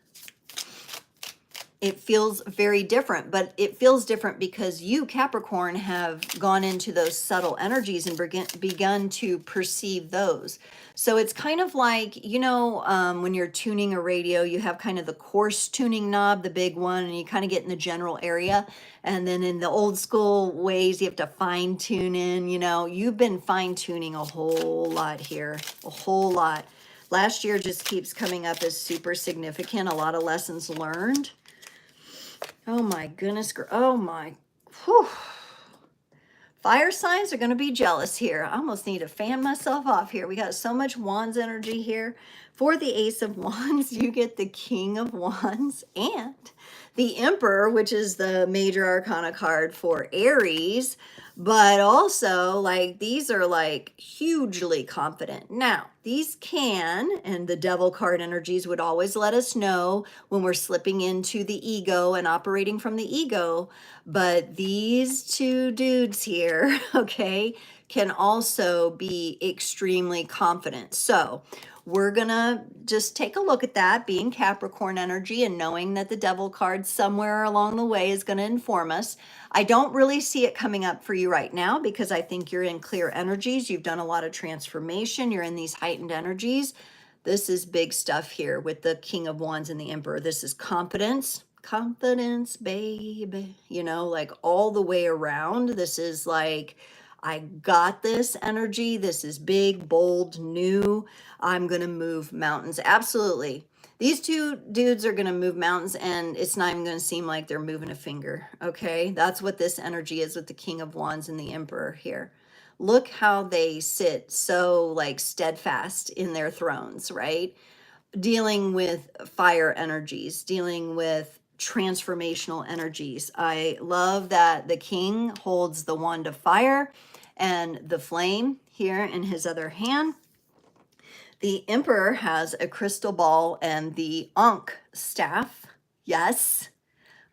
It feels very different, but it feels different because you, Capricorn, have gone into those subtle energies and begun to perceive those. So it's kind of like, you know, when you're tuning a radio, you have kind of the coarse tuning knob, the big one, and you kind of get in the general area. And then in the old school ways, you have to fine tune in, you know, you've been fine tuning a whole lot here, a whole lot. Last year just keeps coming up as super significant, a lot of lessons learned. Oh my goodness. Oh my. Whew. Fire signs are going to be jealous here. I almost need to fan myself off here. We got so much Wands energy here. For the Ace of Wands, you get the King of Wands and the Emperor, which is the Major Arcana card for Aries. But also, like, these are like hugely confident. Now, these can, and the Devil card energies would always let us know when we're slipping into the ego and operating from the ego. But these two dudes here, okay, can also be extremely confident. So we're gonna just take a look at that, being Capricorn energy and knowing that the Devil card somewhere along the way is gonna inform us. I don't really see it coming up for you right now because I think you're in clear energies. You've done a lot of transformation. You're in these heightened energies. This is big stuff here with the King of Wands and the Emperor. This is confidence. Confidence, baby, you know, like all the way around. This is like, I got this energy. This is big, bold, new. I'm going to move mountains. Absolutely. These two dudes are going to move mountains, and it's not even going to seem like they're moving a finger. Okay. That's what this energy is with the King of Wands and the Emperor here. Look how they sit so like steadfast in their thrones, right? Dealing with fire energies, dealing with transformational energies. I love that the king holds the wand of fire and the flame here in his other hand. The emperor has a crystal ball and the Ankh staff. Yes.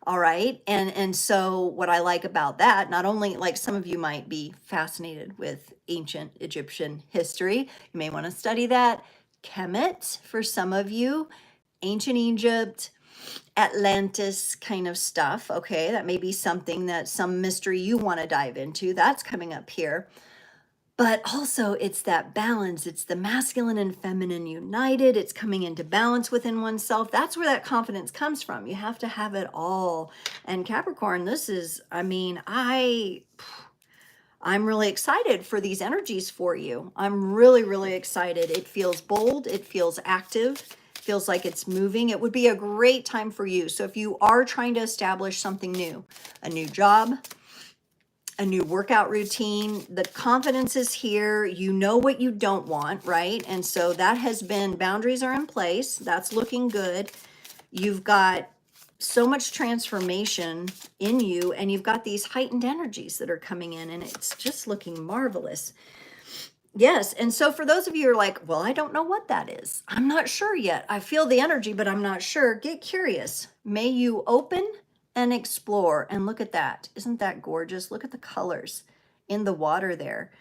All right. And so what I like about that, not only like some of you might be fascinated with ancient Egyptian history, you may want to study that. Kemet for some of you, ancient Egypt, Atlantis kind of stuff. Okay, that may be something that some mystery you want to dive into. That's coming up here. But also it's that balance. It's the masculine and feminine united. It's coming into balance within oneself. That's where that confidence comes from. You have to have it all. And Capricorn, this is, I mean, I'm really excited for these energies for you. I'm really, really excited. It feels bold. It feels active. It feels like it's moving. It would be a great time for you. So if you are trying to establish something new, a new job, a new workout routine, the confidence is here. You know what you don't want, right? And so that has been, boundaries are in place. That's looking good. You've got so much transformation in you, and you've got these heightened energies that are coming in, and it's just looking marvelous. Yes. And so for those of you who are like, well, I don't know what that is. I'm not sure yet. I feel the energy, but I'm not sure. Get curious. May you open and explore. And look at that. Isn't that gorgeous? Look at the colors in the water there.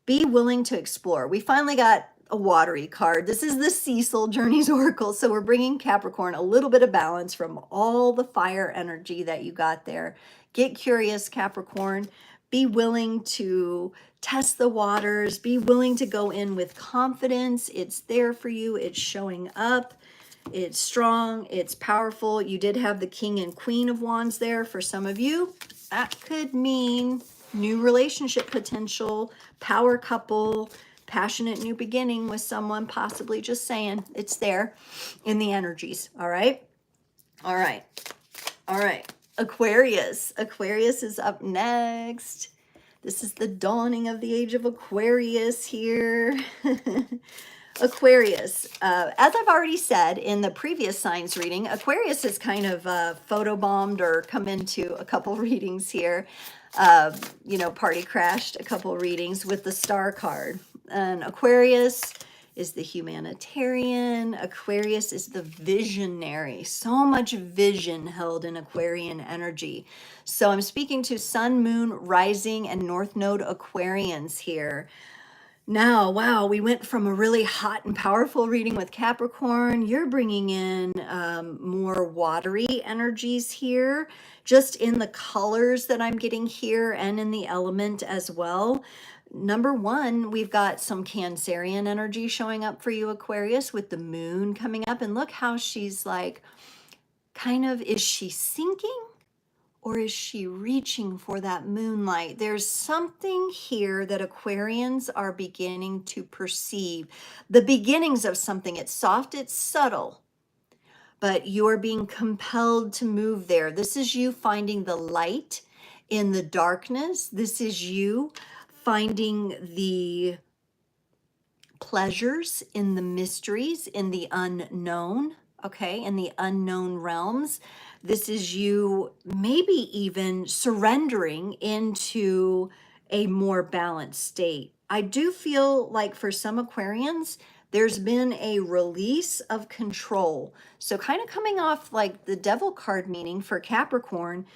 Be willing to explore. We finally got a watery card. This is the Cecil Journeys Oracle. So we're bringing Capricorn a little bit of balance from all the fire energy that you got there. Get curious, Capricorn. Be willing to test the waters. Be willing to go in with confidence. It's there for you. It's showing up. It's strong. It's powerful. You did have the King and Queen of Wands there for some of you. That could mean new relationship potential, power couple, passionate new beginning with someone, possibly. Just saying, it's there in the energies. All right. All right. All right. Aquarius. Aquarius is up next. This is the dawning of the age of Aquarius here. Aquarius, as I've already said in the previous signs reading, Aquarius has kind of photobombed or come into a couple readings here. You know, party crashed a couple readings with the star card. And Aquarius is the humanitarian. Aquarius is the visionary. So much vision held in Aquarian energy. So I'm speaking to Sun, Moon, Rising, and North Node Aquarians here. Now, wow, we went from a really hot and powerful reading with Capricorn. You're bringing in more watery energies here, just in the colors that I'm getting here and in the element as well. Number one, we've got some Cancerian energy showing up for you, Aquarius, with the moon coming up. And look how she's like, kind of, is she sinking? Or is she reaching for that moonlight? There's something here that Aquarians are beginning to perceive. The beginnings of something. It's soft, it's subtle, but you're being compelled to move there. This is you finding the light in the darkness. This is you finding the pleasures in the mysteries, in the unknown, okay, in the unknown realms. This is you maybe even surrendering into a more balanced state. I do feel like for some Aquarians, there's been a release of control. So kind of coming off like the devil card meaning for Capricorn,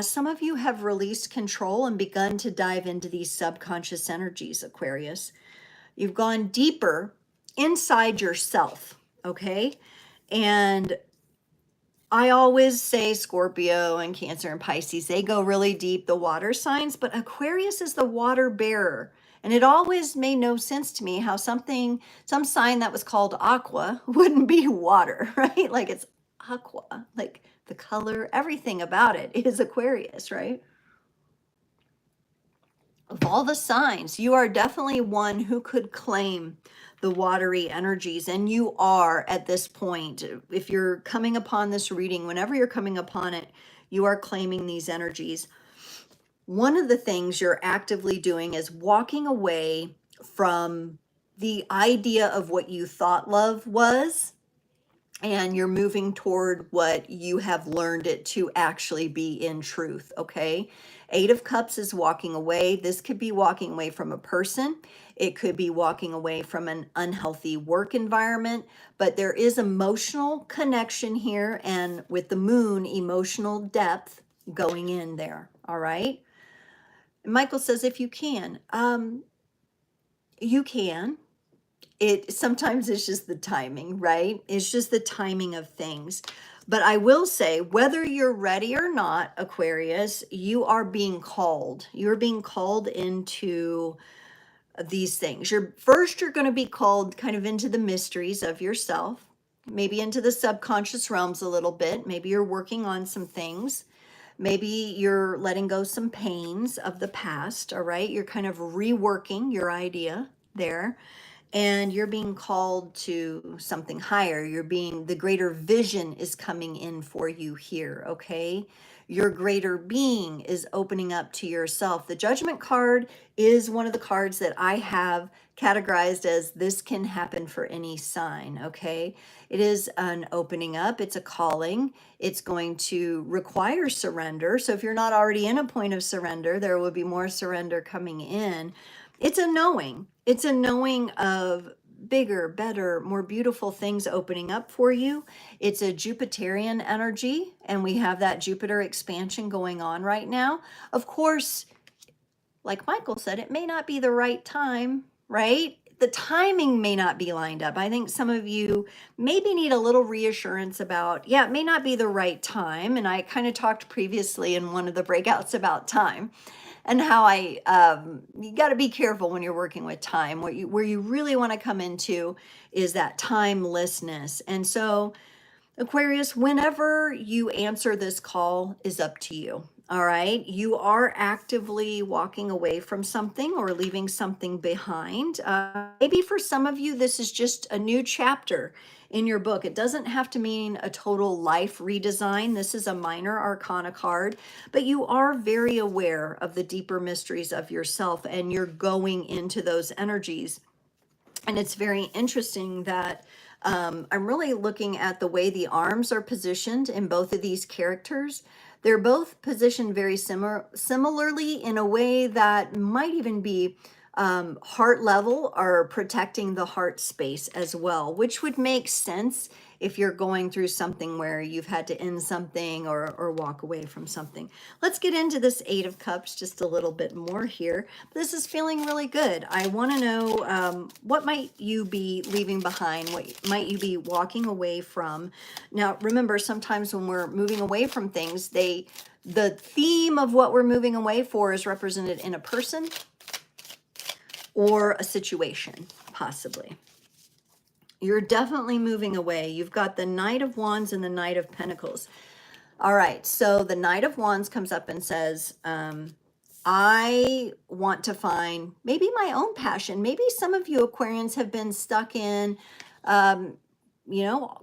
some of you have released control and begun to dive into these subconscious energies, Aquarius. You've gone deeper inside yourself, okay? And I always say Scorpio and Cancer and Pisces, they go really deep, the water signs, but Aquarius is the water bearer. And it always made no sense to me how some sign that was called aqua wouldn't be water, right? Like it's aqua, like the color, everything about it is Aquarius, right? Of all the signs, you are definitely one who could claim the watery energies, and you are at this point. If you're coming upon this reading, whenever you're coming upon it, you are claiming these energies. One of the things you're actively doing is walking away from the idea of what you thought love was, and you're moving toward what you have learned it to actually be in truth, okay? Eight of Cups is walking away. This could be walking away from a person. It could be walking away from an unhealthy work environment, but there is emotional connection here, and with the moon, emotional depth going in there, all right? Michael says, if you can, you can. Sometimes it's just the timing, right? It's just the timing of things. But I will say, whether you're ready or not, Aquarius, you are being called. You're being called into these things. You're going to be called kind of into the mysteries of yourself, maybe into the subconscious realms a little bit. Maybe you're working on some things. Maybe you're letting go some pains of the past, all right? You're kind of reworking your idea there. And you're being called to something higher. The greater vision is coming in for you here, okay? Your greater being is opening up to yourself. The Judgment card is one of the cards that I have categorized as this can happen for any sign, okay? It is an opening up. It's a calling. It's going to require surrender. So if you're not already in a point of surrender, there will be more surrender coming in. It's a knowing. It's a knowing of bigger, better, more beautiful things opening up for you. It's a Jupiterian energy, and we have that Jupiter expansion going on right now. Of course, like Michael said, it may not be the right time, right? The timing may not be lined up. I think some of you maybe need a little reassurance about, yeah, it may not be the right time. And I kind of talked previously in one of the breakouts about time and how you got to be careful when you're working with time. Where you really want to come into is that timelessness. And so, Aquarius, whenever you answer this call is up to you. All right. You are actively walking away from something or leaving something behind. Maybe for some of you, this is just a new chapter in your book. It doesn't have to mean a total life redesign. This is a minor arcana card, but you are very aware of the deeper mysteries of yourself and you're going into those energies. And it's very interesting that I'm really looking at the way the arms are positioned in both of these characters. They're both positioned very similarly in a way that might even be heart level or protecting the heart space as well, which would make sense if you're going through something where you've had to end something or walk away from something. Let's get into this Eight of Cups just a little bit more here. This is feeling really good. I want to know what might you be leaving behind? What might you be walking away from? Now, remember, sometimes when we're moving away from things, the theme of what we're moving away for is represented in a person or a situation, possibly. You're definitely moving away. You've got the Knight of Wands and the Knight of Pentacles. All right, so the Knight of Wands comes up and says, I want to find maybe my own passion. Maybe some of you Aquarians have been stuck in,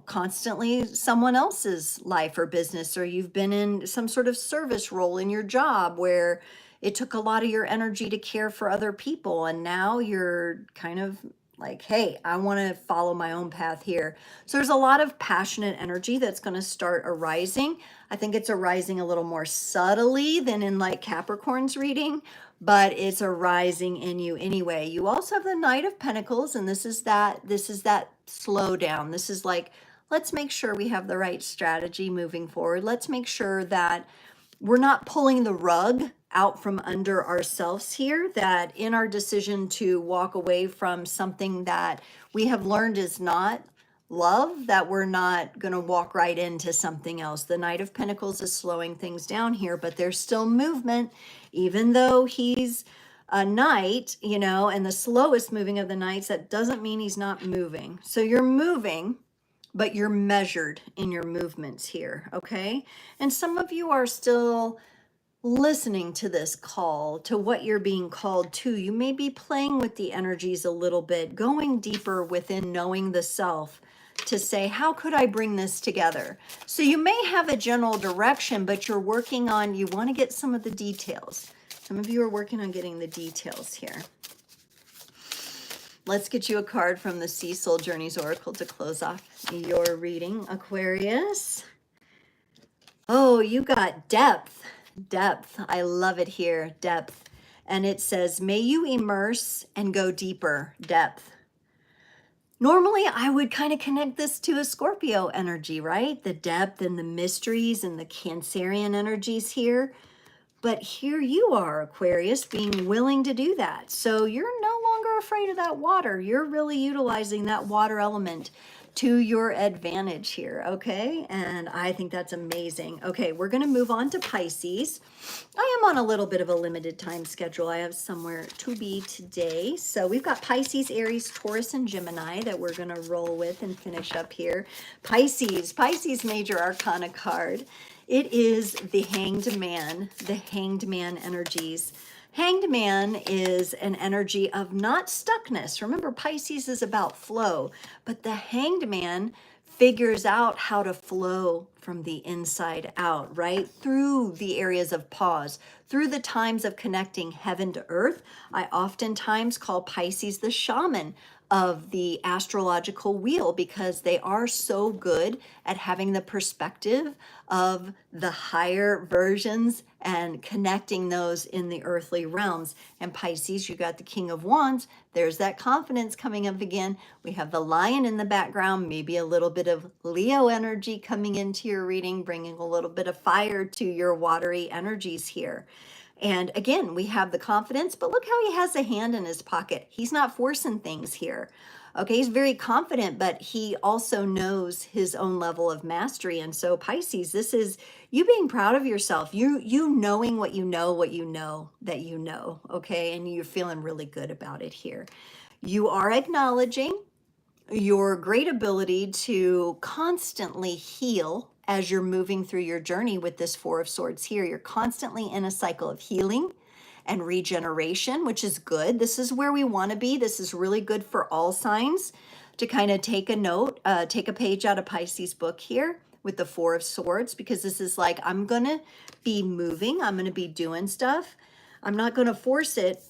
constantly someone else's life or business, or you've been in some sort of service role in your job where it took a lot of your energy to care for other people. And now you're kind of like, hey, I want to follow my own path here. So there's a lot of passionate energy that's going to start arising. I think it's arising a little more subtly than in like Capricorn's reading, but it's arising in you anyway. You also have the Knight of Pentacles, and this is that slow down. This is like, let's make sure we have the right strategy moving forward. Let's make sure that we're not pulling the rug out from under ourselves here, that in our decision to walk away from something that we have learned is not love, that we're not going to walk right into something else. The Knight of Pentacles is slowing things down here, but there's still movement, even though he's a knight, and the slowest moving of the knights, that doesn't mean he's not moving. So you're moving, but you're measured in your movements here, okay? And some of you are still listening to this call, to what you're being called to. You may be playing with the energies a little bit, going deeper within knowing the self to say, how could I bring this together? So you may have a general direction, but you're working on, you want to get some of the details. Some of you are working on getting the details here. Let's get you a card from the Sea Soul Journeys Oracle to close off your reading, Aquarius. Oh, you got depth. Depth. I love it here. Depth. And it says, may you immerse and go deeper. Depth. Normally, I would kind of connect this to a Scorpio energy, right? The depth and the mysteries and the Cancerian energies here. But here you are, Aquarius, being willing to do that. So you're no longer afraid of that water. You're really utilizing that water element to your advantage here, okay? And I think that's amazing. Okay, we're going to move on to Pisces. I am on a little bit of a limited time schedule. I have somewhere to be today. So we've got Pisces, Aries, Taurus, and Gemini that we're going to roll with and finish up here. Pisces Major Arcana card. It is the Hanged Man, the Hanged Man energies. Hanged Man is an energy of not stuckness. Remember, Pisces is about flow, but the Hanged Man figures out how to flow from the inside out, right? Through the areas of pause, through the times of connecting heaven to earth. I oftentimes call Pisces the shaman of the astrological wheel, because they are so good at having the perspective of the higher versions and connecting those in the earthly realms. And Pisces, you got the King of Wands. There's that confidence coming up again. We have the Lion in the background, maybe a little bit of Leo energy coming into your reading, bringing a little bit of fire to your watery energies here. And again, we have the confidence, but look how he has a hand in his pocket. He's not forcing things here. Okay, he's very confident, but he also knows his own level of mastery. And so Pisces, this is you being proud of yourself. You knowing what you know that you know, okay? And you're feeling really good about it here. You are acknowledging your great ability to constantly heal as you're moving through your journey with this Four of Swords here. You're constantly in a cycle of healing and regeneration, which is good. This is where we want to be. This is really good for all signs to kind of take a note, take a page out of Pisces' book here with the Four of Swords, because this is like, I'm going to be moving. I'm going to be doing stuff. I'm not going to force it.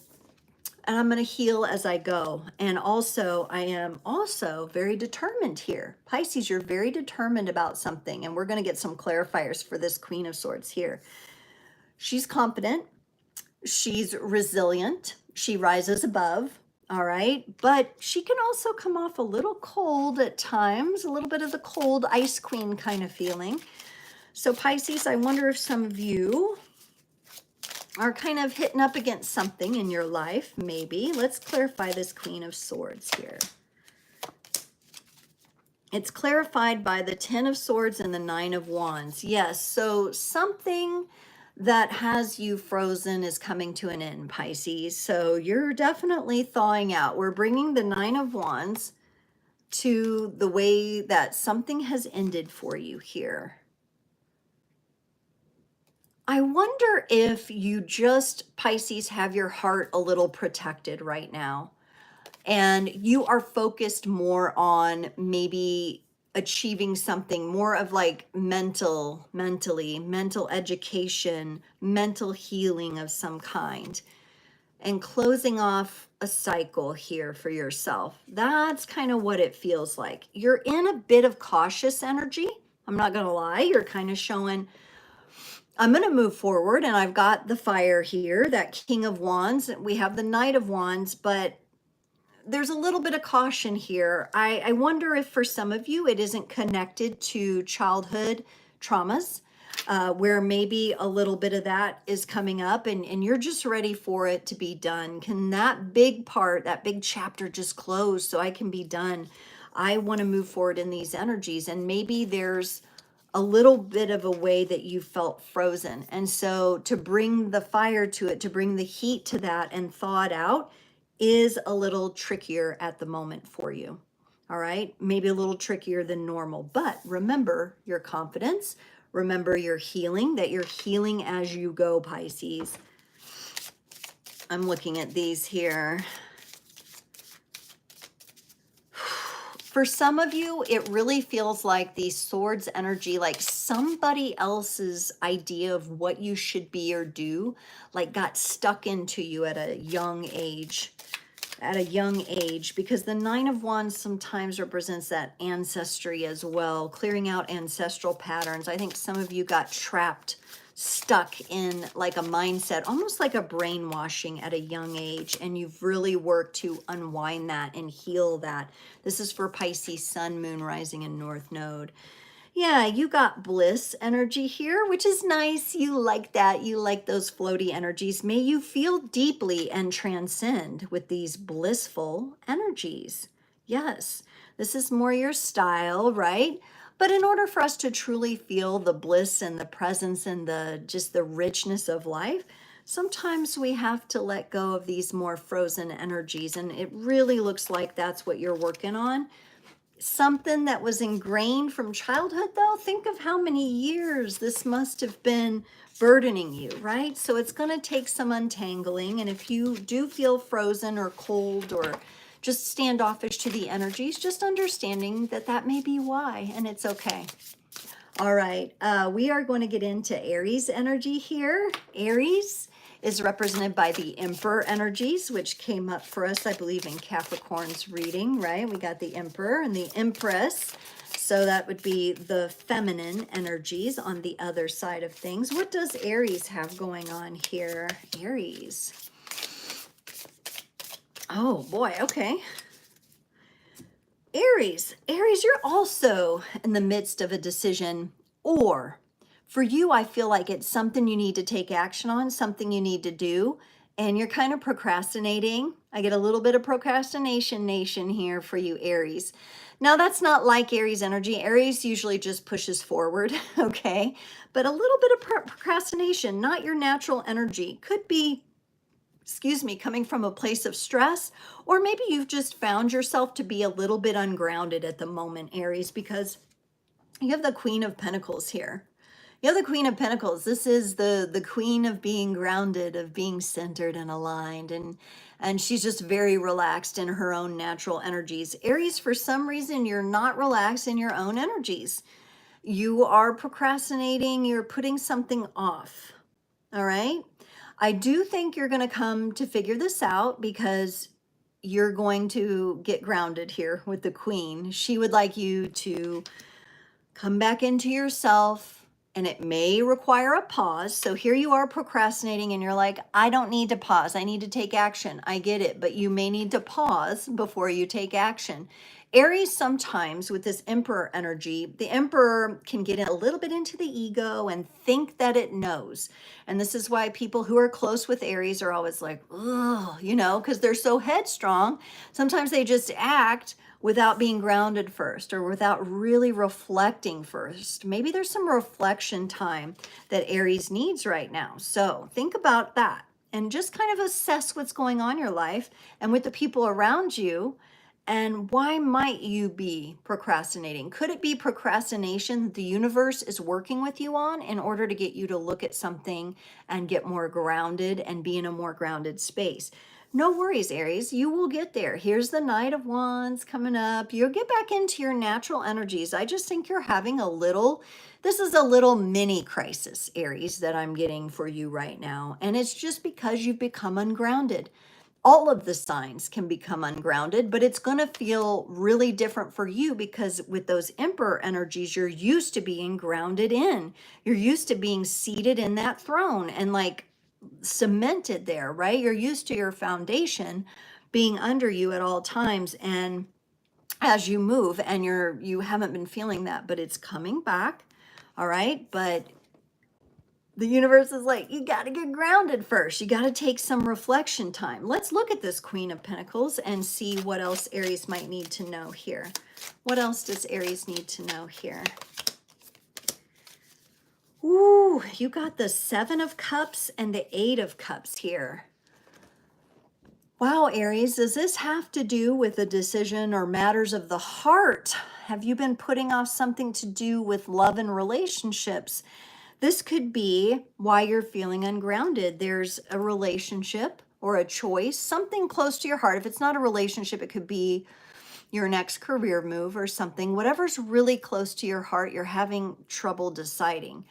And I'm going to heal as I go. And also, I am also very determined here. Pisces, you're very determined about something. And we're going to get some clarifiers for this Queen of Swords here. She's confident. She's resilient. She rises above. All right. But she can also come off a little cold at times, a little bit of the cold ice queen kind of feeling. So Pisces, I wonder if some of you are kind of hitting up against something in your life, maybe. Let's clarify this Queen of Swords here. It's clarified by the Ten of Swords and the Nine of Wands. Yes, so something that has you frozen is coming to an end, Pisces. So you're definitely thawing out. We're bringing the Nine of Wands to the way that something has ended for you here. I wonder if you just, Pisces, have your heart a little protected right now, and you are focused more on maybe achieving something more of like mental education, mental healing of some kind, and closing off a cycle here for yourself. That's kind of what it feels like. You're in a bit of cautious energy. I'm not going to lie. You're kind of showing, I'm going to move forward, and I've got the fire here, that King of Wands. We have the Knight of Wands, but there's a little bit of caution here. I wonder if for some of you it isn't connected to childhood traumas, where maybe a little bit of that is coming up, and you're just ready for it to be done. Can that big part, that big chapter just close so I can be done? I want to move forward in these energies, and maybe there's a little bit of a way that you felt frozen. And so to bring the fire to it, to bring the heat to that and thaw it out is a little trickier at the moment for you. All right, maybe a little trickier than normal, but remember your confidence, remember your healing, that you're healing as you go, Pisces. I'm looking at these here. For some of you, it really feels like the swords energy, like somebody else's idea of what you should be or do, like got stuck into you at a young age. Because the Nine of Wands sometimes represents that ancestry as well, clearing out ancestral patterns. I think some of you got trapped, stuck in like a mindset, almost like a brainwashing at a young age, and you've really worked to unwind that and heal that. This is for Pisces, Sun, Moon, Rising, and North Node. Yeah, you got bliss energy here, which is nice. You like that. You like those floaty energies. May you feel deeply and transcend with these blissful energies. Yes, this is more your style, right? But in order for us to truly feel the bliss and the presence and just the richness of life, sometimes we have to let go of these more frozen energies. And it really looks like that's what you're working on. Something that was ingrained from childhood, though. Think of how many years this must have been burdening you, right? So it's going to take some untangling. And if you do feel frozen or cold or just standoffish to the energies, just understanding that that may be why, and it's okay. All right, we are going to get into Aries energy here. Aries, is represented by the Emperor energies, which came up for us, I believe, in Capricorn's reading, right? We got the Emperor and the Empress. So that would be the feminine energies on the other side of things. What does Aries have going on here? Aries. Oh boy, okay. Aries, you're also in the midst of a decision, or for you, I feel like it's something you need to take action on, something you need to do, and you're kind of procrastinating. I get a little bit of procrastination nation here for you, Aries. Now, that's not like Aries energy. Aries usually just pushes forward, okay? But a little bit of procrastination, not your natural energy, could be, excuse me, coming from a place of stress, or maybe you've just found yourself to be a little bit ungrounded at the moment, Aries, because you have the Queen of Pentacles here. You have the Queen of Pentacles. This is the queen of being grounded, of being centered and aligned, and she's just very relaxed in her own natural energies. Aries, for some reason, you're not relaxed in your own energies. You are procrastinating, you're putting something off, all right? I do think you're going to come to figure this out because you're going to get grounded here with the Queen. She would like you to come back into yourself, and it may require a pause. So here you are procrastinating and you're like, I don't need to pause. I need to take action. I get it, but you may need to pause before you take action. Aries, sometimes with this Emperor energy, the Emperor can get a little bit into the ego and think that it knows. And this is why people who are close with Aries are always like, oh, you know, because they're so headstrong. Sometimes they just act without being grounded first, or without really reflecting first. Maybe there's some reflection time that Aries needs right now. So think about that and just kind of assess what's going on in your life and with the people around you. And why might you be procrastinating? Could it be procrastination that the universe is working with you on in order to get you to look at something and get more grounded and be in a more grounded space? No worries, Aries, you will get there. Here's the Knight of Wands coming up. You'll get back into your natural energies. I just think you're having this is a little mini crisis, Aries, that I'm getting for you right now. And it's just because you've become ungrounded. All of the signs can become ungrounded, but it's going to feel really different for you because with those Emperor energies, you're used to being grounded in. You're used to being seated in that throne and like cemented there, right? You're used to your foundation being under you at all times, and as you move, and you haven't been feeling that, but it's coming back, all right? But the universe is like, you got to get grounded first. You got to take some reflection time. Let's look at this Queen of Pentacles and see what else Aries might need to know here. What else does Aries need to know here? Ooh, you got the Seven of Cups and the Eight of Cups here. Wow, Aries, does this have to do with a decision or matters of the heart? Have you been putting off something to do with love and relationships? This could be why you're feeling ungrounded. There's a relationship or a choice, something close to your heart. If it's not a relationship, it could be your next career move or something. Whatever's really close to your heart, you're having trouble deciding.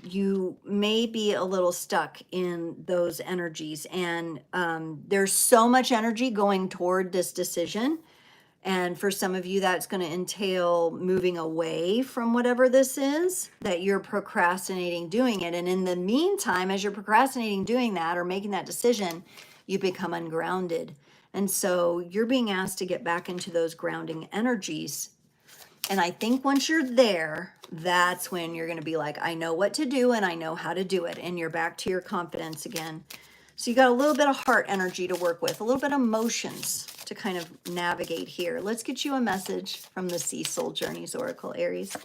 You may be a little stuck in those energies, and there's so much energy going toward this decision. And for some of you, that's going to entail moving away from whatever this is that you're procrastinating doing it. And in the meantime, as you're procrastinating doing that or making that decision, you become ungrounded. And so you're being asked to get back into those grounding energies. And I think once you're there, that's when you're going to be like, I know what to do and I know how to do it. And you're back to your confidence again. So you got a little bit of heart energy to work with, a little bit of emotions to kind of navigate here. Let's get you a message from the Sea Soul Journeys Oracle, Aries.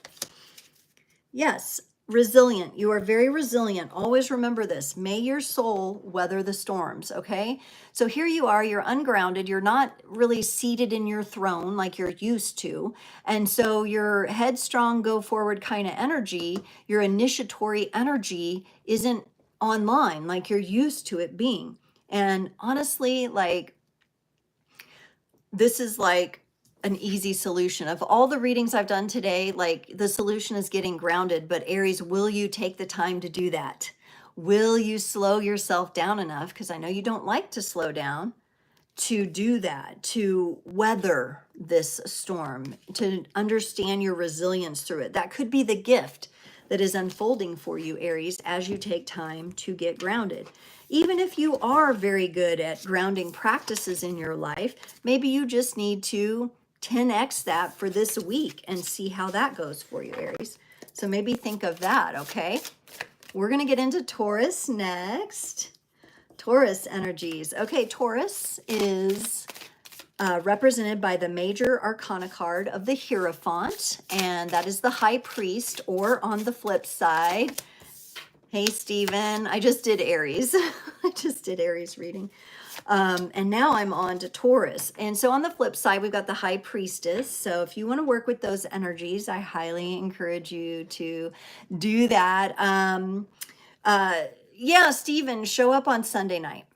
Yes, resilient. You are very resilient. Always remember this. May your soul weather the storms, okay? So here you are, you're ungrounded. You're not really seated in your throne like you're used to. And so your headstrong, go forward kind of energy, your initiatory energy isn't online like you're used to it being. And honestly, like, this is like an easy solution. Of all the readings I've done today, like, the solution is getting grounded. But Aries, will you take the time to do that? Will you slow yourself down enough? Because I know you don't like to slow down, to do that, to weather this storm, to understand your resilience through it. That could be the gift that is unfolding for you, Aries, as you take time to get grounded. Even if you are very good at grounding practices in your life, maybe you just need to 10x that for this week and see how that goes for you, Aries. So maybe think of that, okay? We're going to get into Taurus next. Taurus energies. Okay, Taurus is represented by the Major Arcana card of the Hierophant, and that is the High Priest, or on the flip side, hey, Stephen, I just did Aries. I just did Aries reading. And now I'm on to Taurus. And so on the flip side, we've got the High Priestess. So if you want to work with those energies, I highly encourage you to do that. Yeah, Stephen, show up on Sunday night.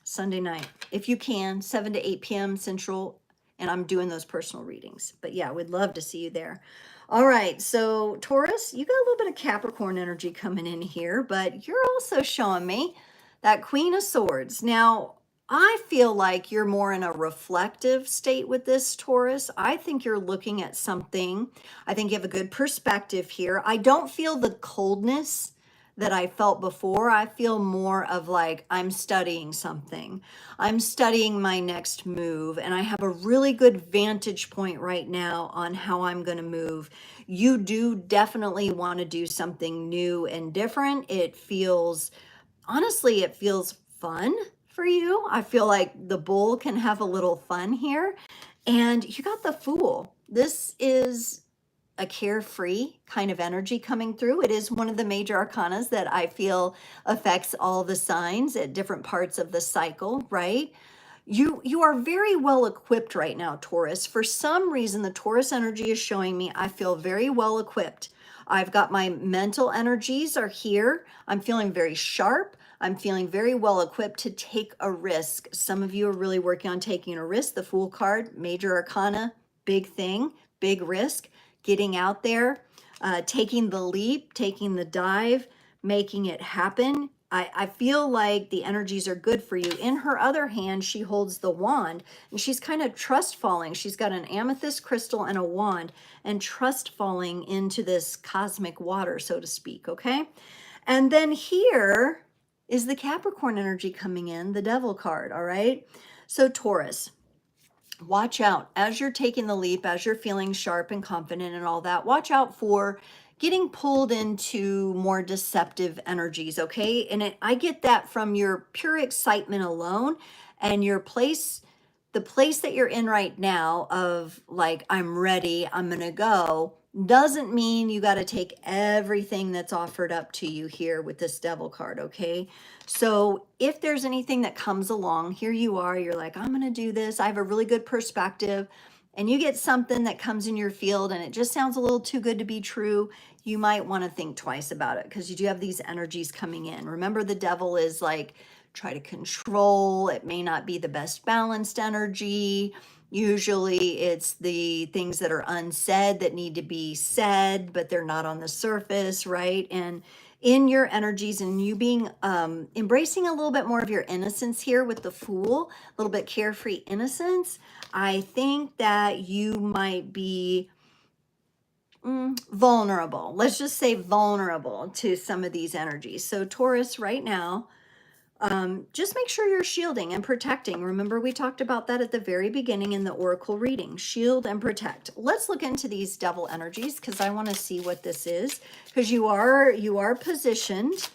Sunday night, if you can, 7 to 8 p.m. Central, and I'm doing those personal readings. But yeah, we'd love to see you there. All right, so Taurus, you got a little bit of Capricorn energy coming in here, but you're also showing me that Queen of Swords. Now, I feel like you're more in a reflective state with this, Taurus. I think you're looking at something. I think you have a good perspective here. I don't feel the coldness that I felt before. I feel more of like, I'm studying something. I'm studying my next move, and I have a really good vantage point right now on how I'm going to move. You do definitely want to do something new and different. It feels, honestly, it feels fun for you. I feel like the bull can have a little fun here. And you got the Fool. This is a carefree kind of energy coming through. It is one of the major arcanas that I feel affects all the signs at different parts of the cycle, right? You are very well equipped right now, Taurus. For some reason, the Taurus energy is showing me I feel very well equipped. I've got my mental energies are here. I'm feeling very sharp. I'm feeling very well equipped to take a risk. Some of you are really working on taking a risk. The Fool card, major arcana, big thing, big risk. Getting out there, taking the leap, taking the dive, making it happen. I feel like the energies are good for you. In her other hand, she holds the wand, and she's kind of trust falling. She's got an amethyst crystal and a wand, and trust falling into this cosmic water, so to speak, okay? And then here is the Capricorn energy coming in, the Devil card, all right? So Taurus, watch out as you're taking the leap, as you're feeling sharp and confident and all that. Watch out for getting pulled into more deceptive energies, okay? And I get that from your pure excitement alone, and your place, the place that you're in right now of like, I'm ready, I'm gonna go, doesn't mean you got to take everything that's offered up to you here with this Devil card, okay? So if there's anything that comes along, here you are, you're like, I'm going to do this. I have a really good perspective, and you get something that comes in your field and it just sounds a little too good to be true. You might want to think twice about it, because you do have these energies coming in. Remember, the Devil is like, try to control. It may not be the best balanced energy. Usually it's the things that are unsaid that need to be said, but they're not on the surface, right? And in your energies and you being embracing a little bit more of your innocence here with the Fool, a little bit carefree innocence, I think that you might be vulnerable. Let's just say vulnerable to some of these energies. So Taurus, right now, just make sure you're shielding and protecting. Remember, we talked about that at the very beginning in the oracle reading. Shield and protect. Let's look into these Devil energies, because I want to see what this is, because you are positioned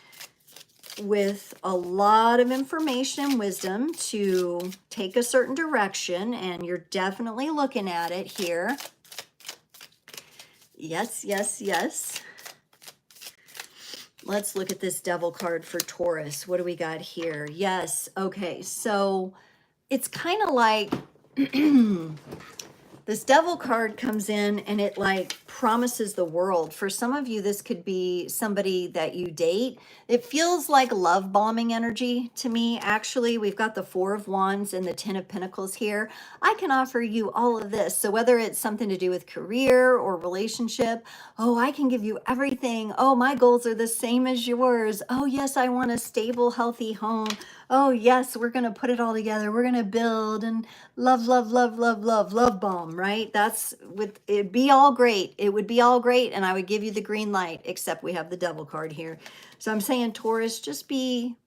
with a lot of information and wisdom to take a certain direction, and you're definitely looking at it here. Yes, yes, yes. Let's look at this Devil card for Taurus. What do we got here? Yes. Okay. So it's kind of like this Devil card comes in and it like promises the world. For some of you, this could be somebody that you date. It feels like love bombing energy to me. Actually, we've got the Four of Wands and the Ten of Pentacles here. I can offer you all of this. So whether it's something to do with career or relationship, oh, I can give you everything. Oh, my goals are the same as yours. Oh, yes, I want a stable, healthy home. Oh, yes, we're going to put it all together. We're going to build and love, love, love, love, love, love bomb, right? That's with, it'd be all great. It would be all great. And I would give you the green light, except we have the devil card here. So I'm saying, Taurus, just be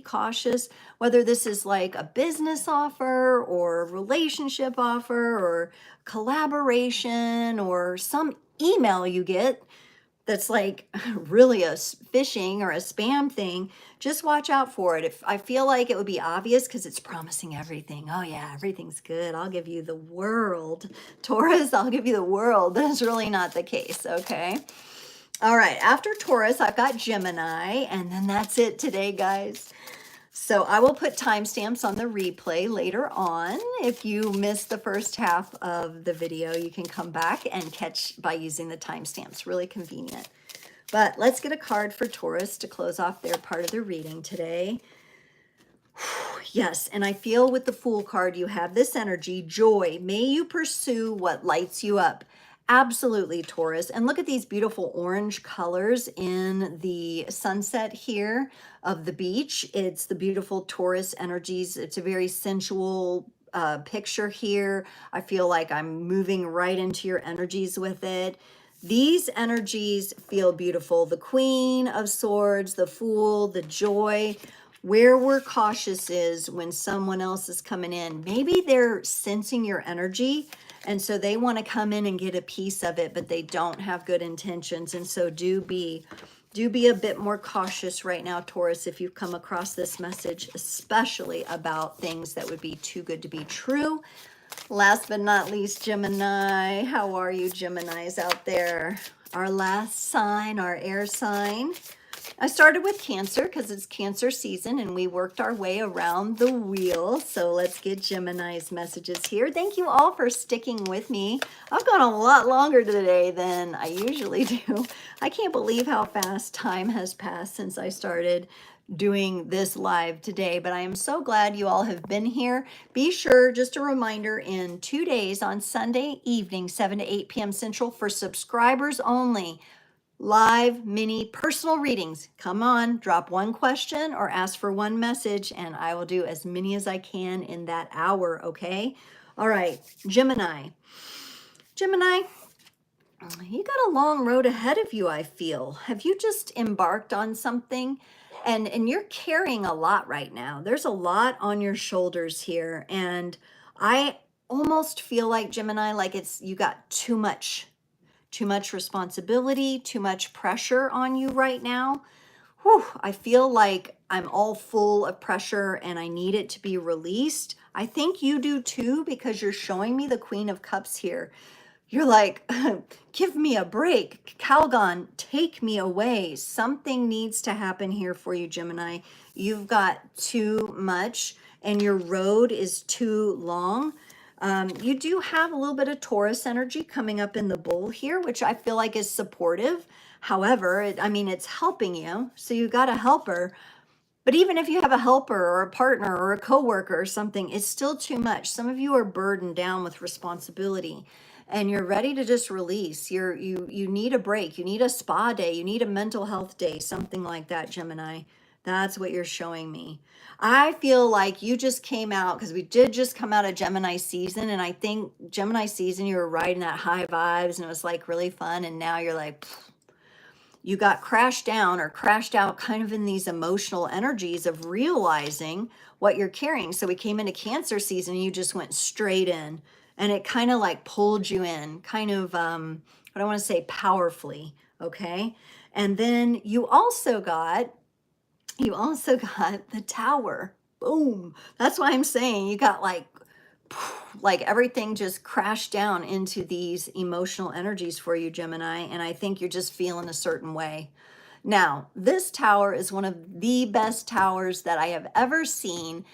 cautious, whether this is like a business offer or a relationship offer or collaboration or some email you get that's like really a phishing or a spam thing. Just watch out for it. If I feel like it would be obvious because it's promising everything. Oh yeah, everything's good. I'll give you the world. Taurus, I'll give you the world. That's really not the case, okay? All right, after Taurus, I've got Gemini, and then that's it today, guys. So I will put timestamps on the replay later on. If you missed the first half of the video, you can come back and catch by using the timestamps. Really convenient. But let's get a card for Taurus to close off their part of the reading today. Yes, and I feel with the Fool card, you have this energy, joy. May you pursue what lights you up. Absolutely, Taurus. And look at these beautiful orange colors in the sunset here of the beach. It's the beautiful Taurus energies. It's a very sensual picture here. I feel like I'm moving right into your energies with it. These energies feel beautiful. The Queen of Swords, the Fool, the joy. Where we're cautious is when someone else is coming in. Maybe they're sensing your energy, and so they want to come in and get a piece of it, but they don't have good intentions. And so do be a bit more cautious right now, Taurus, if you've come across this message, especially about things that would be too good to be true. Last but not least, Gemini. How are you, Geminis out there? Our last sign, our air sign. I started with Cancer because it's Cancer season and we worked our way around the wheel. So let's get Gemini's messages here. Thank you all for sticking with me. I've gone a lot longer today than I usually do. I can't believe how fast time has passed since I started doing this live today, but I am so glad you all have been here. Be sure, just a reminder, in 2 days on Sunday evening, 7 to 8 p.m. Central, for subscribers only, live mini personal readings. Come on, drop one question or ask for one message, and I will do as many as I can in that hour, okay? All right, Gemini. Gemini, you got a long road ahead of you, I feel. Have you just embarked on something? And you're carrying a lot right now. There's a lot on your shoulders here. And I almost feel like, Gemini, like you got too much responsibility, too much pressure on you right now. Whew, I feel like I'm all full of pressure and I need it to be released. I think you do too, because you're showing me the Queen of Cups here. You're like, give me a break. Calgon, take me away. Something needs to happen here for you, Gemini. You've got too much and your road is too long. You do have a little bit of Taurus energy coming up in the bull here, which I feel like is supportive. However, it's helping you. So you got a helper. But even if you have a helper or a partner or a coworker or something, it's still too much. Some of you are burdened down with responsibility and you're ready to just release. You need a break. You need a spa day. You need a mental health day, something like that, Gemini. That's what you're showing me. I feel like you just came out, because we did just come out of Gemini season, and I think Gemini season, you were riding that high vibes and it was like really fun, and now you're like, you got crashed down or crashed out kind of in these emotional energies of realizing what you're carrying. So we came into Cancer season and you just went straight in, and it kind of like pulled you in, kind of, what I want to say, powerfully, okay? And then you also got the Tower. Boom. That's why I'm saying you got like everything just crashed down into these emotional energies for you, Gemini. And I think you're just feeling a certain way. Now, this tower is one of the best towers that I have ever seen.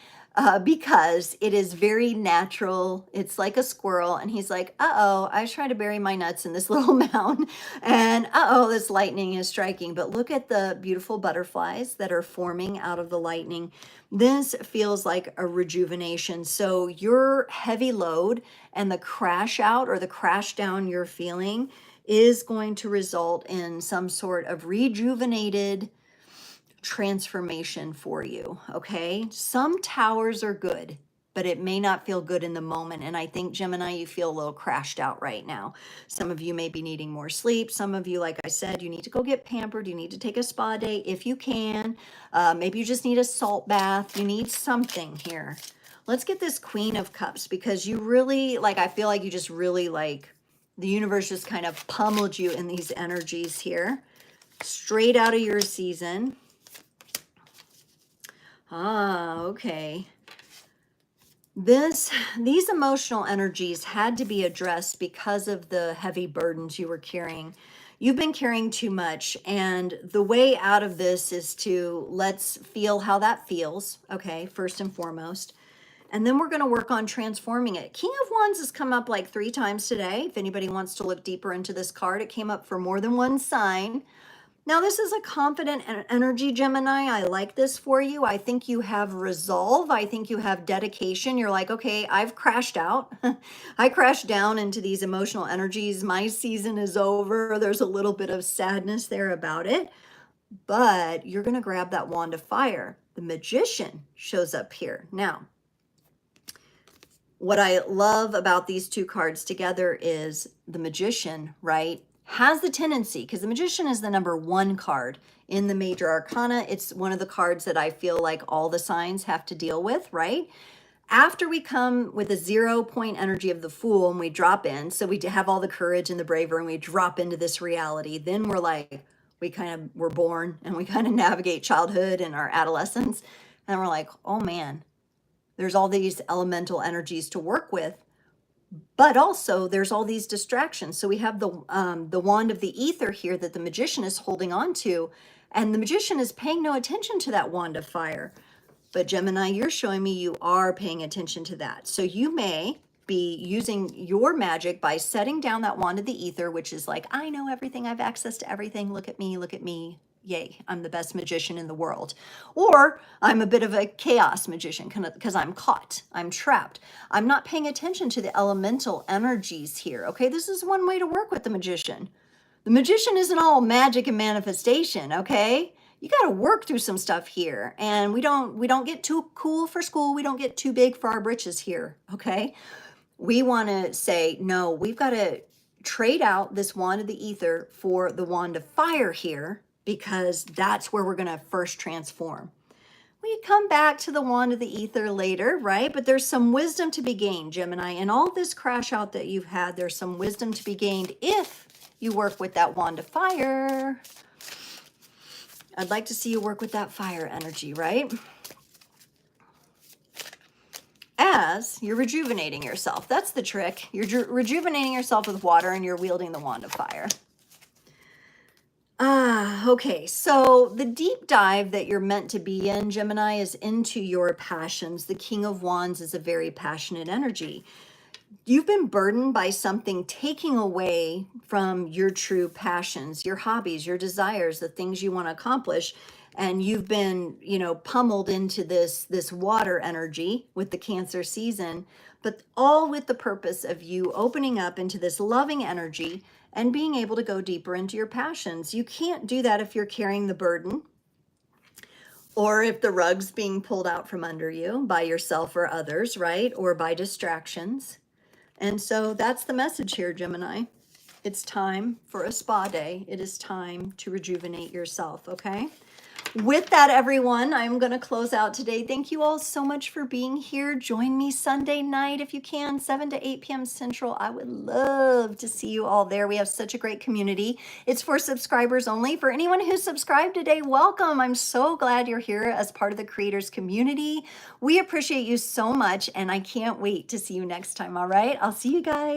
because it is very natural. It's like a squirrel, and he's like, uh-oh, I was trying to bury my nuts in this little mound, and uh-oh, this lightning is striking. But look at the beautiful butterflies that are forming out of the lightning. This feels like a rejuvenation. So your heavy load and the crash out or the crash down you're feeling is going to result in some sort of rejuvenated transformation for you, okay? Some towers are good, but it may not feel good in the moment. And I think, Gemini, you feel a little crashed out right now. Some of you may be needing more sleep. Some of you, like I said, you need to go get pampered. You need to take a spa day if you can. Maybe you just need a salt bath. You need something here. Let's get this Queen of Cups, because you really, like, I feel like you just really, like, the universe just kind of pummeled you in these energies here. Straight out of your season. Ah, okay. These emotional energies had to be addressed because of the heavy burdens you were carrying. You've been carrying too much, and the way out of this is to let's feel how that feels, okay, first and foremost. And then we're going to work on transforming it. King of Wands has come up like 3 times today. If anybody wants to look deeper into this card, it came up for more than one sign. Now, this is a confident energy, Gemini. I like this for you. I think you have resolve. I think you have dedication. You're like, okay, I've crashed out. I crashed down into these emotional energies. My season is over. There's a little bit of sadness there about it. But you're going to grab that wand of fire. The Magician shows up here. Now, what I love about these 2 cards together is the Magician, right, has the tendency, because the Magician is the number 1 card in the Major Arcana. It's one of the cards that I feel like all the signs have to deal with, right? After we come with a 0-point energy of the Fool and we drop in, so we have all the courage and the bravery and we drop into this reality, then we're like, we're born and we kind of navigate childhood and our adolescence. And we're like, oh man, there's all these elemental energies to work with. But also there's all these distractions. So we have the wand of the ether here that the Magician is holding on to, and the Magician is paying no attention to that wand of fire. But Gemini, you're showing me you are paying attention to that. So you may be using your magic by setting down that wand of the ether, which is like, I know everything, I have access to everything, look at me. Yay, I'm the best magician in the world. Or I'm a bit of a chaos magician because I'm caught, I'm trapped. I'm not paying attention to the elemental energies here, okay? This is one way to work with the Magician. The Magician isn't all magic and manifestation, okay? You got to work through some stuff here. And we don't get too cool for school. We don't get too big for our britches here, okay? We want to say, no, we've got to trade out this wand of the ether for the wand of fire here, because that's where we're going to first transform. We come back to the wand of the ether later, right? But there's some wisdom to be gained, Gemini. In all this crash out that you've had, there's some wisdom to be gained if you work with that wand of fire. I'd like to see you work with that fire energy, right? As you're rejuvenating yourself. That's the trick. You're rejuvenating yourself with water and you're wielding the wand of fire. Okay, so the deep dive that you're meant to be in, Gemini, is into your passions. The King of Wands is a very passionate energy. You've been burdened by something taking away from your true passions, your hobbies, your desires, the things you want to accomplish. And you've been, pummeled into this water energy with the Cancer season, but all with the purpose of you opening up into this loving energy and being able to go deeper into your passions. You can't do that if you're carrying the burden, or if the rug's being pulled out from under you by yourself or others, right? Or by distractions. And so that's the message here, Gemini. It's time for a spa day. It is time to rejuvenate yourself, okay? With that, everyone, I'm going to close out today. Thank you all so much for being here. Join me Sunday night if you can, 7 to 8 p.m. Central. I would love to see you all there. We have such a great community. It's for subscribers only. For anyone who subscribed today, welcome. I'm so glad you're here as part of the creators community. We appreciate you so much, and I can't wait to see you next time, all right? I'll see you guys.